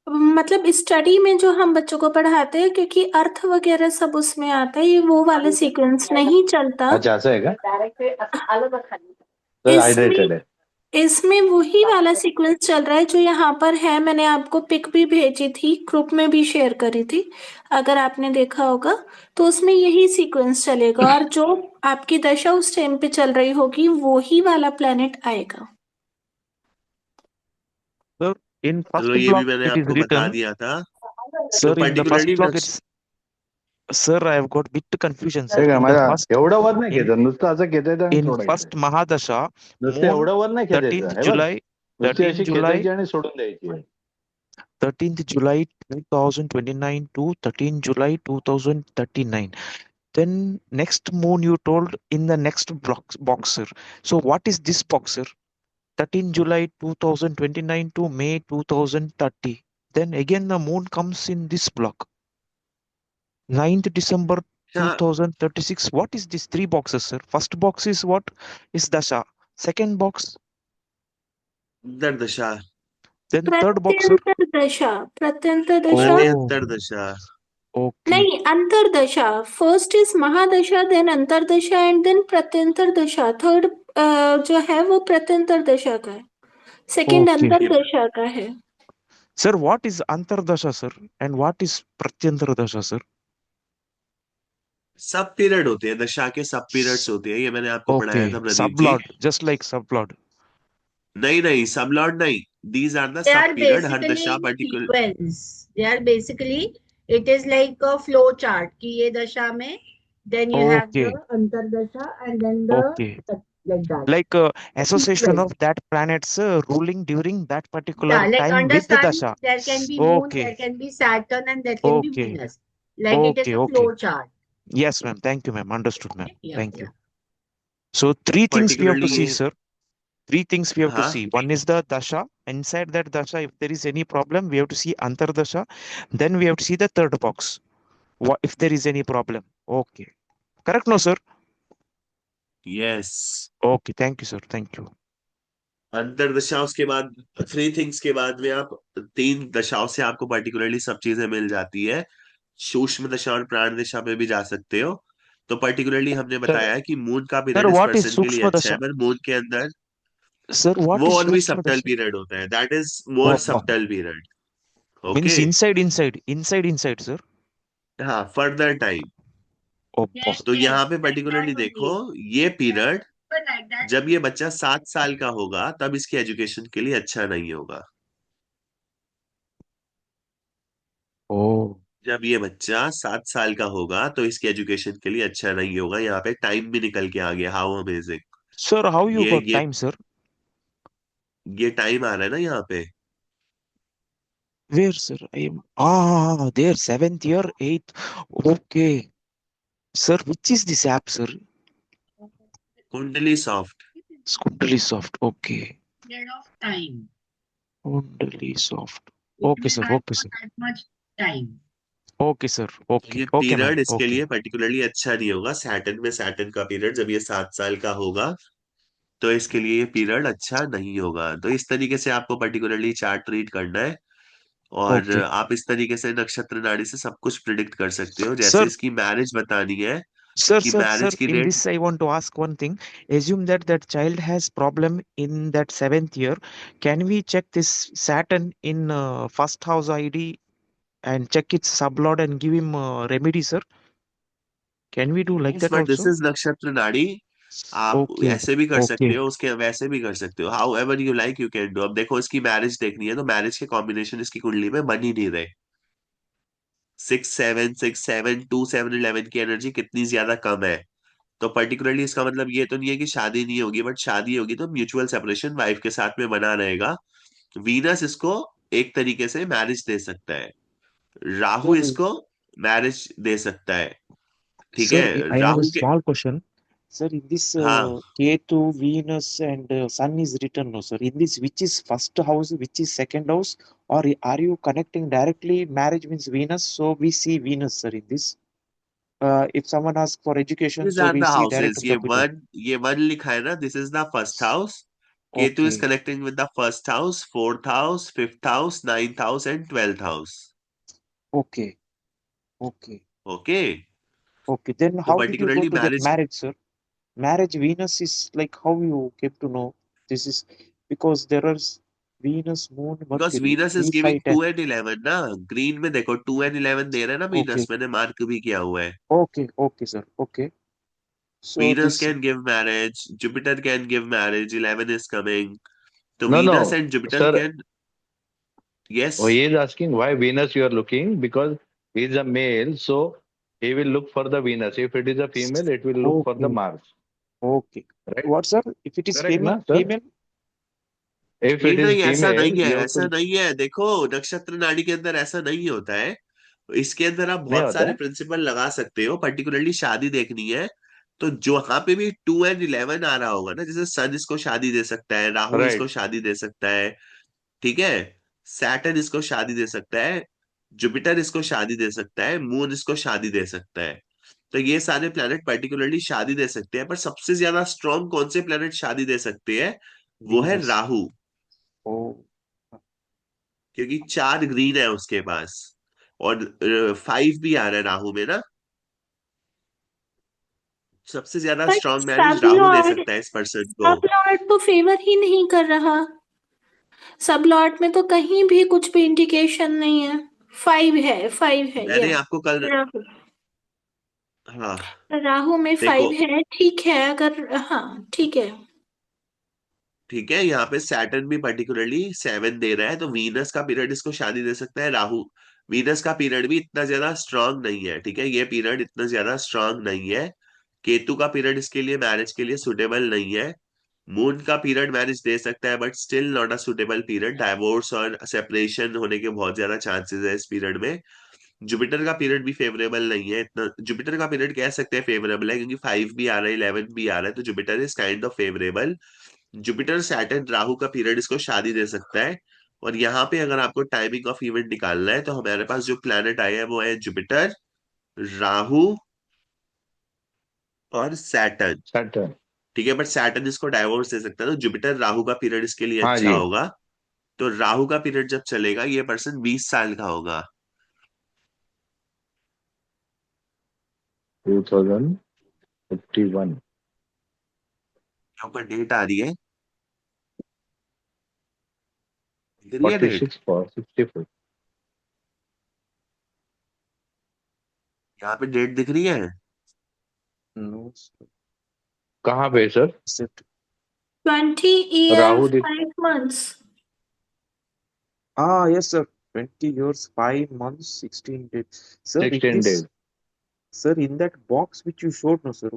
S3: मतलब स्टडी में जो हम बच्चों को पढ़ाते हैं, क्योंकि अर्थ वगैरह सब उसमें आता है, ये वो वाला सीक्वेंस नहीं चलता।
S6: अच्छा असं आहे का? तर
S3: इसमें
S6: हायड्रेटेड आहे.
S3: इसमें वही वाला सीक्वेंस चल रहा है जो यहाँ पर है। मैंने आपको पिक भी भेजी थी, ग्रुप में भी शेयर करी थी, अगर आपने देखा होगा तो उसमें यही सीक्वेंस चलेगा, और जो आपकी दशा उस टाइम पे चल रही होगी वही वाला प्लेनेट आएगा।
S4: Sir, in first
S2: चलो ये भी
S4: block
S2: मैंने
S4: it is
S2: आपको बता
S4: written.
S2: दिया था। तो
S4: Sir, in the first
S2: particularly
S4: block it's. Sir, I have got bit confusion, sir.
S6: हे का
S4: In the
S6: माझ्या
S4: first,
S6: एवढं वर नाही
S4: in
S6: खेचायचं, नुसतं असं खेचायचं आणि
S4: in
S6: सोडायचं.
S4: first Mahadasha,
S6: नुसतं
S4: moon
S6: एवढं वर नाही खेचायचं
S4: 13th
S6: हे बघ.
S4: July,
S6: नुसती
S4: 13th
S6: अशी
S4: July,
S6: खेचायची आणि सोडून द्यायची.
S4: 13th July 2029 to 13th July 2039. Then next moon you told in the next box, sir. So what is this box, sir? 13 July 2029 to May 2030. Then again the moon comes in this block. 9th December 2036. What is these three boxes, sir? First box is what? Is Dasha. Second box.
S2: अंतरदशा।
S4: Then third box, sir.
S3: प्रत्यंतर दशा
S4: Oh,
S2: अंतरदशा।
S4: okay.
S3: नहीं, अंतरदशा। First is mahadasha, then antardasha, and then pratyantar dasha. Third जो है वो प्रत्यंतर दशा का है, सेकंड
S4: Okay.
S3: अंतरदशा का है।
S4: Sir, what is Antardasha, sir? And what is Pratyantardasha, sir?
S2: सब पीरियड होते हैं, दशा के सब पीरियड्स होते हैं। ये मैंने आपको पढ़ाया था
S4: Okay.
S2: Pradeep ji.
S4: Sublord, just like sublord.
S2: नहीं नहीं, सब लॉर्ड नहीं। दीज आर द
S5: They
S2: सब
S5: are
S2: पीरियड। हर
S5: basically
S2: दशा
S5: in
S2: particular.
S5: sequence. They are basically, it is like a flow chart कि ये दशा में then you have the
S4: Okay.
S5: अंतरदशा and then the
S4: Okay.
S5: like that.
S4: Like association
S5: Sequence.
S4: of that planets ruling during that particular
S5: Yeah, like
S4: time
S5: under
S4: with the
S5: sun
S4: dasha.
S5: there can be moon,
S4: Okay.
S5: there can be Saturn, and there can be
S4: Okay.
S5: Venus. Like it is
S4: Okay.
S5: a
S4: Okay.
S5: flow chart.
S4: Yes, ma'am. Thank you, ma'am. Understood, ma'am.
S5: Yeah,
S4: Thank
S5: yeah.
S4: you. So three things we have to
S2: particularly
S4: see,
S2: ये
S4: sir. three things we have to
S2: हाँ
S4: see. One is the dasha. Inside that dasha, if there is any problem, we have to see antardasha. Then we have to see the third box. What if there is any problem? Okay. Correct, no, sir?
S2: Yes,
S4: Okay. Thank you, sir. Thank you.
S2: अंतर्दशा उसके बाद, थ्री थिंग्स के बाद में आप तीन दशाओं से आपको पर्टिकुलरली सब चीजें मिल जाती है। सूक्ष्म दशा और प्राण दशा में भी जा सकते हो। तो पर्टिकुलरली हमने
S6: सर
S2: बताया है कि मून का
S4: Sir,
S2: पीरियड इस
S4: what is
S2: पर्सन के लिए
S4: Sukshma
S2: अच्छा है,
S4: Dasha?
S2: पर मून के अंदर
S4: Sir, what
S2: वो
S4: is
S2: और भी
S4: Sukshma
S2: सबटल
S4: Dasha?
S2: पीरियड होता है, that is more
S4: Oh,
S2: subtle period.
S4: means
S2: okay,
S4: inside, sir.
S2: हाँ, फर्दर टाइम।
S4: Oh,
S5: Yes,
S2: तो
S5: yes,
S2: यहाँ पे
S5: like that
S2: पर्टिकुलरली देखो,
S5: only.
S2: ये पीरियड
S5: But like that
S2: जब ये
S5: only.
S2: बच्चा 7 साल का होगा तब इसकी एजुकेशन के लिए अच्छा नहीं होगा।
S4: oh.
S2: जब ये बच्चा 7 साल का होगा तो इसकी एजुकेशन के लिए अच्छा नहीं होगा। यहाँ पे टाइम भी निकल के आ गया, how amazing.
S4: Sir, how you
S2: ये
S4: got
S2: ये
S4: time, sir?
S2: ये टाइम आ रहा है ना यहाँ पे।
S4: Where, sir? There, seventh year, eighth. Okay. Sir, which is this app, sir?
S2: कुंडली soft.
S4: Skundali Soft. Okay.
S5: Period of time.
S4: Kundali Soft.
S5: It
S4: Okay,
S5: may
S4: sir.
S5: have
S4: Okay,
S5: not
S4: sir.
S5: that much time.
S4: Okay, sir. Okay.
S2: ये
S4: Okay, ma'am.
S2: पीरियड इसके
S4: Okay.
S2: लिए पर्टिकुलरली अच्छा नहीं होगा। सैटर्न में सैटर्न का पीरियड जब ये 7 साल का होगा तो इसके लिए ये पीरियड अच्छा नहीं होगा। तो इस तरीके से आपको पर्टिकुलरली चार्ट रीड करना है, और
S4: Okay.
S2: आप इस तरीके से नक्षत्र नाड़ी से सब कुछ प्रिडिक्ट कर सकते हो। जैसे
S4: Sir,
S2: इसकी मैरिज बतानी है कि
S4: sir,
S2: मैरिज की
S4: in
S2: date.
S4: this, I want to ask one thing. Assume that that child has problem in that seventh year. Can we check this Saturn in first house ID and check its sublord and give him remedy, sir? Can we do like
S2: yes,
S4: that
S2: but this
S4: also?
S2: Is नक्षत्र नाड़ी। आप
S4: Okay.
S2: ऐसे भी कर सकते
S4: Okay.
S2: हो, उसके वैसे भी कर सकते हो, how ever you like you can do. अब देखो, इसकी मैरिज देखनी है तो मैरिज के कॉम्बिनेशन इसकी कुंडली में बन ही नहीं रहे। 6 7 6 7 2 7 11 की एनर्जी कितनी ज्यादा कम है। तो पर्टिकुलरली इसका मतलब ये तो नहीं है कि शादी नहीं होगी, बट शादी होगी तो म्यूचुअल सेपरेशन वाइफ के साथ में बना रहेगा। वीनस इसको एक तरीके से मैरिज दे सकता है, राहु
S4: Sir,
S2: इसको मैरिज दे सकता है। ठीक
S4: sir,
S2: है,
S4: I have a
S2: राहु के।
S4: small question. Sir, in this
S2: हाँ,
S4: Ketu, Venus, and Sun is written, no, sir. In this, which is first house, which is second house, or are you connecting directly? Marriage means Venus, so we see Venus, sir, in this. If someone asks for education,
S2: these
S4: so
S2: are
S4: we
S2: the
S4: see
S2: houses।
S4: direct Capricorn.
S2: ये वन लिखा है ना, this is the first house. Ketu is
S4: Okay,
S2: connecting with the first house, fourth house, fifth house, ninth house and twelfth house.
S4: okay, okay,
S2: okay,
S4: okay. Then
S2: तो
S4: how did you go
S2: particularly
S4: to that
S2: marriage,
S4: marriage, sir? Marriage Venus is like how you came to know this is because there are Venus, Moon,
S2: because
S4: Mercury,
S2: Venus is
S4: 3,
S2: giving
S4: 5, 10.
S2: 2 and 11 ना। ग्रीन में देखो 2 and 11 दे रहा है ना वीनस,
S4: Okay,
S2: मैंने मार्क भी किया हुआ है।
S4: okay, okay, sir. Okay. So
S2: Venus
S4: this
S2: can give marriage, Jupiter can give marriage, 11 is coming. So
S6: No,
S2: Venus
S6: no,
S2: and Jupiter
S6: sir.
S2: can,
S6: Oh,
S2: yes,
S6: he is asking why Venus you are looking because he is a male, so he will look for the Venus. If it is a female, it will look for the
S4: okay,
S6: Mars.
S4: okay.
S6: Right?
S4: What, sir? If it is
S6: Correct,
S4: female,
S6: na, sir?
S4: female,
S6: If
S2: नहीं
S6: it is
S2: नहीं, ऐसा
S6: female,
S2: नहीं है,
S6: you have
S2: ऐसा
S6: to
S2: नहीं है। देखो, नक्षत्र नाड़ी के अंदर ऐसा नहीं होता है। इसके अंदर आप
S6: नहीं
S2: बहुत
S6: होता
S2: सारे
S6: है.
S2: प्रिंसिपल लगा सकते हो। पर्टिकुलरली शादी देखनी है तो जहाँ पे भी 2 and 11 आ रहा होगा ना, जैसे सन इसको शादी दे सकता है, राहु इसको
S6: Right.
S2: शादी दे सकता है, ठीक है, सैटर्न इसको शादी दे सकता है, जुपिटर इसको शादी दे सकता है, मून इसको शादी दे सकता है। तो ये सारे प्लैनेट पर्टिकुलरली शादी दे सकते हैं, पर सबसे ज्यादा स्ट्रॉन्ग कौन से प्लैनेट शादी दे सकते हैं, वो है
S4: Venus.
S2: राहु।
S4: Oh,
S2: क्योंकि 4 ग्रीन है उसके पास, और 5 भी आ रहा है राहु में ना। सबसे ज्यादा
S3: बट
S2: स्ट्रॉन्ग मैरिज
S3: सब
S2: राहु दे
S3: लॉर्ड
S2: सकता है इस पर्सन को।
S3: सब लॉर्ड तो फेवर ही नहीं कर रहा। सब लॉर्ड में तो कहीं भी कुछ भी इंडिकेशन नहीं है। 5 है
S2: मैंने
S3: या
S2: आपको कल,
S3: राहु
S2: हाँ
S3: राहु में
S2: देखो,
S3: 5 है, ठीक है, अगर हाँ ठीक है।
S2: ठीक है, यहाँ पे सैटर्न भी पर्टिकुलरली 7 दे रहा है, तो वीनस का पीरियड इसको शादी दे सकता है राहु। वीनस का पीरियड भी इतना ज्यादा स्ट्रांग नहीं है, ठीक है, ये पीरियड इतना ज्यादा स्ट्रांग नहीं है। केतु का पीरियड इसके लिए मैरिज के लिए सुटेबल नहीं है। मून का पीरियड मैरिज दे सकता है, but still not a suitable period. Divorce और सेपरेशन होने के बहुत ज्यादा चांसेस है इस पीरियड में। जुपिटर का पीरियड भी फेवरेबल नहीं है इतना। जुपिटर का पीरियड कह सकते हैं फेवरेबल है, क्योंकि 5 भी आ रहा है, 11 भी आ रहा है, तो Jupiter is kind of favourable. Jupiter Saturn Rahu का पीरियड इसको शादी दे सकता है। और यहाँ पे अगर आपको टाइमिंग ऑफ इवेंट निकालना है तो हमारे पास जो प्लैनेट आए हैं वो है जुपिटर, राहु और सैटर्न।
S6: सैटर्न।
S2: ठीक है, बट सैटर्न इसको डाइवोर्स दे सकता है, तो जुपिटर राहु का पीरियड इसके लिए
S6: हाँ
S2: अच्छा
S6: जी।
S2: होगा। तो राहु का पीरियड जब चलेगा ये पर्सन 20 साल का होगा।
S6: 2051।
S2: यहाँ पर डेट आ रही है, दिख रही है
S6: फोर्टी
S2: डेट?
S6: Six for 64।
S2: यहाँ पे डेट दिख रही है।
S4: No, sir.
S6: कहाँ पे सर?
S4: Except
S3: 20 years,
S6: राहु दिख
S3: 5 months.
S4: yes, sir. 20 years, 5 months, 16 days. Sir, in
S6: 16
S4: this,
S6: days।
S4: sir, in that box which you showed, no, sir,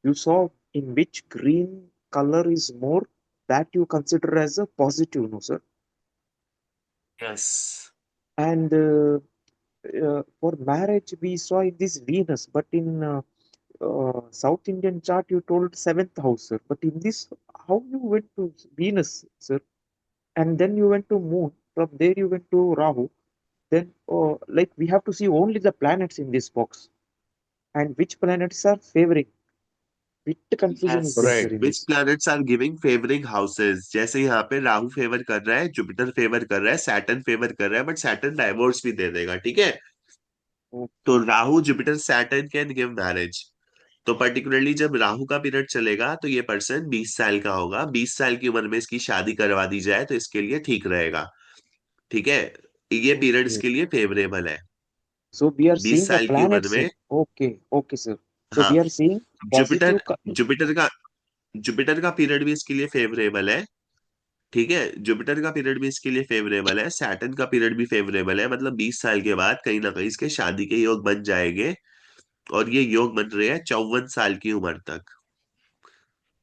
S4: you saw in which green color is more that you consider as a positive, no, sir.
S2: Yes.
S4: And for marriage, we saw in this Venus, but in South Indian chart, you told seventh house, sir. But in this, how you went to Venus, sir? And then you went to Moon. From there, you went to Rahu. Then, like, we have to see only the planets in this box. And which planets are favoring? Bit confusion
S2: yes,
S4: is there, sir,
S6: right.
S4: in
S2: which
S4: this.
S2: Planets are giving favouring houses. जैसे यहाँ पे राहु फेवर कर रहा है, जुपिटर फेवर कर रहा है, सैटर्न फेवर कर रहा है, बट सैटर्न डाइवोर्स भी दे देगा। ठीक है, तो
S4: Okay.
S2: Rahu Jupiter Saturn can give marriage. तो पर्टिकुलरली जब राहु का पीरियड चलेगा तो ये पर्सन 20 साल का होगा। 20 साल की उम्र में इसकी शादी करवा दी जाए तो इसके लिए ठीक रहेगा। ठीक है, ये पीरियड
S4: Okay.
S2: इसके लिए फेवरेबल है।
S4: So we are
S2: बीस
S4: seeing a
S2: साल की
S4: planet,
S2: उम्र
S4: sir.
S2: में।
S4: Okay. Okay, sir. So
S2: हाँ,
S4: we are seeing
S2: Jupiter
S4: positive.
S2: Jupiter का जुपिटर का पीरियड भी इसके लिए फेवरेबल है। ठीक है, जुपिटर का पीरियड भी इसके लिए फेवरेबल है, सैटर्न का पीरियड भी फेवरेबल है। मतलब 20 साल के बाद कहीं ना कहीं इसके शादी के योग बन जाएंगे। और ये योग बन रहे हैं 54 साल की उम्र तक।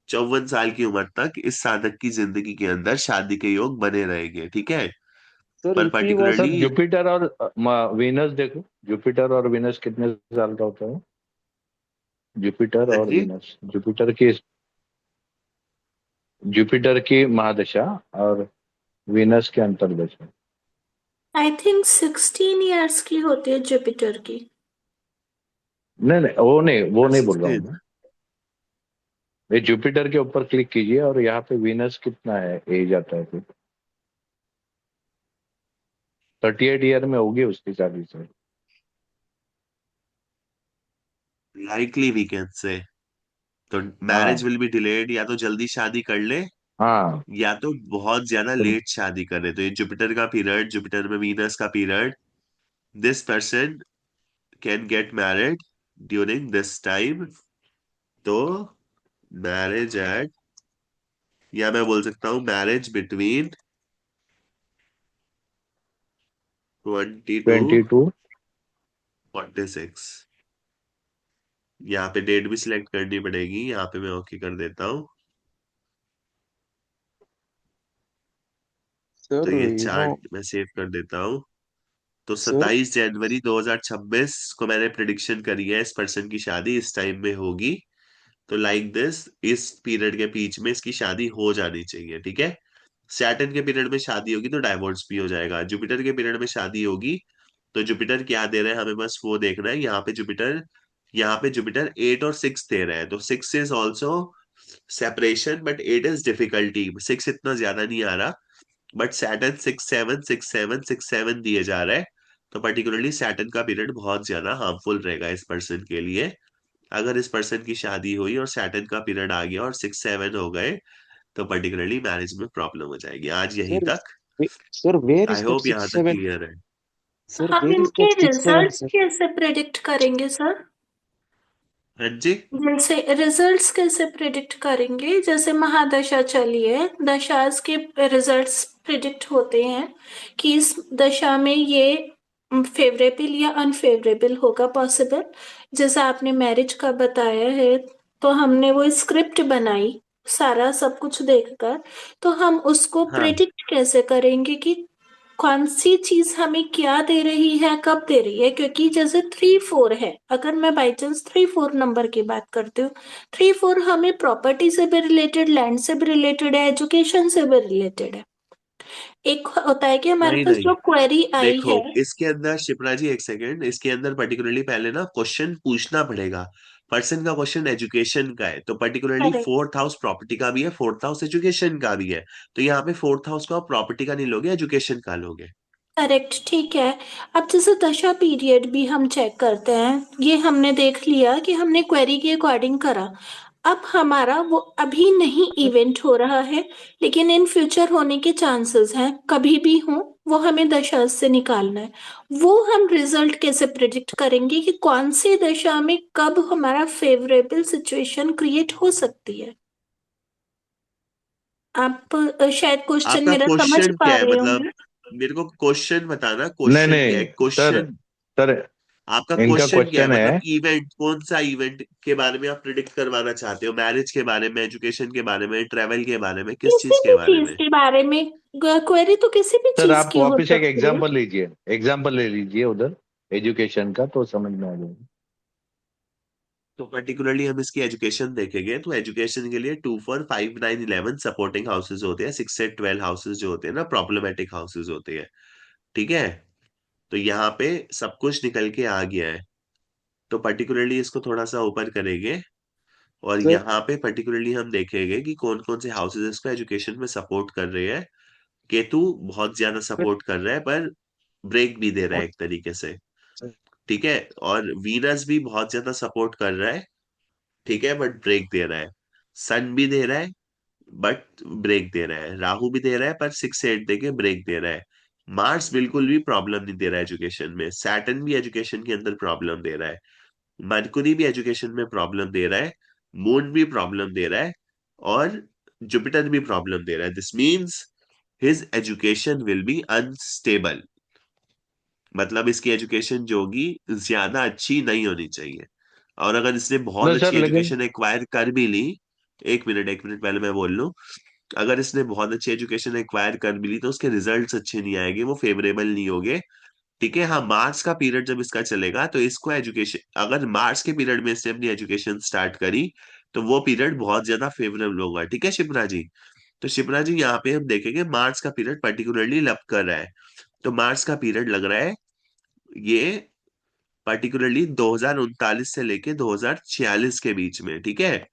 S2: 54 साल की उम्र तक इस साधक की जिंदगी के अंदर शादी के योग बने रहेंगे। ठीक है,
S4: Sir,
S2: पर
S4: if he was
S6: sir
S2: particularly
S6: Jupiter और वीनस देखो, जुपिटर और वीनस कितने साल का होता है? जुपिटर
S2: हाँ
S6: और
S2: जी,
S6: वीनस, जुपिटर की महादशा और वीनस के अंतर्दशा।
S3: I think 16 years की होती है जुपिटर की।
S6: नहीं नहीं, वो नहीं बोल रहा हूँ
S2: 16।
S6: मैं। ये जुपिटर के ऊपर क्लिक कीजिए और यहाँ पे वीनस कितना है एज आता है फिर। 38 ईयर में होगी उसकी शादी सर।
S2: लाइकली वी कैन से। तो मैरिज
S6: हाँ
S2: विल बी डिलेड, या तो जल्दी शादी कर ले
S6: हाँ।
S2: या तो बहुत ज्यादा
S6: तो
S2: लेट शादी करे। तो ये जुपिटर का पीरियड, जुपिटर में वीनस का period, this person can get married during this time. तो मैरिज एट, या मैं बोल सकता हूँ मैरिज बिटवीन 22
S6: 22।
S2: 46। यहाँ पे डेट भी सिलेक्ट करनी पड़ेगी, यहाँ पे मैं ओके कर देता हूँ।
S4: sir,
S2: तो ये
S4: you know,
S2: चार्ट मैं सेव कर देता हूँ। तो
S4: sir,
S2: 27 जनवरी 2026 को मैंने प्रिडिक्शन करी है इस पर्सन की शादी इस टाइम में होगी। तो लाइक दिस, इस पीरियड के बीच में इसकी शादी हो जानी चाहिए। ठीक है, सैटर्न के पीरियड में शादी होगी तो डाइवोर्स भी हो जाएगा। जुपिटर के पीरियड में शादी होगी तो जुपिटर क्या दे रहा है हमें बस वो देखना है। यहाँ पे जुपिटर 8 और 6 दे रहा है, तो 6 is also separation, but 8 is difficulty. 6 इतना ज्यादा नहीं आ रहा, बट सैटर्न 6 7 6 7 6 7 दिए जा रहा है। तो पर्टिकुलरली सैटर्न का पीरियड बहुत ज्यादा हार्मफुल रहेगा इस पर्सन के लिए। अगर इस पर्सन की शादी हुई और सैटर्न का पीरियड आ गया और 6 7 हो गए तो पर्टिकुलरली मैरिज में प्रॉब्लम हो जाएगी। आज
S4: sir,
S2: यहीं तक।
S4: sir, where
S2: I
S4: is that
S2: hope यहाँ
S4: six
S2: तक
S4: seven?
S2: क्लियर है।
S3: तो
S4: Sir,
S3: हम
S4: where is
S3: इनके
S4: that 6 7,
S3: रिजल्ट्स
S4: sir?
S3: कैसे प्रेडिक्ट करेंगे सर?
S2: हाँ जी,
S3: जैसे रिजल्ट्स कैसे प्रेडिक्ट करेंगे? जैसे महादशा चली है, दशास के रिजल्ट्स प्रेडिक्ट होते हैं कि इस दशा में ये फेवरेबल या अनफेवरेबल होगा पॉसिबल। जैसे आपने मैरिज का बताया है, तो हमने वो स्क्रिप्ट बनाई सारा सब कुछ देखकर, तो हम उसको
S2: हाँ,
S3: प्रेडिक्ट कैसे करेंगे कि कौन सी चीज हमें क्या दे रही है, कब दे रही है, क्योंकि जैसे 3 4 है, अगर मैं बाई चांस 3 4 नंबर की बात करती हूँ, 3 4 हमें प्रॉपर्टी से भी रिलेटेड, लैंड से भी रिलेटेड है, एजुकेशन से भी रिलेटेड है। एक होता है कि हमारे
S2: नहीं
S3: पास
S2: नहीं,
S3: जो क्वेरी आई
S2: देखो
S3: है।
S2: इसके अंदर शिप्रा जी एक सेकेंड, इसके अंदर पर्टिकुलरली पहले ना क्वेश्चन पूछना पड़ेगा। पर्सन का क्वेश्चन एजुकेशन का है, तो particularly
S3: correct.
S2: Fourth house property का भी है, फोर्थ हाउस एजुकेशन का भी है। तो यहाँ पे फोर्थ हाउस को आप प्रॉपर्टी का नहीं लोगे, एजुकेशन का लोगे।
S3: करेक्ट, ठीक है। अब जैसे दशा पीरियड भी हम चेक करते हैं, ये हमने देख लिया कि हमने क्वेरी के अकॉर्डिंग करा। अब हमारा वो अभी नहीं इवेंट हो रहा है, लेकिन इन फ्यूचर होने के चांसेस हैं, कभी भी हो, वो हमें दशा से निकालना है। वो हम रिजल्ट कैसे प्रिडिक्ट करेंगे कि कौन सी दशा में कब हमारा फेवरेबल सिचुएशन क्रिएट हो सकती है। आप शायद क्वेश्चन
S2: आपका
S3: मेरा समझ
S2: क्वेश्चन
S3: पा
S2: क्या है,
S3: रहे
S2: मतलब
S3: होंगे।
S2: मेरे को क्वेश्चन बताना,
S6: नहीं
S2: क्वेश्चन क्या है,
S6: नहीं सर,
S2: क्वेश्चन।
S6: सर
S2: आपका
S6: इनका
S2: क्वेश्चन क्या है,
S6: क्वेश्चन
S2: मतलब
S6: है,
S2: इवेंट, कौन सा इवेंट के बारे में आप प्रिडिक्ट करवाना चाहते हो? मैरिज के बारे में, एजुकेशन के बारे में, ट्रेवल के बारे में, किस
S3: किसी
S2: चीज के
S3: भी
S2: बारे
S3: चीज
S2: में?
S3: के बारे में, क्वेरी तो किसी भी
S6: सर
S3: चीज
S6: आप
S3: की हो
S6: वापस एक
S3: सकती है।
S6: एग्जांपल लीजिए, एग्जांपल ले लीजिए उधर एजुकेशन का, तो समझ में आ जाएगा।
S2: तो पर्टिकुलरली हम इसकी एजुकेशन देखेंगे, तो एजुकेशन के लिए 2 4 5 9 11 सपोर्टिंग हाउसेज होते हैं, 6 से 12 हाउसेज जो होते हैं ना प्रॉब्लमेटिक हाउसेज होते हैं। ठीक है, तो यहाँ पे सब कुछ निकल के आ गया है। तो पर्टिकुलरली इसको थोड़ा सा ओपन करेंगे, और
S7: सर
S2: यहाँ पे पर्टिकुलरली हम देखेंगे कि कौन कौन से हाउसेज इसको एजुकेशन में सपोर्ट कर रहे हैं। केतु बहुत ज्यादा सपोर्ट कर रहा है, पर ब्रेक भी दे रहा है एक तरीके से। ठीक है, और वीनस भी बहुत ज्यादा सपोर्ट कर रहा है, ठीक है, बट ब्रेक दे रहा है। सन भी दे रहा है, बट ब्रेक दे रहा है। राहु भी दे रहा है, पर 6 से 8 देके ब्रेक दे रहा है। मार्स बिल्कुल भी प्रॉब्लम नहीं दे रहा है एजुकेशन में। सैटर्न भी एजुकेशन के अंदर प्रॉब्लम दे रहा है। मरकुरी भी एजुकेशन में प्रॉब्लम दे रहा है। मून भी प्रॉब्लम दे रहा है, और जुपिटर भी प्रॉब्लम दे रहा है। This means his education will be unstable. मतलब इसकी एजुकेशन जो होगी ज्यादा अच्छी नहीं होनी चाहिए। और अगर इसने बहुत
S6: नो
S2: अच्छी
S6: सर लेकिन,
S2: एजुकेशन एक्वायर कर भी ली, एक मिनट पहले मैं बोल लूं, अगर इसने बहुत अच्छी एजुकेशन एक्वायर कर भी ली तो उसके रिजल्ट्स अच्छे नहीं आएंगे, वो फेवरेबल नहीं होंगे। ठीक है, हाँ, मार्च का पीरियड जब इसका चलेगा तो इसको एजुकेशन, अगर मार्च के पीरियड में इसने अपनी एजुकेशन स्टार्ट करी तो वो पीरियड बहुत ज्यादा फेवरेबल होगा। ठीक है शिप्रा जी? तो शिप्रा जी यहाँ पे हम देखेंगे मार्च का पीरियड पर्टिकुलरली लब कर रहा है। तो मार्च का पीरियड लग रहा है ये पर्टिकुलरली 2039 से लेके 2046 के बीच में। ठीक है,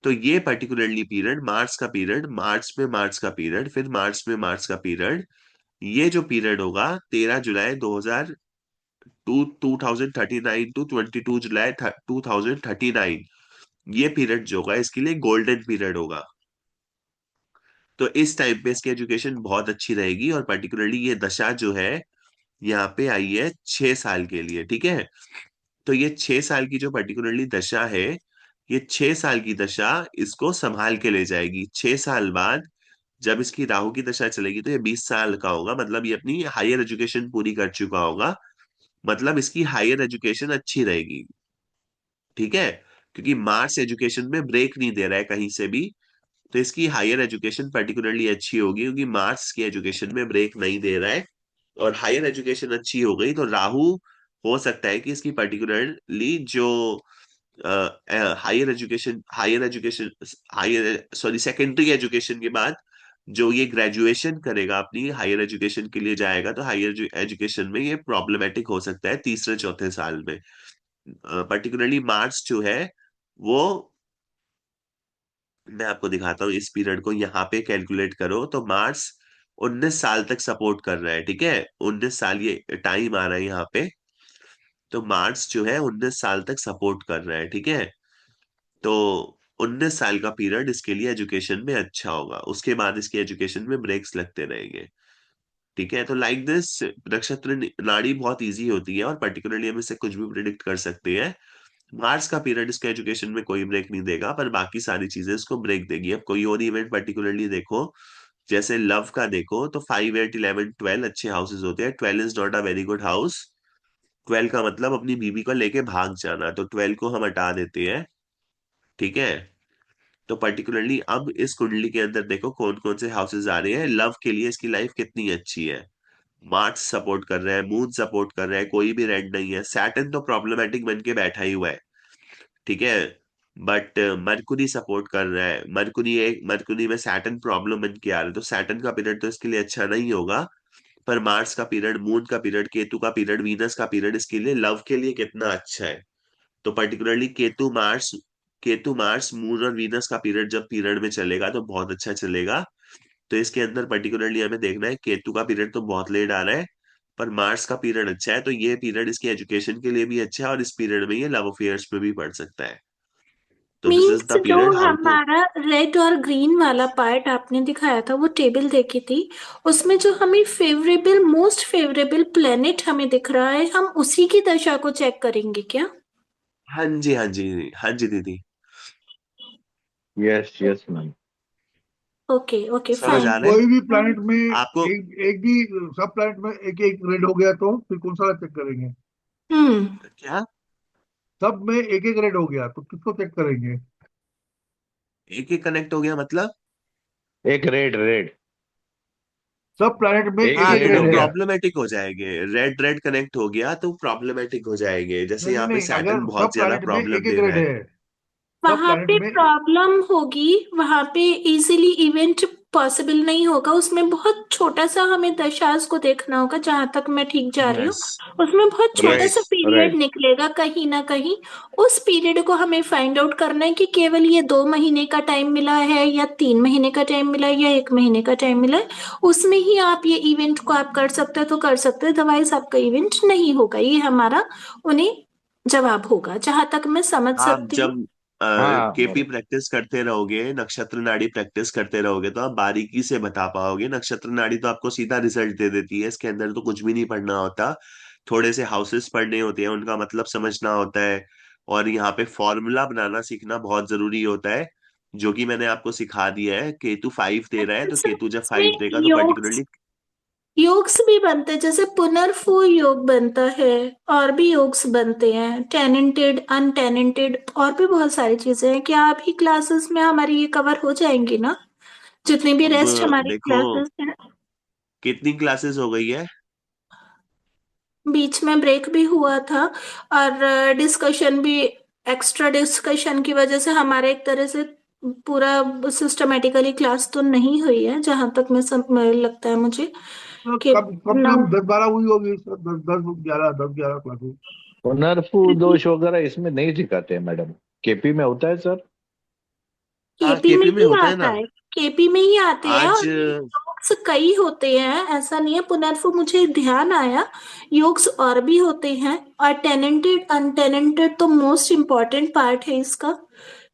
S2: तो ये पर्टिकुलरली पीरियड, मार्च का पीरियड, मार्च का पीरियड, फिर मार्च का पीरियड, ये जो पीरियड होगा 13 जुलाई 2039 टू 22 जुलाई 2039, ये पीरियड जो होगा इसके लिए गोल्डन पीरियड होगा। तो इस टाइम पे इसकी एजुकेशन बहुत अच्छी रहेगी, और पर्टिकुलरली ये दशा जो है यहाँ पे आई है 6 साल के लिए। ठीक है, तो ये 6 साल की जो पर्टिकुलरली दशा है, ये 6 साल की दशा इसको संभाल के ले जाएगी। 6 साल बाद जब इसकी राहु की दशा चलेगी तो ये 20 साल का होगा, मतलब ये अपनी हायर एजुकेशन पूरी कर चुका होगा। मतलब इसकी हायर एजुकेशन अच्छी रहेगी। ठीक है, क्योंकि मार्स एजुकेशन में ब्रेक नहीं दे रहा है कहीं से भी, तो इसकी हायर एजुकेशन पर्टिकुलरली अच्छी होगी, क्योंकि मार्स की एजुकेशन में ब्रेक नहीं दे रहा है। और हायर एजुकेशन अच्छी हो गई तो राहु हो सकता है कि इसकी पर्टिकुलरली जो higher education higher sorry secondary education के बाद जो ये ग्रेजुएशन करेगा, अपनी हायर एजुकेशन के लिए जाएगा, तो हायर एजुकेशन में ये प्रॉब्लमेटिक हो सकता है तीसरे चौथे साल में। पर्टिकुलरली मार्च जो है वो, मैं आपको दिखाता हूँ इस पीरियड को, यहाँ पे कैलकुलेट करो तो मार्च 19 साल तक सपोर्ट कर रहा है। ठीक है, 19 साल ये टाइम आ रहा है यहाँ पे, तो मार्च जो है 19 साल तक सपोर्ट कर रहा है। ठीक है, तो 19 साल का पीरियड इसके लिए एजुकेशन में अच्छा होगा, उसके बाद इसकी एजुकेशन में ब्रेक्स लगते रहेंगे। ठीक है, तो लाइक दिस नक्षत्र नाड़ी बहुत इजी होती है, और पर्टिकुलरली हम इससे कुछ भी प्रिडिक्ट कर सकते हैं। मार्च का पीरियड इसका एजुकेशन में कोई ब्रेक नहीं देगा, पर बाकी सारी चीजें इसको ब्रेक देगी। अब कोई और इवेंट पर्टिकुलरली देखो, जैसे लव का देखो, तो 5 8 11 12 अच्छे हाउसेज होते हैं। 12 is not a very good house. 12 का मतलब अपनी बीवी को लेके भाग जाना, तो 12 को हम हटा देते हैं। ठीक है, तो पर्टिकुलरली अब इस कुंडली के अंदर देखो कौन कौन से हाउसेज आ रहे हैं। लव के लिए इसकी लाइफ कितनी अच्छी है। मार्स सपोर्ट कर रहा है, मून सपोर्ट कर रहा है, कोई भी रेड नहीं है। सैटर्न तो प्रॉब्लमेटिक बन के बैठा ही हुआ है, ठीक है। बट मरकुरी सपोर्ट कर रहा है। मरकुरी में सैटर्न प्रॉब्लम बन के आ रहा है, तो सैटर्न का पीरियड तो इसके लिए अच्छा नहीं होगा। पर मार्स का पीरियड, मून का पीरियड, केतु का पीरियड, वीनस का पीरियड इसके लिए, लव के लिए कितना अच्छा है। तो पर्टिकुलरली केतु मार्स मून और वीनस का पीरियड जब पीरियड में चलेगा तो बहुत अच्छा चलेगा। तो इसके अंदर पर्टिकुलरली हमें देखना है, केतु का पीरियड तो बहुत लेट आ रहा है, पर मार्स का पीरियड अच्छा है, तो ये पीरियड इसकी एजुकेशन के लिए भी अच्छा है, और इस पीरियड में ये लव अफेयर्स में भी पढ़ सकता है। तो दिस इज
S3: मीन्स
S2: द
S3: जो
S2: पीरियड हाउ टू।
S3: हमारा रेड और ग्रीन वाला पार्ट आपने दिखाया था, वो टेबल देखी थी, उसमें जो हमें फेवरेबल, मोस्ट फेवरेबल प्लेनेट हमें दिख रहा है, हम उसी की दशा को चेक करेंगे क्या?
S2: हाँ जी, हाँ जी, हाँ जी दीदी।
S6: Yes yes ma'am.
S3: Okay okay
S2: समझ
S3: फाइन।
S2: आ रहा है
S1: कोई भी प्लैनेट में
S2: आपको?
S1: एक एक भी सब प्लैनेट में एक एक रेड हो गया तो फिर कौन सा चेक करेंगे?
S3: हम्म।
S2: क्या?
S1: सब में एक एक रेड हो गया तो किसको चेक करेंगे?
S2: एक एक कनेक्ट हो गया मतलब?
S6: एक रेड रेड,
S1: सब प्लैनेट में एक
S2: हाँ,
S6: एक
S1: एक
S6: रेड
S2: तो
S6: हो
S1: रेड है।
S6: गया।
S2: प्रॉब्लमेटिक हो जाएंगे। रेड रेड कनेक्ट हो गया तो प्रॉब्लमेटिक हो जाएंगे, जैसे
S1: नहीं नहीं
S2: यहाँ पे
S1: नहीं,
S2: सैटर्न
S1: अगर
S2: बहुत
S1: सब
S2: ज्यादा
S1: प्लैनेट में एक
S2: प्रॉब्लम
S1: एक
S2: दे रहा
S1: रेड
S2: है।
S1: है, सब
S3: वहां
S1: प्लैनेट
S3: पे
S1: में।
S3: प्रॉब्लम होगी, वहां पे इजीली इवेंट पॉसिबल नहीं होगा, उसमें बहुत छोटा सा हमें दशांश को देखना होगा, जहां तक मैं ठीक जा रही हूँ।
S2: यस।
S3: उसमें बहुत छोटा सा
S6: राइट
S3: पीरियड
S6: राइट।
S3: निकलेगा कहीं ना कहीं। उस पीरियड को हमें फाइंड आउट करना है कि केवल ये 2 महीने का टाइम मिला है, या 3 महीने का टाइम मिला है, या 1 महीने का टाइम मिला है। उसमें ही आप ये इवेंट को आप कर सकते हो तो कर सकते हो, अदरवाइज आपका इवेंट नहीं होगा। ये हमारा उन्हें जवाब होगा, जहां तक मैं समझ
S2: आप
S3: सकती हूँ।
S2: जब
S6: हाँ
S2: केपी प्रैक्टिस करते रहोगे, नक्षत्र नाड़ी प्रैक्टिस करते रहोगे, तो आप बारीकी से बता पाओगे। नक्षत्र नाड़ी तो आपको सीधा रिजल्ट दे देती है, इसके अंदर तो कुछ भी नहीं पढ़ना होता। थोड़े से हाउसेस पढ़ने होते हैं, उनका मतलब समझना होता है, और यहाँ पे फॉर्मूला बनाना सीखना बहुत जरूरी होता है, जो कि मैंने आपको सिखा दिया है। केतु 5 दे रहा है,
S3: अच्छा
S2: तो
S3: सर,
S2: केतु जब
S3: इसमें
S2: 5 देगा तो
S3: योग्स
S2: पर्टिकुलरली।
S3: योग्स भी बनते हैं, जैसे पुनर्फू योग बनता है, और भी योग्स बनते हैं, टेनेंटेड, अनटेनेंटेड, और भी बहुत सारी चीजें हैं। क्या अभी क्लासेस में हमारी ये कवर हो जाएंगी ना, जितनी भी
S2: अब
S3: रेस्ट हमारी
S2: देखो,
S3: क्लासेस हैं?
S2: कितनी क्लासेस हो गई है?
S3: बीच में ब्रेक भी हुआ था, और डिस्कशन भी, एक्स्ट्रा डिस्कशन की वजह से हमारे एक तरह से पूरा सिस्टमेटिकली क्लास तो नहीं हुई है, जहां तक लगता है मुझे
S1: तो
S3: कि
S1: कम से
S3: नौ।
S1: कम 10-12 हुई होगी सर, 10-11 क्लासेस।
S6: पुनर्फू दोष वगैरह इसमें नहीं सिखाते हैं मैडम, केपी में होता है सर।
S2: हाँ,
S3: केपी में
S2: केपी में
S3: ही
S2: होता है
S3: आता
S2: ना।
S3: है, केपी में ही आते हैं,
S2: आज
S3: और योग्स कई होते हैं, ऐसा नहीं है। पुनर्फू मुझे ध्यान आया, योग्स और भी होते हैं, और टेनेंटेड अनटेनेंटेड तो मोस्ट इम्पॉर्टेंट पार्ट है इसका।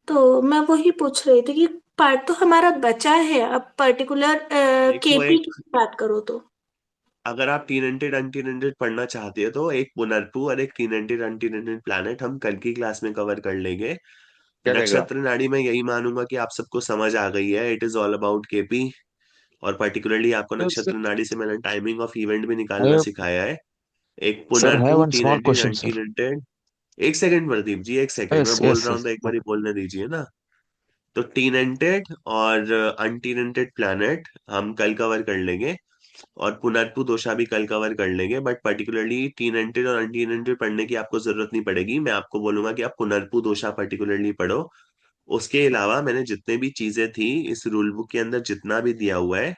S3: तो मैं वही पूछ रही थी कि पार्ट तो हमारा बचा है, अब पर्टिकुलर
S2: देखो,
S3: केपी
S2: एक,
S3: की बात करो तो।
S2: अगर आप टीनेंटेड अनटीनेंटेड पढ़ना चाहते हो तो एक पुनर्पू और एक टीनेंटेड अनटीनेंटेड प्लैनेट हम कल की क्लास में कवर कर लेंगे।
S6: चलेगा।
S2: नक्षत्र नाड़ी में यही मानूंगा कि आप सबको समझ आ गई है, it is all about KP. और पर्टिकुलरली आपको
S4: Sir,
S2: नक्षत्र नाड़ी से मैंने टाइमिंग ऑफ इवेंट भी
S4: I
S2: निकालना
S4: have,
S2: सिखाया है। एक
S4: sir, I have
S2: पुनर्पू,
S4: one small
S2: टीनेंटेड
S4: question, sir.
S2: अनटीनेंटेड। एक सेकंड प्रदीप जी, एक सेकंड, मैं
S4: Yes,
S2: बोल
S4: yes,
S2: रहा हूँ
S4: yes.
S2: तो एक बार
S4: Okay.
S2: बोलने दीजिए ना। तो टीनेंटेड और अनटीनेंटेड प्लैनेट हम कल कवर कर लेंगे, और पुनर्पु दोषा भी कल कवर कर लेंगे। बट पर्टिकुलरली टीनेंटेड और अनटीनेंटेड पढ़ने की आपको जरूरत नहीं पड़ेगी, मैं आपको बोलूंगा कि आप पुनर्पु दोषा पर्टिकुलरली पढ़ो। उसके अलावा मैंने जितने भी चीजें थी इस रूल बुक के अंदर, जितना भी दिया हुआ है,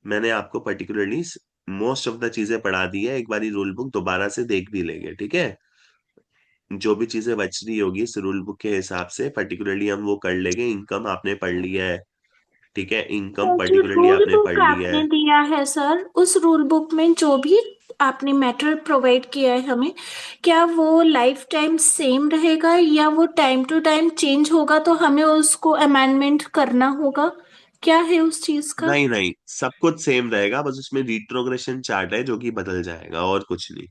S2: मैंने आपको पर्टिकुलरली मोस्ट ऑफ द चीजें पढ़ा दी है। एक बारी रूल बुक दोबारा से देख भी लेंगे, ठीक है। जो भी चीजें बच रही होगी इस रूल बुक के हिसाब से पर्टिकुलरली हम वो कर लेंगे। इनकम आपने पढ़ लिया है, ठीक है, इनकम
S3: तो जो
S2: पर्टिकुलरली
S3: रूल
S2: आपने
S3: बुक
S2: पढ़ लिया
S3: आपने
S2: है।
S3: दिया है सर, उस रूल बुक में जो भी आपने मैटर प्रोवाइड किया है हमें, क्या वो लाइफ टाइम सेम रहेगा, या वो टाइम टू टाइम चेंज होगा, तो हमें उसको अमेंडमेंट करना होगा? क्या है उस चीज का?
S2: नहीं नहीं, सब कुछ सेम रहेगा, बस उसमें रिट्रोग्रेशन चार्ट है जो कि बदल जाएगा, और कुछ नहीं।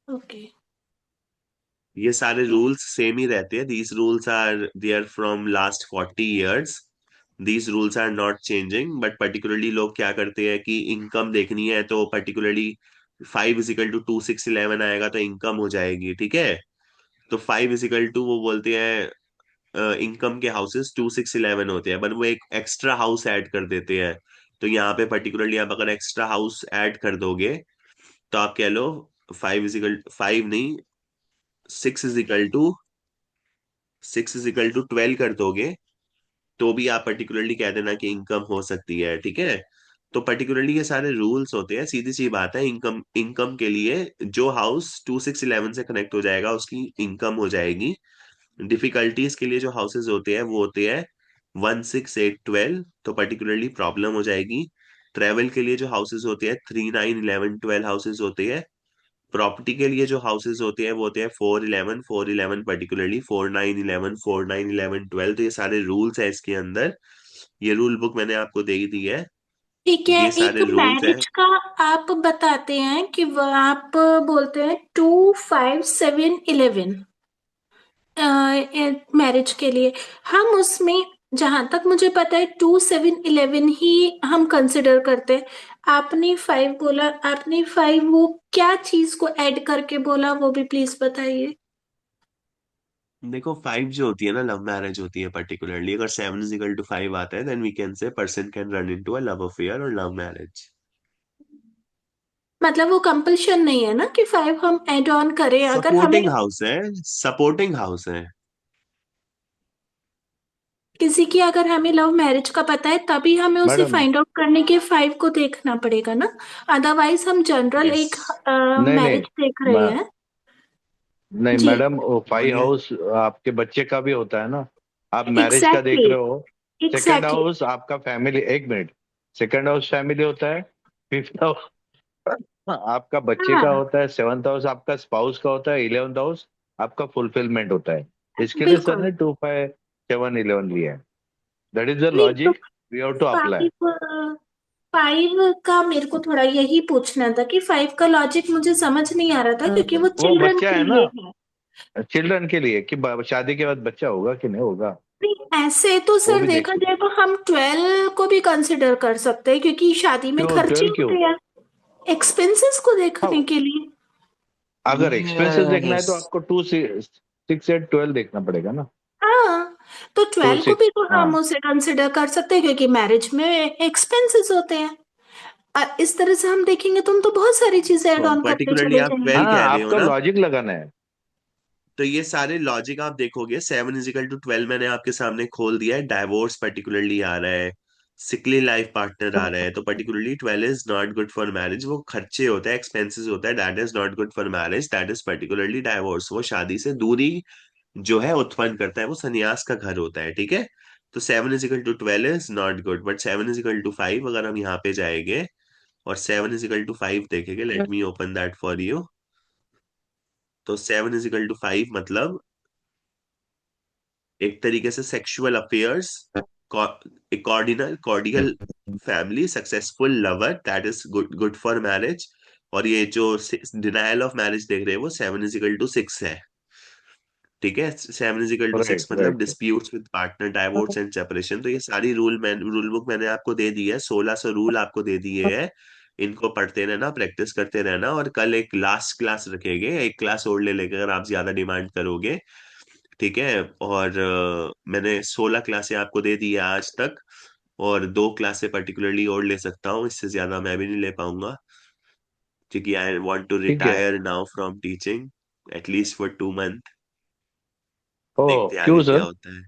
S3: ओके।
S2: ये सारे रूल्स सेम ही रहते हैं। These rules are there from last 40 years। These rules are not changing, but particularly लोग क्या करते हैं कि इनकम देखनी है तो पर्टिकुलरली 5 = 2 6 11 आएगा तो इनकम हो जाएगी, ठीक है। तो 5 = वो बोलते हैं इनकम के हाउसेस 2 6 11 होते हैं, बट वो एक एक्स्ट्रा हाउस ऐड कर देते हैं। तो यहाँ पे पर्टिकुलरली आप अगर एक्स्ट्रा हाउस ऐड कर दोगे तो आप कह लो 5 नहीं, 6 इज इक्वल टू 12 कर दोगे तो भी आप पर्टिकुलरली कह देना कि इनकम हो सकती है। ठीक है, तो पर्टिकुलरली ये सारे रूल्स होते हैं। सीधी सी बात है, इनकम इनकम के लिए जो हाउस 2 6 11 से कनेक्ट हो जाएगा उसकी इनकम हो जाएगी। डिफिकल्टीज के लिए जो हाउसेज होते हैं वो होते हैं 1 6 8 12, तो पर्टिकुलरली प्रॉब्लम हो जाएगी। ट्रेवल के लिए जो हाउसेज होते हैं 3 9 11 12 हाउसेज होते हैं। प्रॉपर्टी के लिए जो हाउसेज होते हैं वो होते हैं 4 11 4 11, पर्टिकुलरली 4 9 11 4 9 11 12। तो ये सारे रूल्स है इसके अंदर, ये रूल बुक मैंने आपको दे ही दी है।
S3: ठीक है,
S2: ये
S3: एक
S2: सारे रूल्स हैं।
S3: मैरिज का आप बताते हैं कि आप बोलते हैं 2 5 7 11 मैरिज के लिए। हम उसमें, जहां तक मुझे पता है, 2 7 11 ही हम कंसिडर करते हैं। आपने 5 बोला, आपने 5 वो क्या चीज को ऐड करके बोला, वो भी प्लीज बताइए।
S2: देखो 5 जो होती है ना, लव मैरिज होती है पर्टिकुलरली। अगर 7 इज इक्वल टू 5 आता है then we can say person can run into a love affair और लव मैरिज।
S3: मतलब वो कंपल्शन नहीं है ना कि 5 हम ऐड ऑन करें, अगर हमें
S2: सपोर्टिंग हाउस है, सपोर्टिंग हाउस है।
S3: किसी की, अगर हमें लव मैरिज का पता है तभी हमें उसे
S6: मैडम,
S3: फाइंड आउट करने के 5 को देखना पड़ेगा ना। अदरवाइज हम जनरल
S2: यस।
S3: एक
S6: नहीं नहीं,
S3: मैरिज देख रहे
S6: मैं
S3: हैं।
S6: नहीं
S3: जी,
S6: मैडम, वो फाइव
S2: बोलिए।
S6: हाउस आपके बच्चे का भी होता है ना। आप मैरिज का देख
S3: एग्जैक्टली,
S6: रहे हो। Second
S3: exactly.
S6: हाउस आपका फैमिली, एक मिनट, सेकंड हाउस फैमिली होता है। फिफ्थ हाउस आपका बच्चे का
S3: हाँ,
S6: होता है। सेवंथ हाउस आपका स्पाउस का होता है। 11th हाउस आपका फुलफिलमेंट होता है। इसके लिए सर
S3: बिल्कुल।
S6: ने 2 5 7 11 लिया है। दैट इज द
S3: नहीं तो
S6: logic we have to apply.
S3: 5 का मेरे को थोड़ा यही पूछना था कि 5 का लॉजिक मुझे समझ नहीं आ रहा था, क्योंकि वो
S6: वो
S3: चिल्ड्रन
S6: बच्चा
S3: के
S6: है ना,
S3: लिए है।
S6: चिल्ड्रन के लिए कि शादी के बाद बच्चा होगा कि नहीं होगा,
S3: नहीं, ऐसे तो
S6: वो
S3: सर
S6: भी
S3: देखा
S6: देखिए।
S3: जाए तो हम 12 को भी कंसिडर कर सकते हैं, क्योंकि शादी में
S6: क्यों
S3: खर्चे
S6: 12 क्यों?
S3: होते हैं एक्सपेंसेस को देखने
S6: हाँ,
S3: के लिए।
S6: अगर एक्सपेंसेस देखना है
S2: यस।
S6: तो आपको 2 6 8 12 देखना पड़ेगा ना।
S3: हाँ, तो
S6: टू
S3: 12 को भी
S6: सिक्स
S3: तो
S6: हाँ।
S3: हम उसे कंसिडर कर सकते हैं, क्योंकि मैरिज में एक्सपेंसेस होते हैं। इस तरह से हम देखेंगे तो हम तो बहुत सारी चीजें ऐड ऑन करते
S2: पर्टिकुलरली
S3: चले
S2: आप
S3: जाएंगे।
S2: 12
S6: हाँ,
S2: कह रहे हो
S6: आपको
S2: ना,
S6: लॉजिक लगाना है।
S2: तो ये सारे लॉजिक आप देखोगे 7 इज इक्वल टू 12 मैंने आपके सामने खोल दिया है। डाइवोर्स पर्टिकुलरली आ रहा है, सिकली लाइफ पार्टनर आ रहा है, तो particularly 12 is not good for marriage. वो खर्चे होता है, एक्सपेंसेस होता है, that is not good for marriage, that is particularly divorce. वो शादी से दूरी जो है उत्पन्न करता है, वो संन्यास का घर होता है। ठीक है, तो 7 is equal to 12 is not good, but 7 is equal to 5 अगर हम यहाँ पे जाएंगे और 7 इज इक्वल टू 5 देखेंगे, let me open that for you. तो 7 इज इक्वल टू 5 मतलब एक तरीके से sexual affairs, cardinal cordial family, successful lover, that is good good for marriage. और ये जो डिनायल ऑफ मैरिज देख रहे हैं वो 7 इज इक्वल टू 6 है। ठीक है, 7 इज इक्वल टू 6
S6: राइट
S2: मतलब
S6: right.
S2: Disputes with partner, divorce and separation. तो ये सारी रूल बुक मैंने आपको दे दी है, 1600 रूल आपको दे दिए हैं। इनको पढ़ते रहना, प्रैक्टिस करते रहना, और कल एक लास्ट क्लास रखेंगे, एक क्लास और ले लेकर अगर आप ज्यादा डिमांड करोगे। ठीक है, और मैंने 16 क्लासें आपको दे दी है आज तक, और 2 क्लासें पर्टिकुलरली और ले सकता हूँ, इससे ज्यादा मैं भी नहीं ले पाऊंगा, क्योंकि आई वांट टू
S6: ठीक है।
S2: Retire now from teaching at least for 2 month.
S6: Oh,
S2: देखते हैं
S6: क्यों
S2: आगे क्या
S6: सर?
S2: होता है।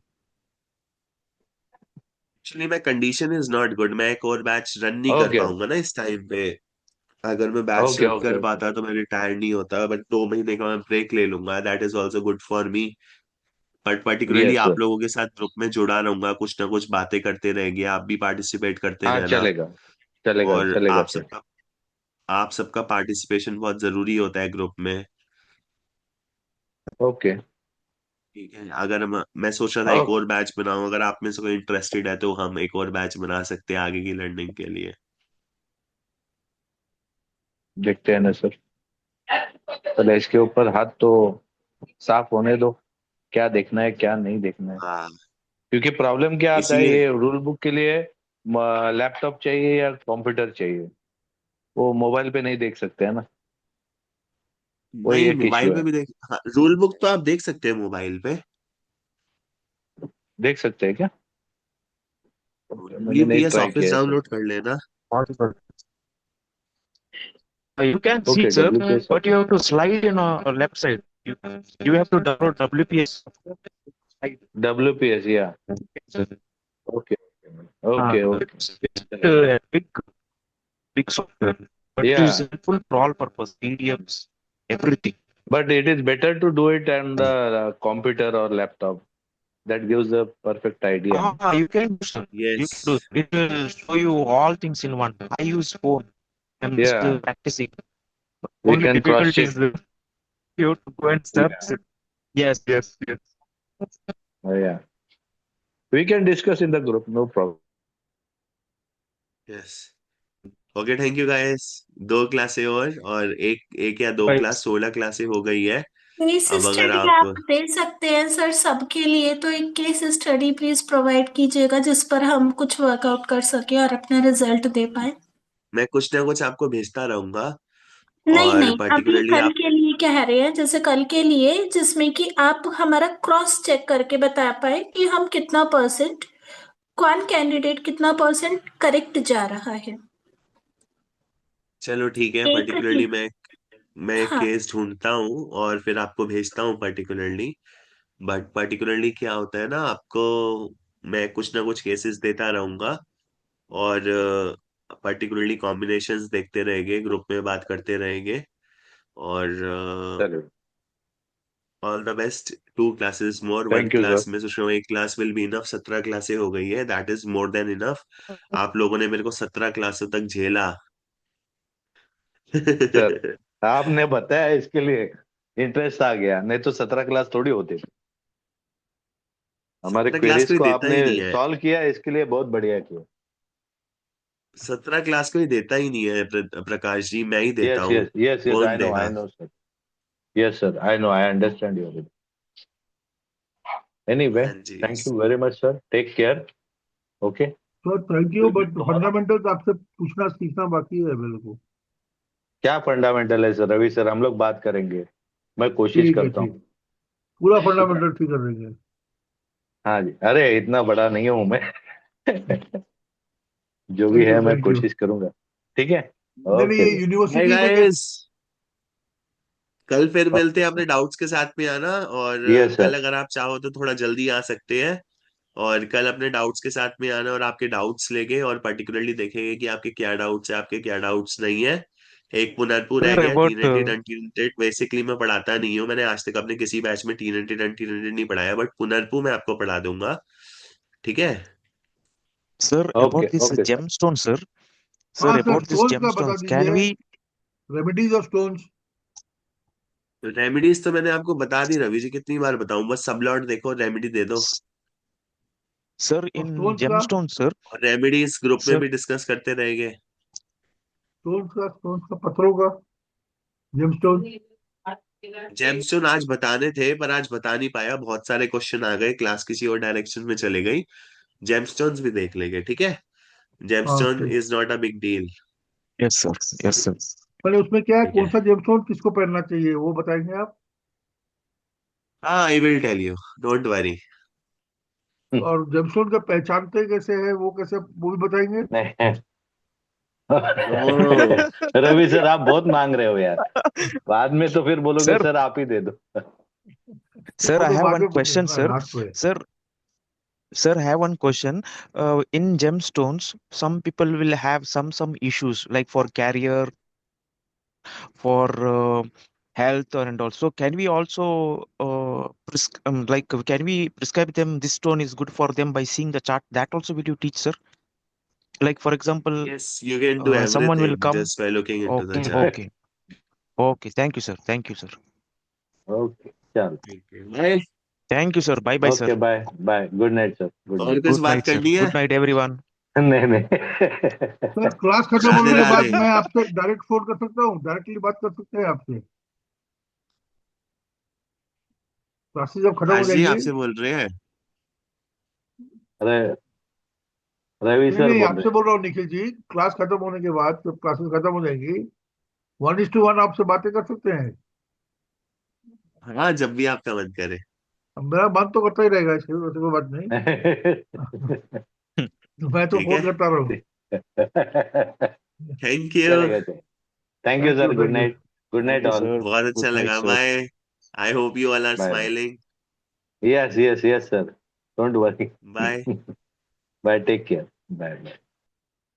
S2: एक्चुअली मैं कंडीशन इज नॉट गुड, मैं एक और बैच रन नहीं कर
S6: ओके
S2: पाऊंगा ना इस टाइम पे। अगर मैं बैच
S6: ओके
S2: रन
S6: ओके
S2: कर
S6: ओके।
S2: पाता तो मैं रिटायर नहीं होता, बट 2 महीने का मैं ब्रेक ले लूंगा, that is also good for me. But particularly
S6: yes
S2: आप
S6: सर।
S2: लोगों के साथ ग्रुप में जुड़ा रहूंगा, कुछ ना कुछ बातें करते रहेंगे, आप भी पार्टिसिपेट करते
S6: हाँ,
S2: रहना।
S6: चलेगा चलेगा
S2: और
S6: चलेगा सर।
S2: आप सबका पार्टिसिपेशन बहुत जरूरी होता है ग्रुप में।
S6: ओके
S2: ठीक है, अगर मैं सोच रहा था एक
S6: ओके,
S2: और बैच बनाऊं, अगर आप में से कोई इंटरेस्टेड है तो हम एक और बैच बना सकते हैं आगे की लर्निंग के लिए।
S6: देखते हैं ना सर। पहले इसके ऊपर हाथ तो साफ होने दो, क्या देखना है क्या नहीं देखना है।
S2: हाँ,
S6: क्योंकि प्रॉब्लम क्या आता है,
S2: इसीलिए
S6: ये रूल बुक के लिए लैपटॉप चाहिए या कंप्यूटर चाहिए, वो मोबाइल पे नहीं देख सकते हैं ना। वही
S2: नहीं,
S6: एक
S2: मोबाइल
S6: इश्यू
S2: पे
S6: है।
S2: भी देख, हाँ, रूल बुक तो आप देख सकते हैं मोबाइल पे।
S6: देख सकते हैं क्या? मैंने नहीं
S2: WPS
S6: ट्राई
S2: ऑफिस
S6: किया है सर।
S2: डाउनलोड कर लेना।
S4: Possible. You can see,
S6: okay,
S4: sir,
S6: WPS
S4: but you
S6: office.
S4: have to slide in a left side. You have to download WPS.
S6: WPS, या
S4: Sir.
S6: Okay okay okay,
S4: It's
S6: चलेगा।
S4: a big software, but it
S6: या
S4: is helpful for all purpose, PDFs, everything.
S6: But it is better to do it on the computer और laptop, that gives a perfect idea.
S4: You can do, sir. You
S2: yes,
S4: can do. It will show you all things in one. I use phone. I'm just
S6: Yeah,
S4: practicing.
S6: we
S4: Only
S6: can cross
S4: difficulty
S6: check.
S4: is you have to go and search
S6: Yeah,
S4: it. Yes, yes, yes.
S6: yeah. We can discuss in the group, no problem.
S2: Yes. Okay, thank you guys. दो क्लासें और एक एक या दो
S4: Right.
S2: क्लास, 16 क्लासें हो गई है।
S3: केस
S2: अब अगर
S3: स्टडी
S2: आप,
S3: आप दे सकते हैं सर सबके लिए, तो एक केस स्टडी प्लीज प्रोवाइड कीजिएगा जिस पर हम कुछ वर्कआउट कर सके और अपना रिजल्ट दे पाए।
S2: मैं कुछ ना कुछ आपको भेजता रहूंगा।
S3: नहीं
S2: और
S3: नहीं, अभी
S2: पर्टिकुलरली
S3: कल
S2: आप,
S3: के लिए कह रहे हैं, जैसे कल के लिए जिसमें कि आप हमारा क्रॉस चेक करके बता पाए कि हम कितना परसेंट, कौन कैंडिडेट कितना परसेंट करेक्ट जा रहा है।
S2: चलो ठीक है,
S3: एक
S2: पर्टिकुलरली मैं एक
S3: हाँ,
S2: केस ढूंढता हूँ और फिर आपको भेजता हूँ पर्टिकुलरली। बट पर्टिकुलरली क्या होता है ना, आपको मैं कुछ ना कुछ केसेस देता रहूंगा। और पर्टिकुलरली कॉम्बिनेशंस देखते रहेंगे, ग्रुप में बात करते रहेंगे। और
S6: चलो,
S2: all the best. 2 classes more, one
S6: thank you, sir.
S2: Class में सोच रहा हूँ, एक क्लास विल बी इनफ। 17 क्लासें हो गई है, that is more than enough. आप लोगों ने मेरे को 17 क्लासों तक झेला।
S6: सर, आपने बताया इसके लिए इंटरेस्ट आ गया, नहीं तो 17 क्लास थोड़ी होती। हमारे
S2: 17 क्लास
S6: क्वेरीज
S2: कोई
S6: को
S2: देता
S6: आपने
S2: ही नहीं है।
S6: सॉल्व किया, इसके लिए बहुत बढ़िया किया।
S2: 17 क्लास कोई देता ही नहीं है प्रकाश जी, मैं ही देता
S6: यस
S2: हूँ।
S6: यस यस यस,
S2: कौन
S6: आई
S2: देगा?
S6: No sir. Yes sir, I know, I understand your. Anyway,
S2: हाँ जी।
S6: Thank you very much sir, take care. Okay,
S1: sir thank you, but fundamentals आपसे पूछना सीखना बाकी है मेरे को।
S6: क्या फंडामेंटल है सर? रवि सर, हम लोग बात करेंगे, मैं कोशिश
S1: ठीक है,
S6: करता
S1: ठीक,
S6: हूँ।
S1: पूरा फंडामेंटल ठीक कर देंगे।
S6: हाँ जी, अरे इतना बड़ा नहीं हूं मैं। जो भी
S1: थैंक
S6: है
S1: यू,
S6: मैं
S1: थैंक यू।
S6: कोशिश करूंगा। ठीक है,
S1: नहीं नहीं,
S6: ओके
S1: ये
S6: जी।
S2: बाय
S1: यूनिवर्सिटी में कैसे?
S2: गाइस, कल फिर मिलते हैं। अपने डाउट्स के साथ में आना। और
S6: यस
S2: कल
S6: सर।
S2: अगर आप चाहो तो थोड़ा जल्दी आ सकते हैं। और कल अपने डाउट्स के साथ में आना और आपके डाउट्स लेंगे और पर्टिकुलरली देखेंगे कि आपके क्या डाउट्स है, आपके क्या डाउट्स नहीं है। एक पुनरपुर रह
S4: Sir,
S2: गया,
S4: about
S2: टीनेटेड अनटीनेटेड। बेसिकली मैं पढ़ाता नहीं हूँ, मैंने आज तक अपने किसी बैच में टीनेटेड अनटीनेटेड नहीं पढ़ाया, बट पुनरपु मैं आपको पढ़ा दूंगा। ठीक है।
S4: sir,
S6: okay
S4: about this
S6: okay sir.
S4: gemstone, sir. Sir,
S1: हाँ सर,
S4: about this
S1: स्टोन्स का बता
S4: gemstones, can
S1: दीजिए,
S4: we,
S1: remedies of stones.
S2: Remedies तो मैंने आपको बता दी रवि जी, कितनी बार बताऊं? बस सबलॉट देखो, रेमेडी दे दो।
S4: sir,
S1: और
S4: in
S1: स्टोन्स का,
S4: gemstone, sir,
S2: और रेमेडीज ग्रुप में
S4: sir,
S2: भी डिस्कस करते रहेंगे।
S1: स्टोन्स का पत्थरों का, जेमस्टोन।
S2: जेमस्टोन आज बताने थे पर आज बता नहीं पाया, बहुत सारे क्वेश्चन आ गए, क्लास किसी और डायरेक्शन में चले गई। जेमस्टोन्स भी देख लेंगे, ठीक है। Gemstone
S1: okay,
S2: is not a big deal.
S4: yes, sir, yes, sir.
S1: पहले उसमें क्या है,
S2: ठीक
S1: कौन
S2: है,
S1: सा जेमस्टोन किसको पहनना चाहिए वो बताएंगे आप?
S2: हाँ, I will tell you, don't worry.
S1: और जेमस्टोन का पहचानते कैसे है वो कैसे, वो भी बताएंगे?
S6: नहीं।
S2: ओ,
S6: रवि सर, आप बहुत मांग रहे हो यार, बाद में तो फिर बोलोगे
S4: Sir,
S6: सर आप ही दे दो।
S4: sir,
S1: वो
S4: I
S1: तो
S4: have
S1: बाद
S4: one
S1: में
S4: question,
S1: पूछेंगे
S4: sir.
S1: लास्ट में।
S4: Sir, sir, I have one question. In gemstones, some people will have some issues like for career, for health, or and also can we also like can we prescribe them this stone is good for them by seeing the chart? That also will you teach, sir? Like for example,
S2: yes, you can do
S4: someone will
S2: everything
S4: come.
S2: Just by looking into the
S4: Okay,
S2: chart.
S4: okay, okay. Thank you, sir. Thank you, sir.
S6: Okay, चलो,
S2: ठीक है, bye.
S4: Thank you, sir. Bye, bye, sir.
S6: Okay, bye bye, good night sir, good
S2: और
S6: नाइट।
S2: कुछ
S4: Good
S2: बात
S4: night, sir.
S2: करनी है?
S4: Good night, everyone.
S6: नहीं नहीं।
S1: सर क्लास खत्म
S2: राधे
S1: होने के बाद
S2: राधे।
S1: मैं आपसे डायरेक्ट फोन कर सकता हूँ, डायरेक्टली बात कर सकते हैं आपसे? क्लासेस जब खत्म हो
S2: आज जी
S1: जाएंगी।
S2: आपसे बोल रहे हैं।
S6: अरे, रवि
S1: नहीं
S6: सर
S1: नहीं,
S6: बोल रहे
S1: आपसे बोल रहा हूँ निखिल जी, क्लास खत्म होने के बाद जब क्लासेस खत्म हो जाएंगी, 1:1 आपसे बातें कर सकते हैं।
S2: हाँ, जब भी आपका मन करे।
S1: अब मेरा मन तो करता ही रहेगा, इसकी वैसे कोई बात नहीं।
S6: हैं।
S1: मैं तो
S2: ठीक
S1: फोन
S2: है,
S1: करता रहूं।
S2: Thank you.
S6: चलेगा चलेगा। Thank you
S1: thank you,
S6: sir, good
S1: thank you.
S6: Night. Good
S4: Thank
S6: night
S4: you,
S6: all.
S4: sir.
S2: बहुत
S4: Good
S2: अच्छा
S4: night,
S2: लगा,
S4: sir.
S2: Bye. I hope you all are
S6: bye bye.
S2: Smiling.
S6: Yes yes yes sir, don't worry.
S2: Bye.
S6: Bye, take care, bye bye.